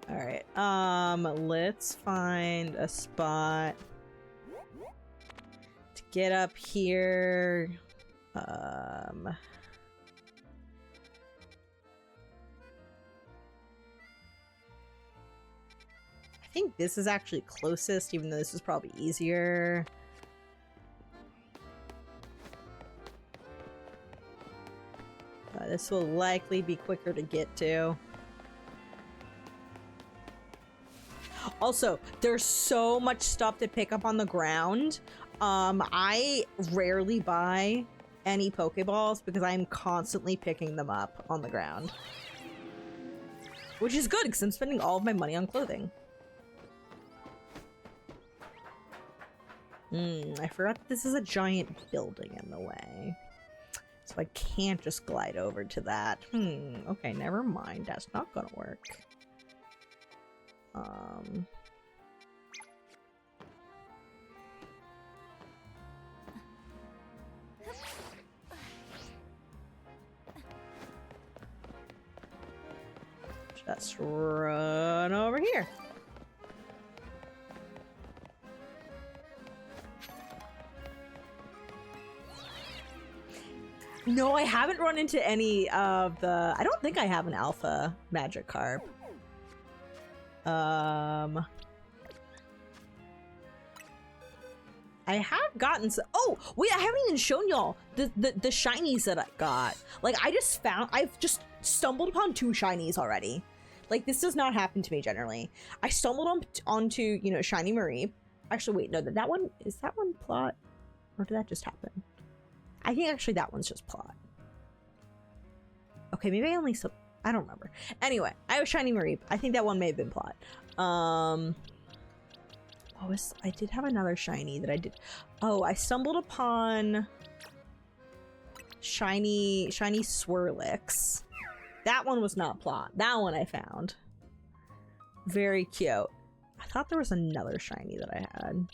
[SPEAKER 1] All right. Let's find a spot to get up here. I think this is actually closest, even though this is probably easier. This will likely be quicker to get to. Also, there's so much stuff to pick up on the ground. I rarely buy any Pokeballs because I'm constantly picking them up on the ground. Which is good because I'm spending all of my money on clothing. I forgot that this is a giant building in the way. So I can't just glide over to that. Okay, never mind. That's not gonna work. Just run over here. No, I haven't run into any of the... I don't think I have an alpha Magikarp. I have gotten some... Oh, wait, I haven't even shown y'all the shinies that I got. Like, I've just stumbled upon 2 shinies already. Like, this does not happen to me generally. I stumbled onto, you know, Shiny Mareep. Actually, wait, no, that one... Is that one plot? Or did that just happen? I think actually that one's just plot. Okay, maybe I only... I don't remember. Anyway, I have Shiny Mareep. I think that one may have been plot. I did have another shiny that I did. Oh, I stumbled upon shiny Swirlix. That one was not plot. That one I found. Very cute. I thought there was another shiny that I had.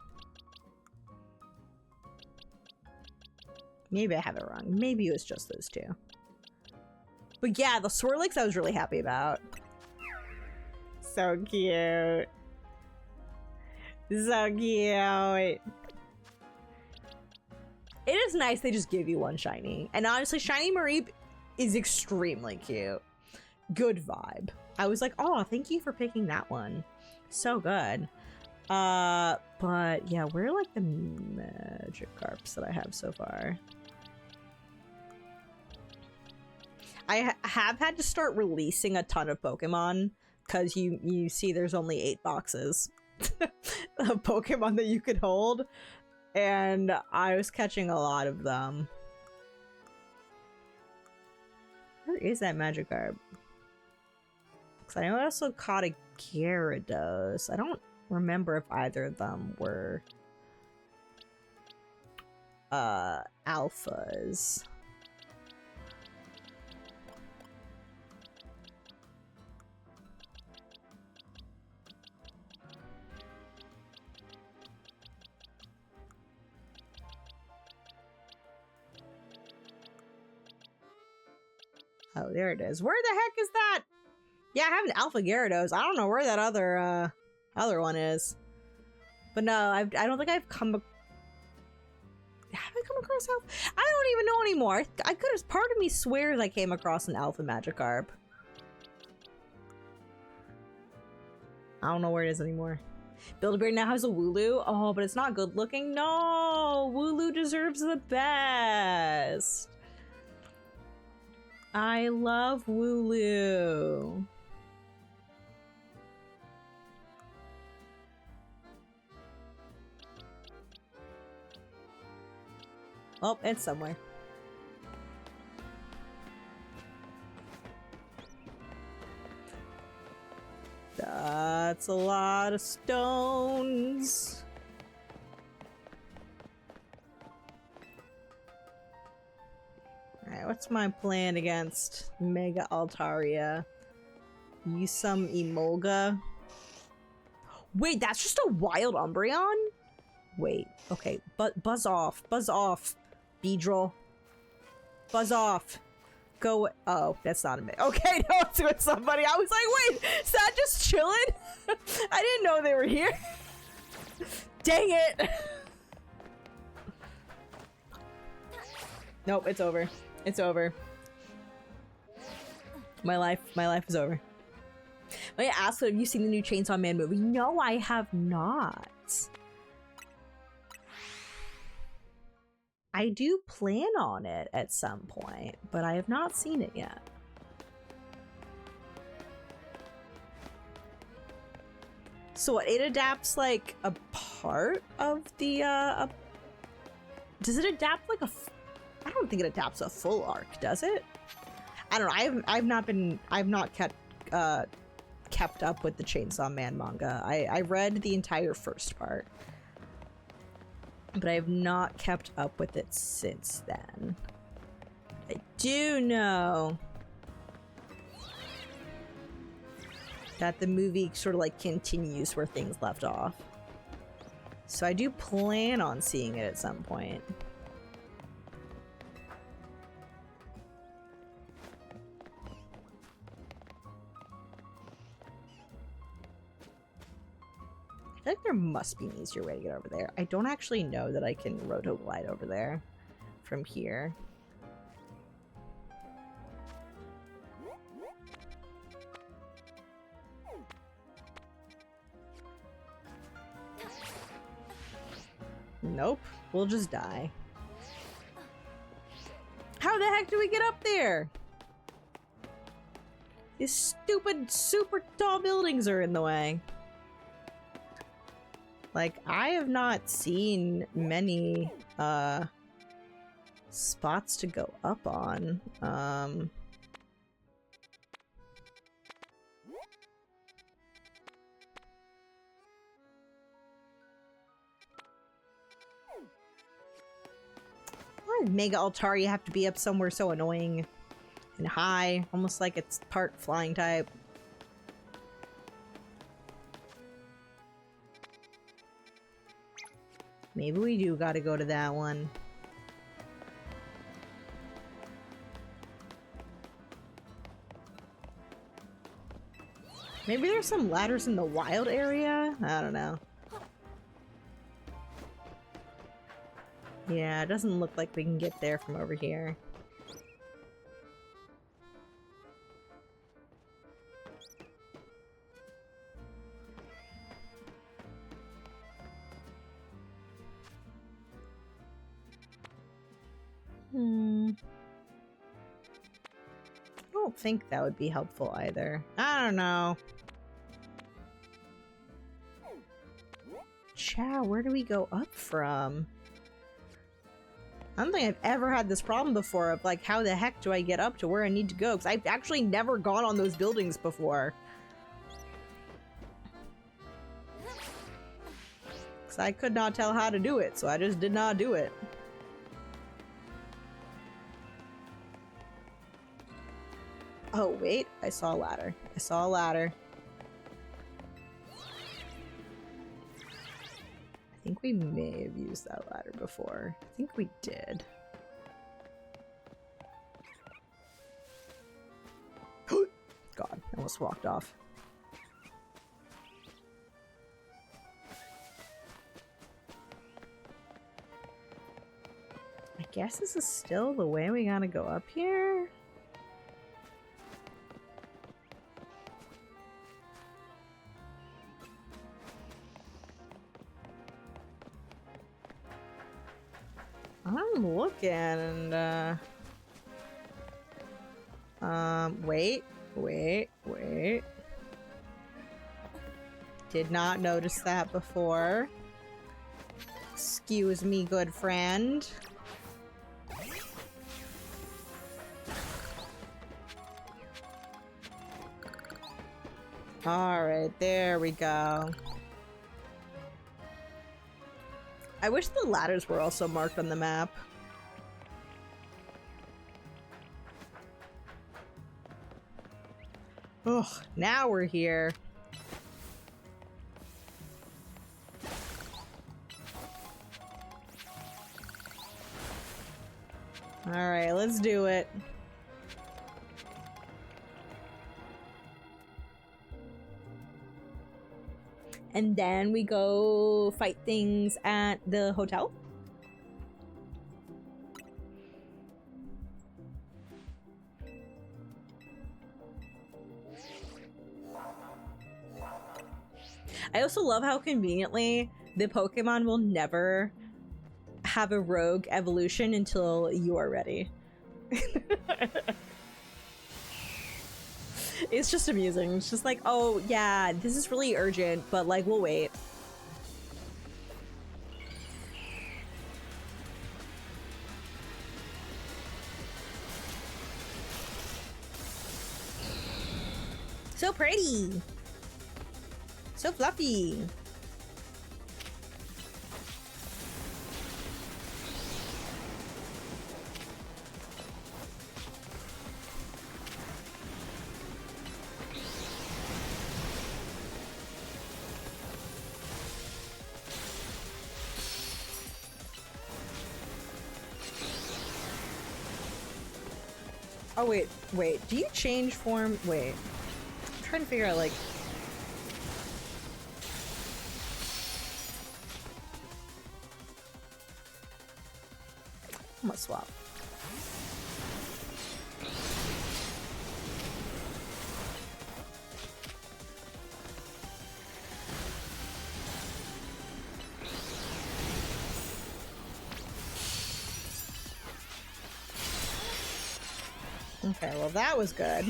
[SPEAKER 1] Maybe I have it wrong. Maybe it was just those 2. But yeah, the Swirlix I was really happy about. So cute. So cute. It is nice they just give you one shiny. And honestly, Shiny Mareep is extremely cute. Good vibe. I was like, oh, thank you for picking that one. So good. But yeah, where are like the Magikarps that I have so far? I have had to start releasing a ton of Pokemon because you see there's only 8 boxes of Pokemon that you could hold, and I was catching a lot of them. Where is that Magikarp? Because I know I also caught a Gyarados. I don't remember if either of them were alphas. Oh, there it is. Where the heck is that? Yeah, I have an Alpha Gyarados. I don't know where that other one is. But no, I don't think I've come. Have I come across Alpha? I don't even know anymore. I could have. Part of me swears I came across an Alpha Magikarp. I don't know where it is anymore. Build-A-Bear now has a Wooloo. Oh, but it's not good looking. No, Wooloo deserves the best. I love Wooloo. Oh, it's somewhere. That's a lot of stones. Alright, what's my plan against Mega Altaria? Use some Emolga. Wait, that's just a wild Umbreon? Wait, okay, but buzz off, Beedrill. Buzz off. Go. Oh, that's not a me. Okay, no, it's with somebody. I was like, wait, is that just chilling? I didn't know they were here. Dang it. Nope, it's over. It's over. My life is over. Let me ask, have you seen the new Chainsaw Man movie? No, I have not. I do plan on it at some point, but I have not seen it yet. So what, it adapts like a part of the, does it adapt like I don't think it adapts a full arc, does it? I don't know, I've not kept up with the Chainsaw Man manga. I read the entire first part, but I have not kept up with it since then. I do know that the movie sort of like continues where things left off. So I do plan on seeing it at some point. I feel like there must be an easier way to get over there. I don't actually know that I can roto-glide over there from here. Nope, we'll just die. How the heck do we get up there? These stupid, super tall buildings are in the way. Like, I have not seen many, spots to go up on. Why did Mega Altaria have to be up somewhere so annoying and high? Almost like it's part flying type. Maybe we do gotta go to that one. Maybe there's some ladders in the wild area? I don't know. Yeah, it doesn't look like we can get there from over here. don't think that would be helpful either. I don't know. Chow, where do we go up from? I don't think I've ever had this problem before of like, how the heck do I get up to where I need to go? Because I've actually never gone on those buildings before. Because I could not tell how to do it, so I just did not do it. Oh, wait. I saw a ladder. I saw a ladder. I think we may have used that ladder before. I think we did. God, I almost walked off. I guess this is still the way we gotta go up here? I'm looking and wait. Did not notice that before. Excuse me, good friend. Alright, there we go. I wish the ladders were also marked on the map. Ugh, now we're here. Alright, let's do it. And then we go fight things at the hotel. I also love how conveniently the Pokemon will never have a rogue evolution until you are ready. It's just amusing. It's just like, oh yeah, this is really urgent, but like, we'll wait. So pretty. So fluffy. Oh, wait, do you change form? Wait. I'm trying to figure out, like... I'm gonna swap. Okay, well that was good.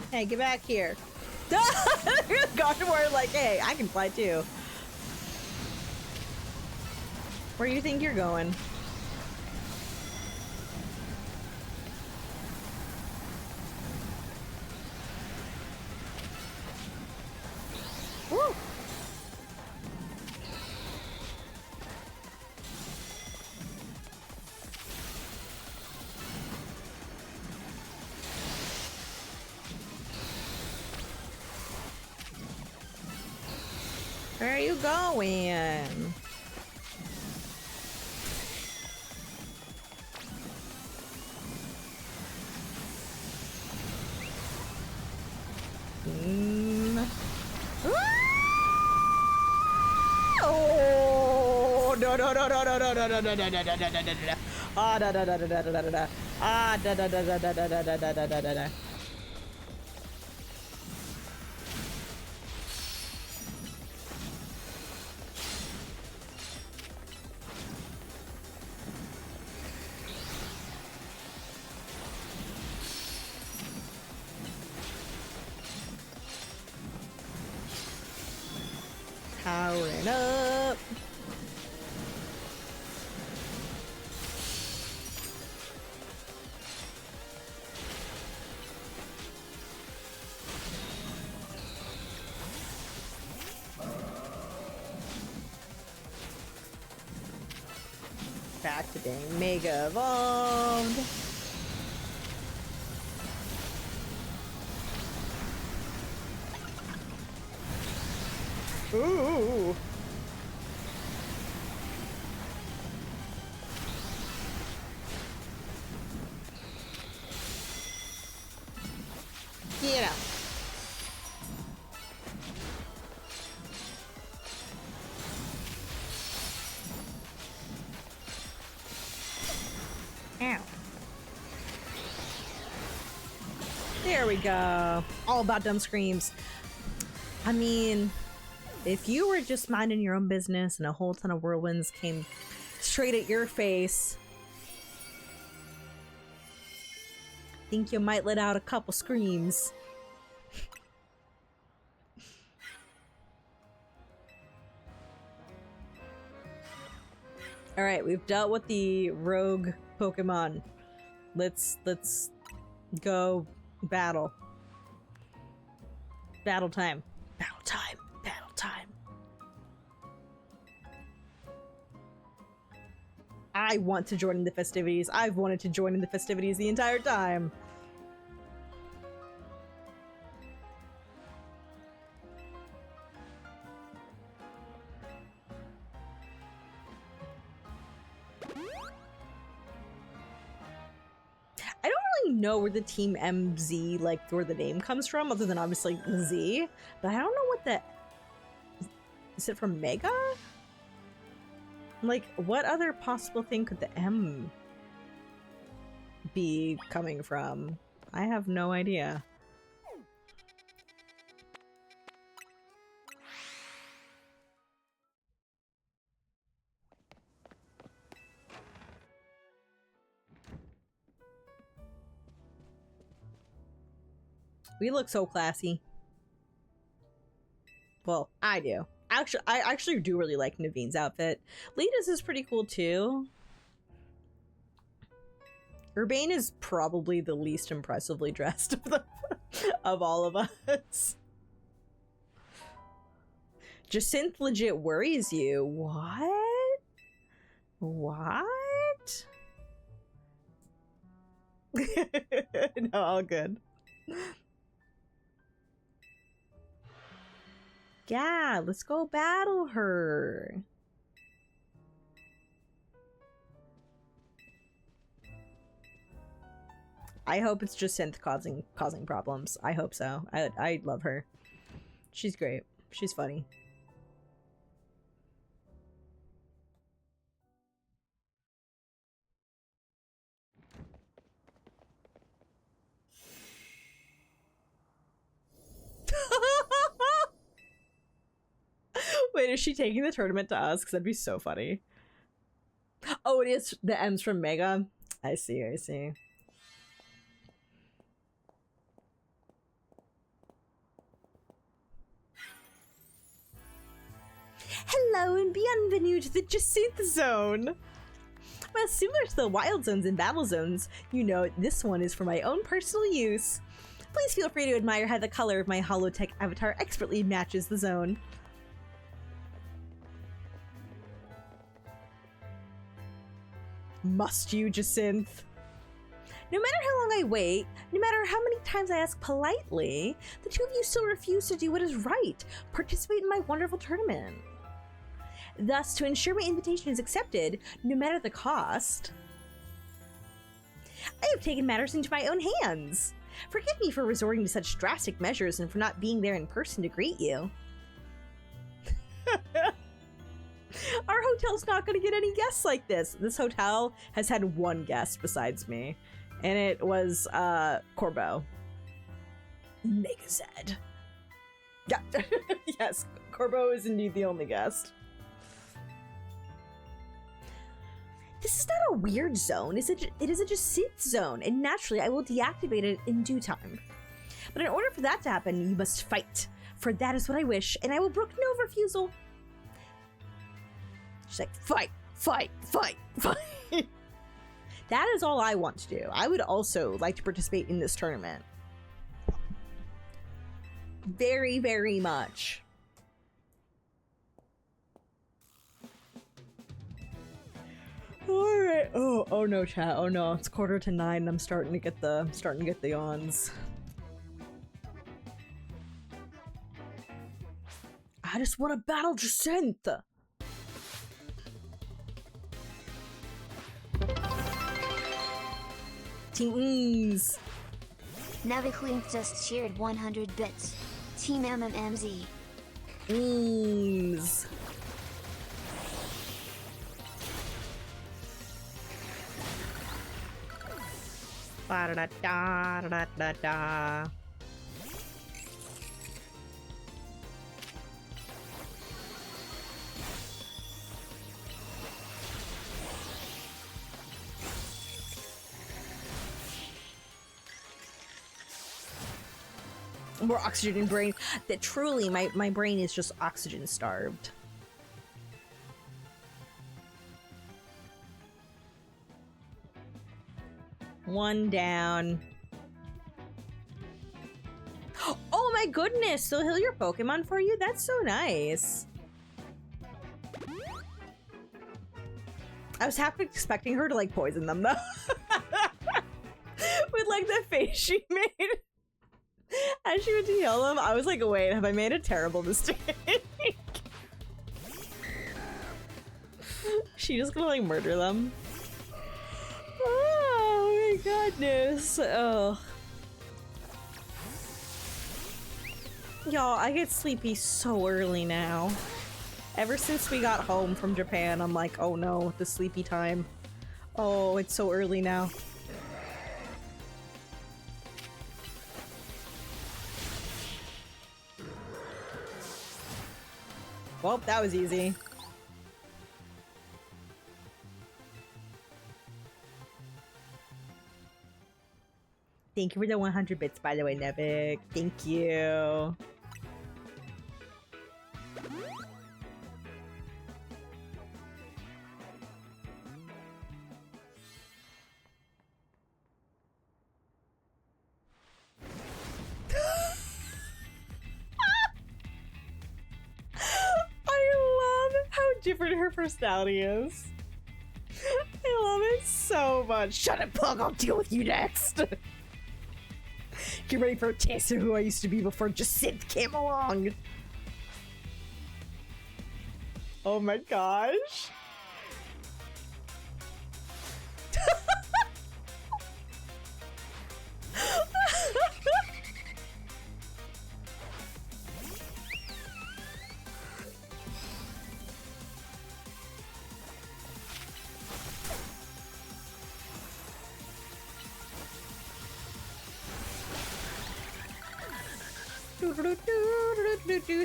[SPEAKER 1] Hey, get back here. Gardevoir like, hey, I can fly too. Where do you think you're going? Woo! Where are you going? Oh no no no no no no no no no no no no no no no. Ah da da da da da da da da. Ah da da da da da da da da da da da da. Line up. Back to being Mega Evolved. Ooh. Get out. Ow. There we go. All about dumb screams. I mean, if you were just minding your own business and a whole ton of whirlwinds came straight at your face, I think you might let out a couple screams. All right, we've dealt with the rogue Pokemon. Let's go battle. Battle time. Battle time. Battle time. I want to join in the festivities. I've wanted to join in the festivities the entire time. I don't really know where the Team MZ, like, where the name comes from, other than obviously Z, but I don't know what the... Is it from Mega? Like, what other possible thing could the M be coming from? I have no idea. We look so classy. Well, I do. Actually, I actually do really like Naveen's outfit. Lita's is pretty cool too. Urbane is probably the least impressively dressed of all of us. Jacinth legit worries you. What? What? No, all good. Yeah, let's go battle her. I hope it's just Synth causing problems. I hope so. I love her. She's great. She's funny. Wait, is she taking the tournament to us? Because that'd be so funny. Oh, it is the M's from Mega. I see, I see. Hello and bienvenue to the Jacinth Zone. Well, similar to the Wild Zones and Battle Zones, you know this one is for my own personal use. Please feel free to admire how the color of my holotech avatar expertly matches the zone. Must you, Jacinth? No matter how long I wait, no matter how many times I ask politely, the two of you still refuse to do what is right, participate in my wonderful tournament. Thus, to ensure my invitation is accepted, no matter the cost, I have taken matters into my own hands. Forgive me for resorting to such drastic measures and for not being there in person to greet you. Our hotel's not going to get any guests like this. This hotel has had one guest besides me, and it was Corbo. Mega Zed. Yeah. Yes, Corbo is indeed the only guest. This is not a weird zone. It is a Jacinth zone, and naturally I will deactivate it in due time. But in order for that to happen, you must fight, for that is what I wish, and I will brook no refusal. She's like, fight, fight, fight, fight. That is all I want to do. I would also like to participate in this tournament. Very, very much. All right. Oh no, chat. Oh no, it's 9:45 and I'm starting to get the yawns. I just want to battle Jacinth. Teams.
[SPEAKER 2] Naviklink just cheered 100 bits. Team MMMZ.
[SPEAKER 1] Teams. Ba da da da da da. More oxygen in brain. That truly, my brain is just oxygen starved. One down. Oh my goodness! They'll heal your Pokemon for you? That's so nice. I was half expecting her to like poison them though. With like the face she made. As she went to heal them, I was like, wait, have I made a terrible mistake? She just gonna like murder them? Oh my goodness. Oh. Y'all, I get sleepy so early now. Ever since we got home from Japan, I'm like, oh no, the sleepy time. Oh, it's so early now. Well, that was easy. Thank you for the 100 bits, by the way, Nevik. Thank you. Different her personality is. I love it so much. Shut up, Pug. I'll deal with you next. Get ready for a taste of who I used to be before Jacinth came along. Oh my gosh.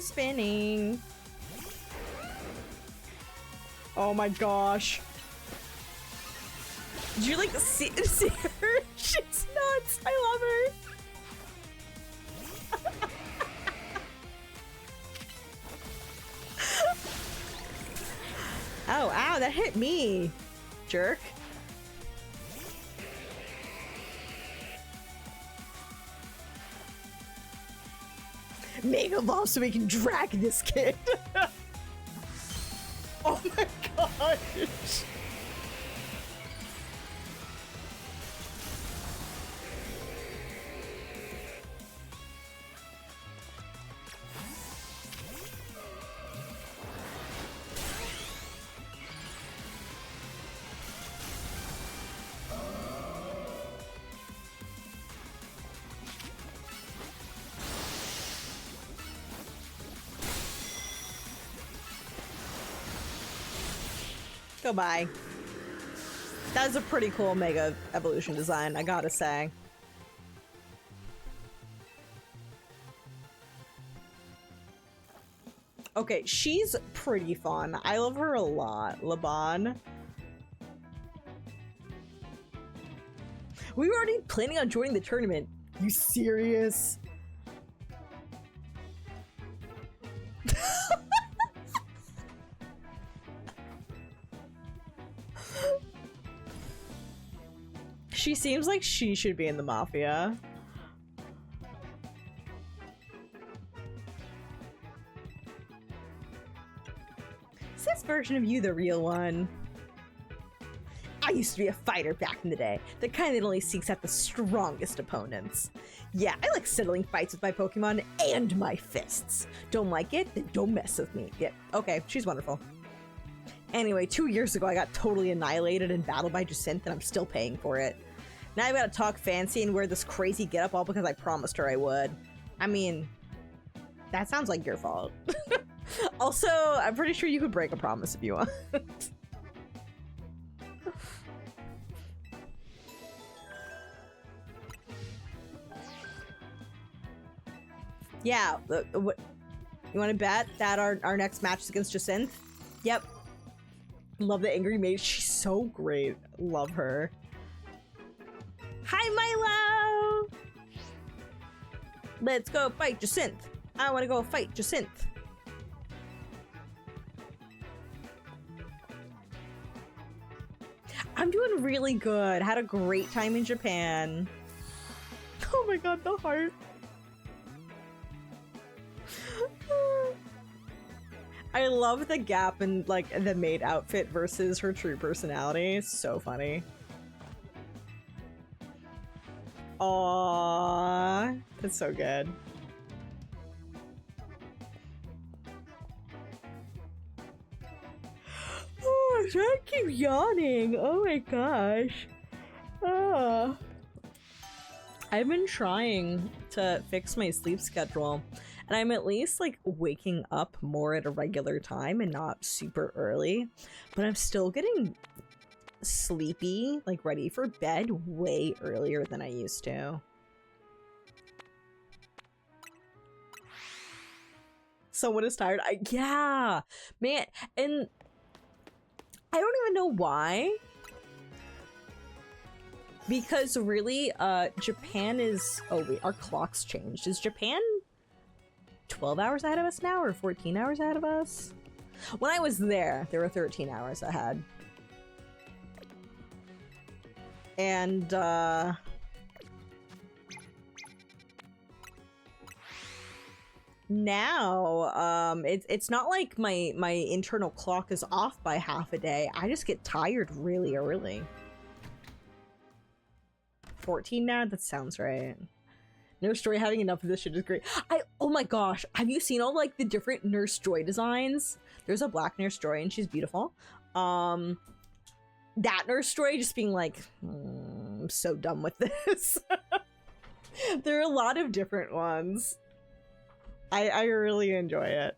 [SPEAKER 1] Spinning. Oh my gosh. Did you like see her? She's nuts. I love her. Oh, ow, that hit me. Jerk. Mega Ball so we can drag this kid. Oh my gosh. Goodbye. That is a pretty cool Mega Evolution design, I gotta say. Okay, she's pretty fun. I love her a lot, Laban. We were already planning on joining the tournament. You serious? She seems like she should be in the mafia. Is this version of you the real one? I used to be a fighter back in the day, the kind that only seeks out the strongest opponents. Yeah, I like settling fights with my Pokemon and my fists. Don't like it? Then don't mess with me. Yeah, okay, she's wonderful. Anyway, 2 years ago I got totally annihilated in battle by Jacinthe and I'm still paying for it. Now I've got to talk fancy and wear this crazy getup all because I promised her I would. I mean, that sounds like your fault. Also, I'm pretty sure you could break a promise if you want. Yeah, what you want to bet that our next match is against Jacinthe? Yep. Love the angry maid. She's so great. Love her. Hi, Milo! Let's go fight Jacinthe. I want to go fight Jacinthe. I'm doing really good. Had a great time in Japan. Oh my god, the heart. I love the gap in like the maid outfit versus her true personality. It's so funny. Aww, that's so good. Oh, I keep yawning. Oh my gosh. I've been trying to fix my sleep schedule, and I'm at least like waking up more at a regular time and not super early, but I'm still getting sleepy, like ready for bed way earlier than I used to. Someone is tired. Yeah, man, and I don't even know why. Because really, Japan is... Oh wait, our clock's changed. Is Japan 12 hours ahead of us now, or 14 hours ahead of us? When I was there, they were 13 hours ahead. And, now, it's not like my internal clock is off by half a day. I just get tired really early. 14 now? That sounds right. Nurse Joy having enough of this shit is great. Oh my gosh, have you seen all like the different Nurse Joy designs? There's a black Nurse Joy and she's beautiful. That Nurse Joy just being like, I'm so done with this. There are a lot of different ones. I really enjoy it.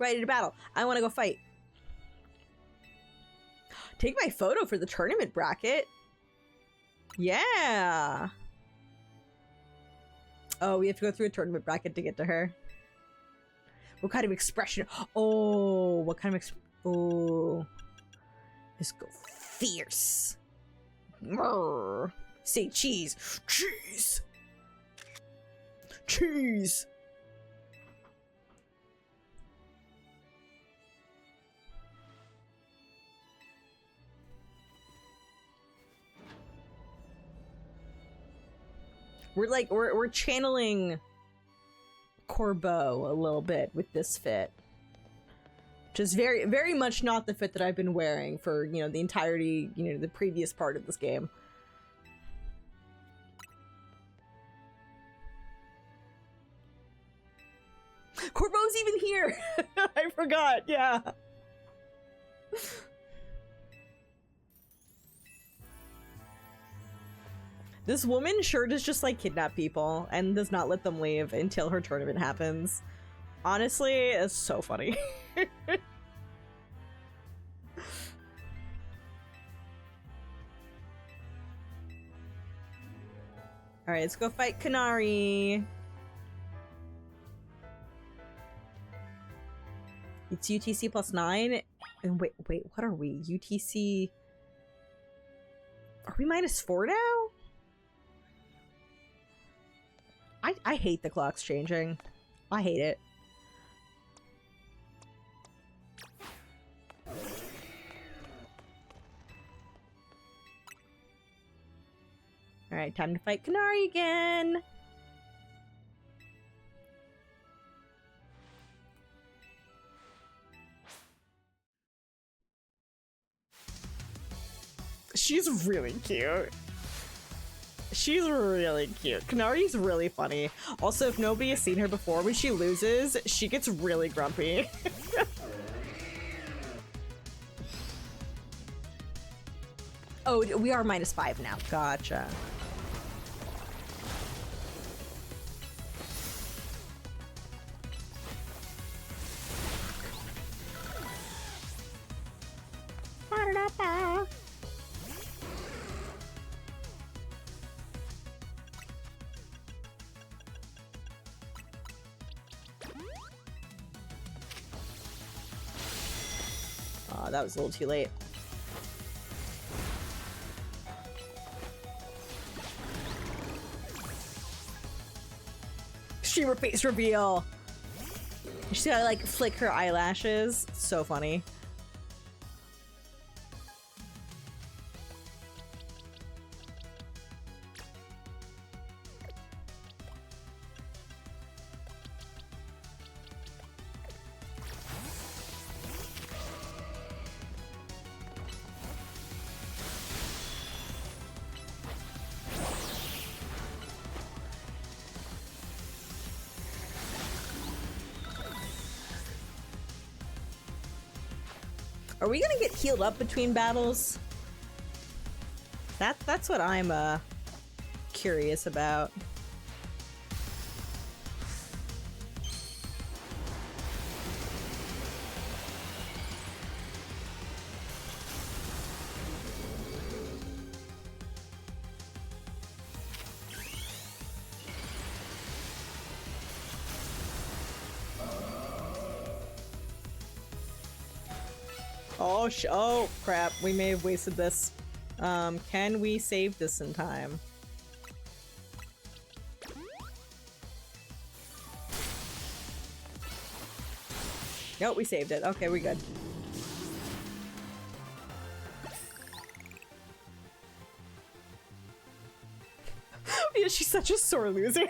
[SPEAKER 1] Ready to battle. I want to go fight. Take my photo for the tournament bracket. Yeah. Oh, we have to go through a tournament bracket to get to her. What kind of expression? Oh, what kind of oh. Let's go fierce. Brr. Say cheese. Cheese. Cheese. We're channeling Corbeau a little bit with this fit. Which is very, very much not the fit that I've been wearing for, you know, the entirety, you know, the previous part of this game. Corbeau's even here! I forgot, yeah. This woman sure does just like kidnap people and does not let them leave until her tournament happens. Honestly, it's so funny. Alright, let's go fight Canary. It's UTC +9. And wait, what are we? UTC... Are we -4 now? I hate the clocks changing. I hate it. Alright, time to fight Kanari again! She's really cute. She's really cute. Kanari's really funny. Also, if nobody has seen her before, when she loses, she gets really grumpy. Oh, we are -5 now. Gotcha. Oh, that was a little too late. Streamer face reveal! She's gotta like flick her eyelashes. So funny. Are we gonna get healed up between battles? That's what I'm curious about. Oh crap, we may have wasted this. Can we save this in time? Nope, we saved it. Okay, we're good. Yeah, she's such a sore loser.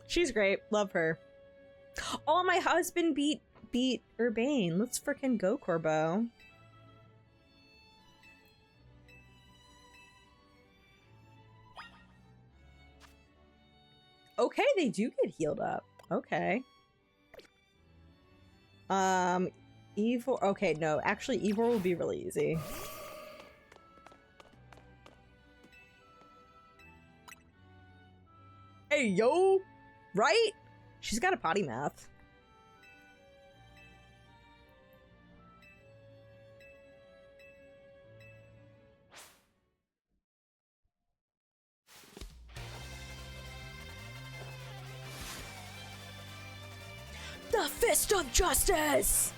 [SPEAKER 1] She's great. Love her. Oh, my husband beat Urbane. Let's frickin' go, Corbo. Okay, they do get healed up. Okay. Evil. Okay, no. Actually, Evil will be really easy. Hey, yo! Right? She's got a potty mouth. The Fist of Justice!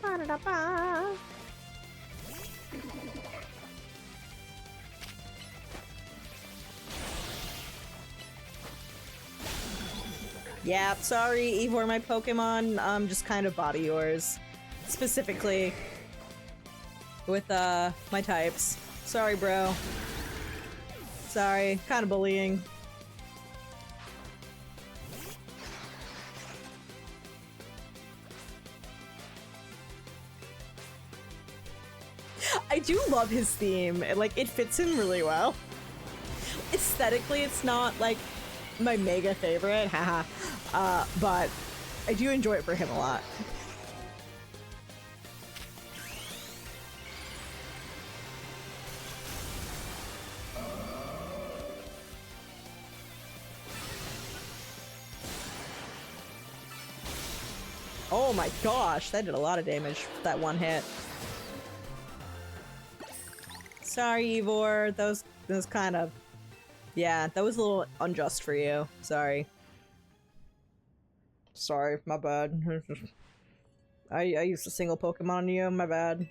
[SPEAKER 1] Ba-da-da-ba. Yeah, sorry, Ivor, my Pokemon, just kind of body yours. Specifically with, my types. Sorry, bro. Sorry, kind of bullying. I do love his theme. Like, it fits in really well. Aesthetically, it's not, like, my mega favorite, haha. But I do enjoy it for him a lot. Oh my gosh, that did a lot of damage, that one hit. Sorry, Ivor, those kind of Yeah, that was a little unjust for you. Sorry. Sorry, my bad. I used a single Pokemon on you, my bad.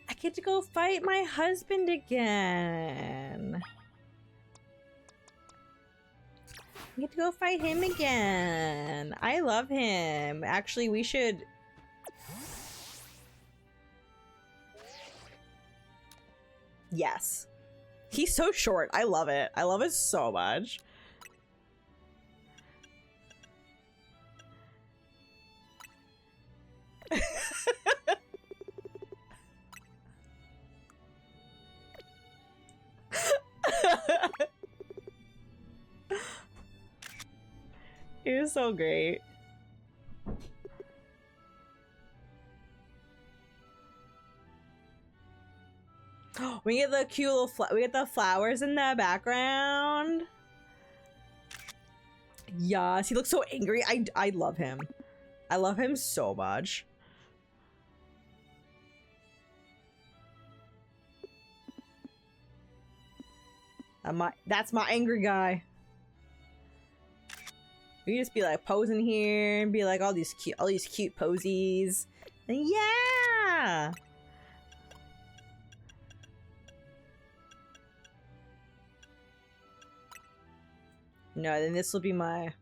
[SPEAKER 1] I get to go fight my husband again. I get to go fight him again. I love him. Actually, we should... Yes. He's so short. I love it. I love it so much. It was so great. We get the cute little we get the flowers in the background. Yes, he looks so angry. I love him. I love him so much. That's my angry guy. We can just be like posing here and be like all these cute posies. And yeah. No, then this will be my...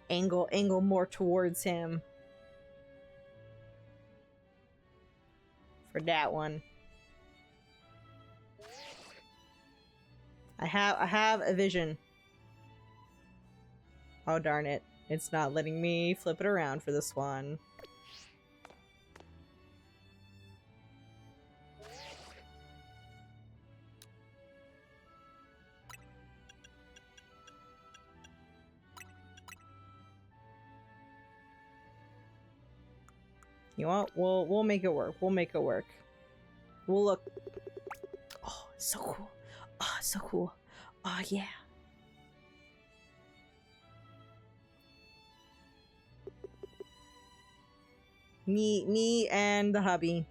[SPEAKER 1] angle more towards him. For that one. I have a vision. Oh darn it. It's not letting me flip it around for this one. You know what? We'll make it work. We'll make it work. We'll look. Oh, so cool. Oh, so cool. Oh, yeah. Me and the hubby.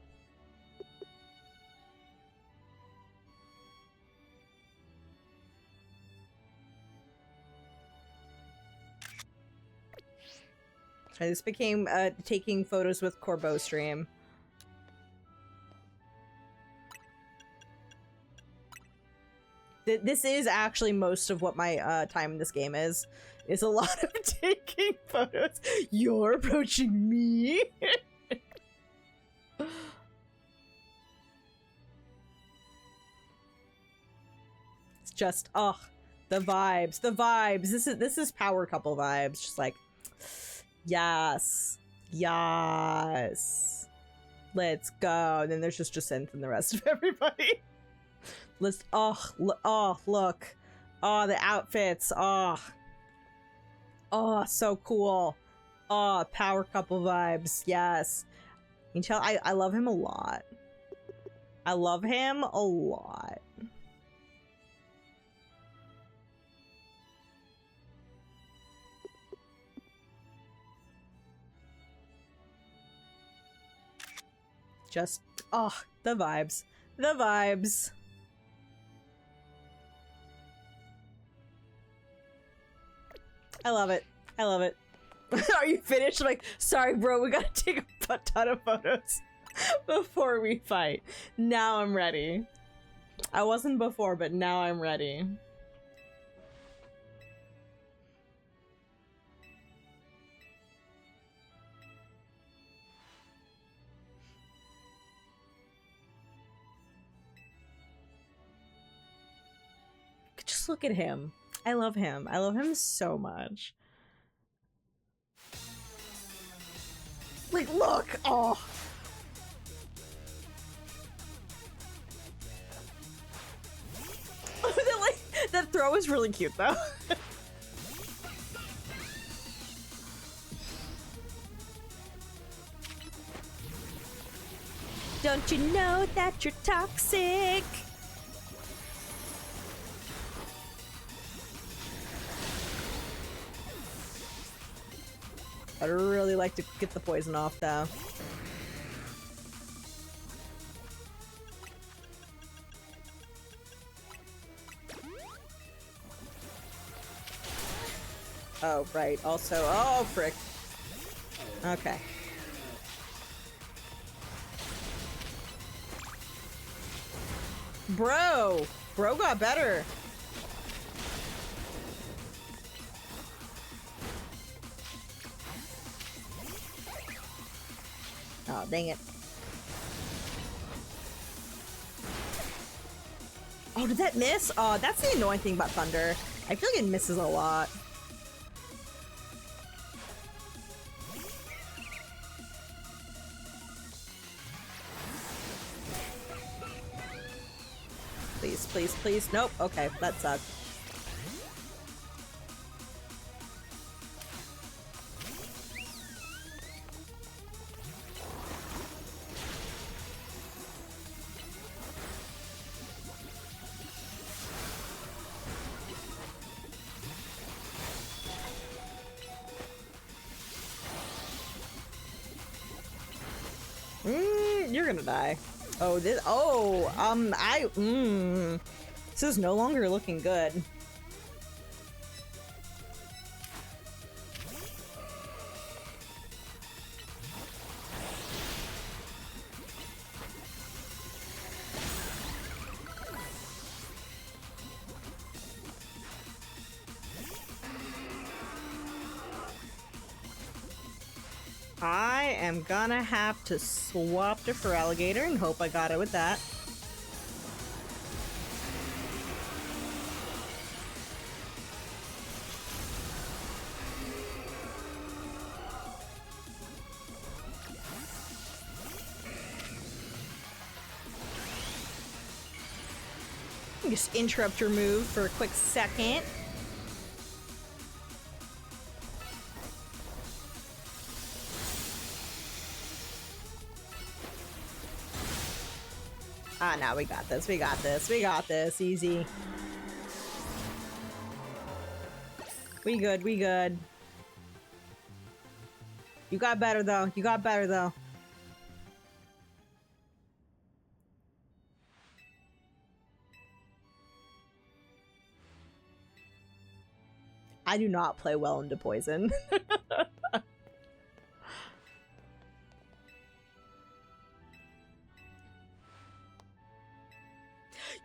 [SPEAKER 1] This became taking photos with Corbeau stream. This is actually most of what my time in this game is. It's a lot of taking photos. You're approaching me. It's just, oh, the vibes, the vibes. This is power couple vibes. Just like, yes, yes. Let's go. And then there's just Jacinth and the rest of everybody. Let's, oh, look. Oh, the outfits. Oh, so cool. Oh, power couple vibes. Yes. You can tell I love him a lot. I love him a lot. Just, oh, the vibes. The vibes. I love it. I love it. Are you finished? I'm like, sorry, bro, we gotta take a ton of photos before we fight. Now I'm ready. I wasn't before, but now I'm ready. Just look at him. I love him. I love him so much. Like, look! Oh! That throw is really cute, though. Don't you know that you're toxic? I'd really like to get the poison off, though. Oh, right. Also, oh, frick. Okay. Bro! Bro got better. Oh, dang it. Oh, did that miss? Oh, that's the annoying thing about Thunder. I feel like it misses a lot. Please, please, please. Nope. Okay, that sucked. You're gonna die. Oh, this. Oh, this is no longer looking good. I am gonna have to swap to Feraligatr and hope I got it with that. Just interrupt your move for a quick second. Ah, now we got this, we got this, we got this, easy. We good, we good. You got better though, you got better though. I do not play well into poison.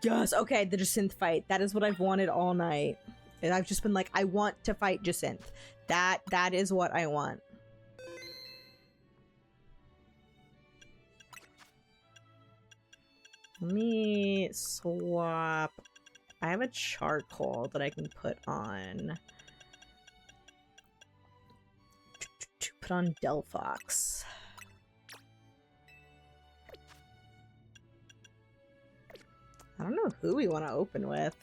[SPEAKER 1] Yes, okay, the Jacinth fight. That is what I've wanted all night. And I've just been like, I want to fight Jacinth. That is what I want. Let me swap. I have a charcoal that I can put on. Put on Delphox. I don't know who we want to open with.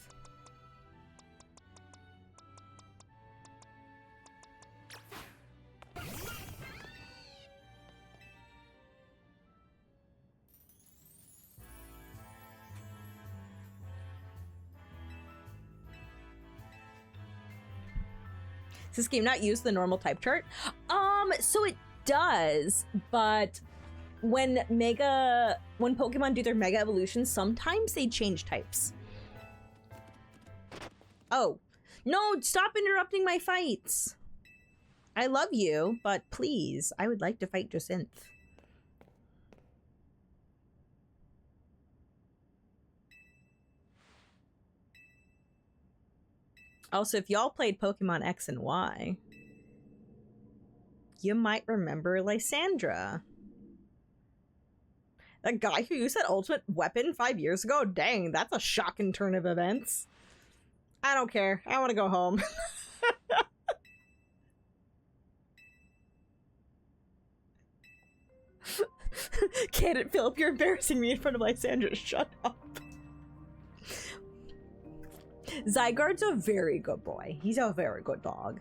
[SPEAKER 1] Does this game not use the normal type chart? So it does, but when Pokemon do their Mega Evolutions, sometimes they change types. Oh. No, stop interrupting my fights! I love you, but please, I would like to fight Jacinth. Also, if y'all played Pokemon X and Y, you might remember Lysandra. That guy who used that ultimate weapon 5 years ago? Dang, that's a shocking turn of events. I don't care. I want to go home. Can't it, Philip? You're embarrassing me in front of Lysandra. Shut up. Zygarde's a very good boy. He's a very good dog.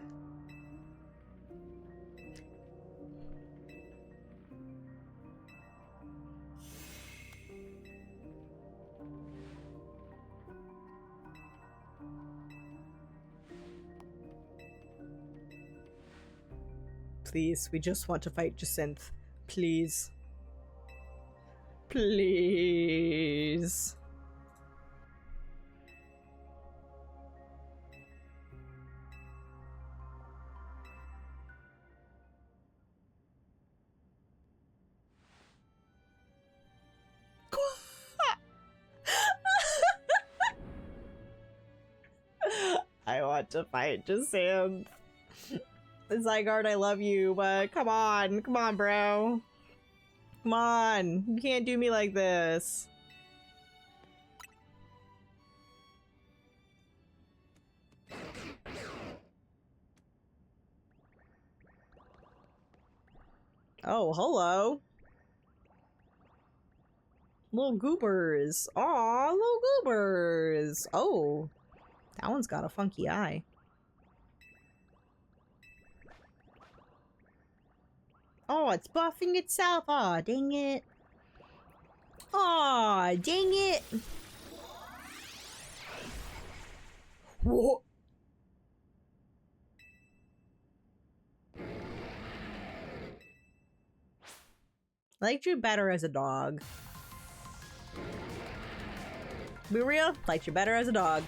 [SPEAKER 1] please. We just want to fight Jacinth. Please. Please. I want to fight Jacinth. Zygarde, I love you, but come on, bro. Come on, you can't do me like this. Oh, hello. Little goobers. Aw, little goobers. Oh, that one's got a funky eye. Oh, it's buffing itself. Aw, dang it. Aw, dang it. Whoa. I liked you better as a dog. Be real, liked you better as a dog.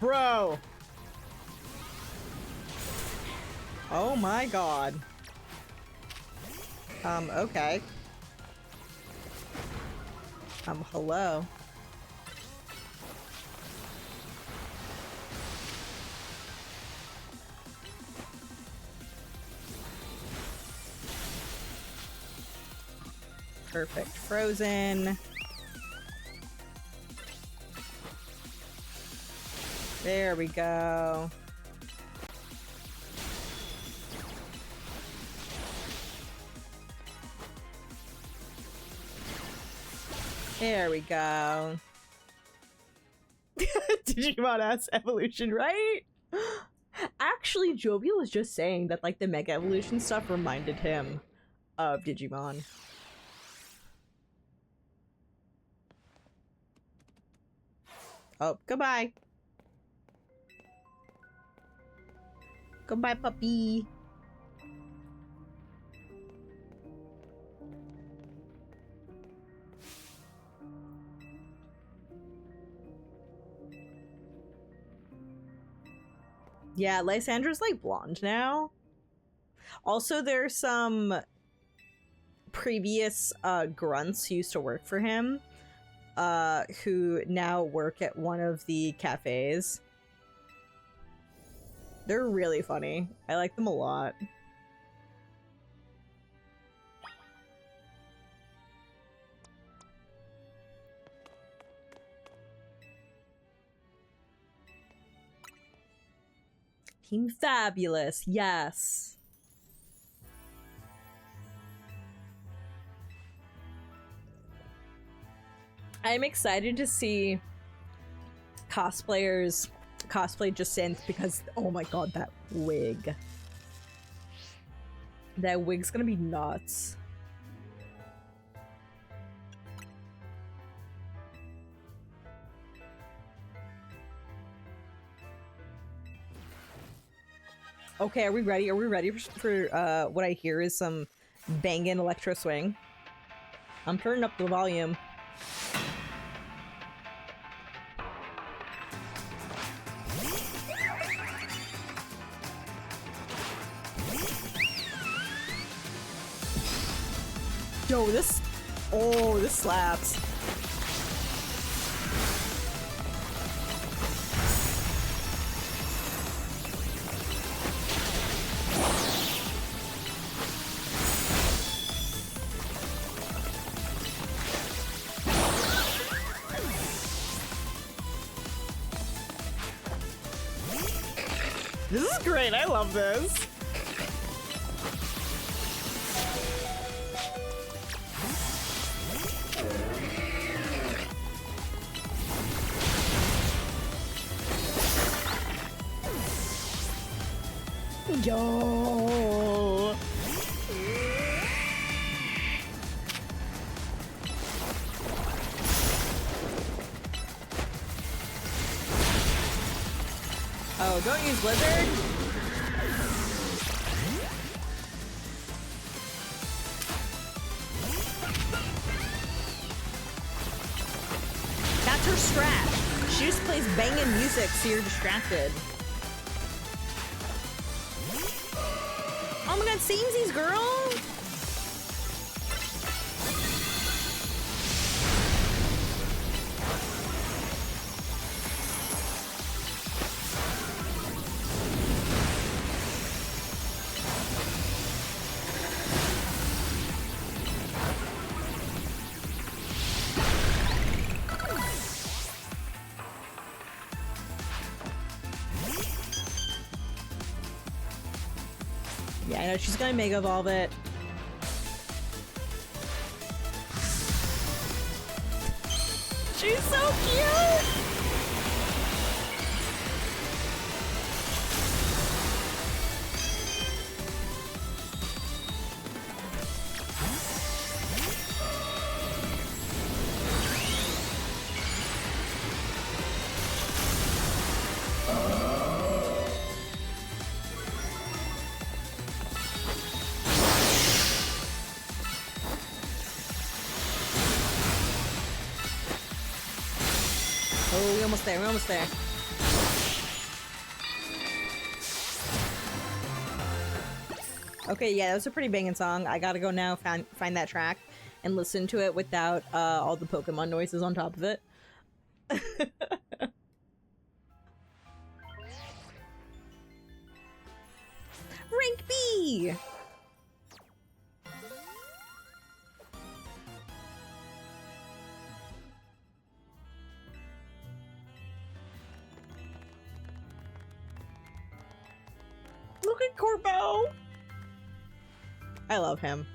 [SPEAKER 1] Bro! Oh my god. Okay. Hello. Perfect. Frozen. There we go. There we go. Digimon ass evolution, right? Actually, Jovial was just saying that like the Mega Evolution stuff reminded him of Digimon. Oh, goodbye. Goodbye, puppy. Yeah, Lysandra's like blonde now. Also, there's some previous grunts who used to work for him who now work at one of the cafes. They're really funny. I like them a lot. Team Fabulous, yes. I'm excited to see cosplayers cosplay Jacinth because, oh my god, that wig. That wig's gonna be nuts. Okay, are we ready? Are we ready for what I hear is some banging electro swing? I'm turning up the volume. Yo, this... Oh, this slaps. This is great, I love this. Yo. Oh, don't use Blizzard? That's her strat. She just plays banging music so you're distracted. Oh my god, samesies, girl! Yeah, I know, she's gonna Mega Evolve it. She's so cute! Oh, we're almost there, we're almost there. Okay, yeah, that was a pretty banging song. I gotta go now find that track and listen to it without all the Pokemon noises on top of it. Rank B! Look at Corbo! I love him.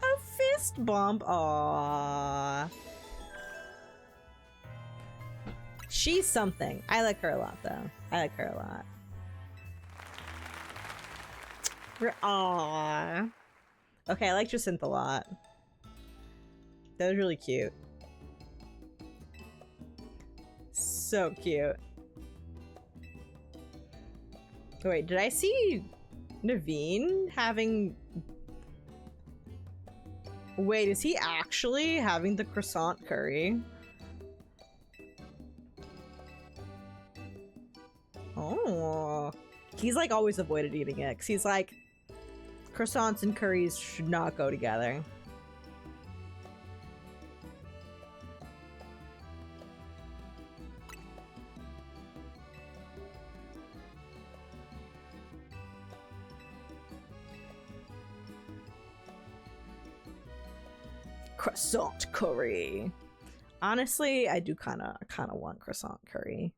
[SPEAKER 1] A fist bump. Aww. She's something. I like her a lot, though. I like her a lot. Aww. Okay, I like Jacintha a lot. That was really cute. So cute. Wait, did I see Naveen having... Wait, is he actually having the croissant curry? Oh. He's like always avoided eating it, because he's like, croissants and curries should not go together. Croissant curry. Honestly, I do kind of want croissant curry.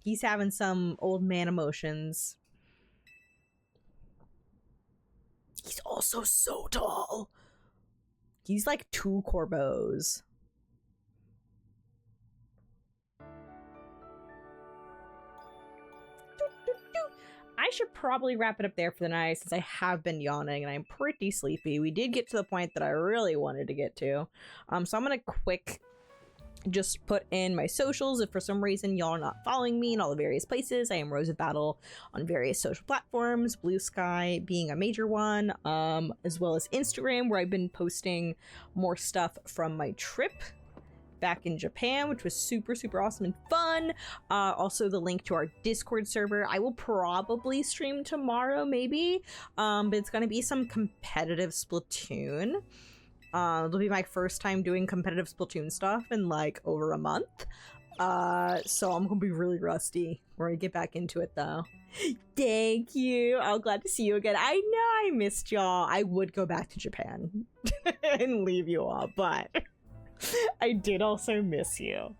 [SPEAKER 1] He's having some old man emotions. He's also so tall. He's like 2 Corbos. I should probably wrap it up there for the night since I have been yawning and I'm pretty sleepy. We did get to the point that I really wanted to get to. So I'm gonna just put in my socials. If for some reason y'all are not following me in all the various places, I am Rose of Battle on various social platforms, Blue Sky being a major one, as well as Instagram, where I've been posting more stuff from my trip back in Japan, which was super awesome and fun. Also the link to our Discord server. I will probably stream tomorrow, maybe, but it's gonna be some competitive Splatoon. It'll be my first time doing competitive Splatoon stuff in like over a month. So I'm gonna be really rusty when I get back into it though. Thank you. I'm glad to see you again. I know I missed y'all. I would go back to Japan and leave you all, but I did also miss you.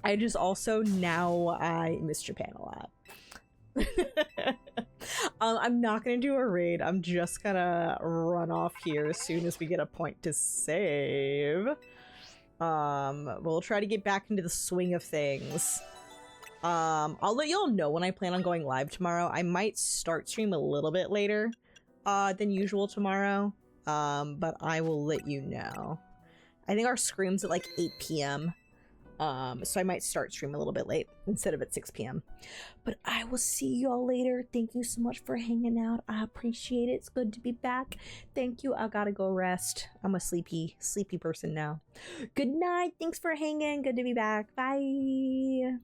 [SPEAKER 1] I just also now I miss Japan a lot. I'm not gonna do a raid. I'm just gonna run off here as soon as we get a point to save. We'll try to get back into the swing of things. I'll let y'all know when I plan on going live tomorrow. I might start stream a little bit later than usual tomorrow, but I will let you know. I think our scrim's at like 8 p.m. So I might start stream a little bit late instead of at 6 p.m. But I will see y'all later. Thank you so much for hanging out. I appreciate it. It's good to be back. Thank you. I gotta go rest. I'm a sleepy person now. Good night. Thanks for hanging. Good to be back. Bye.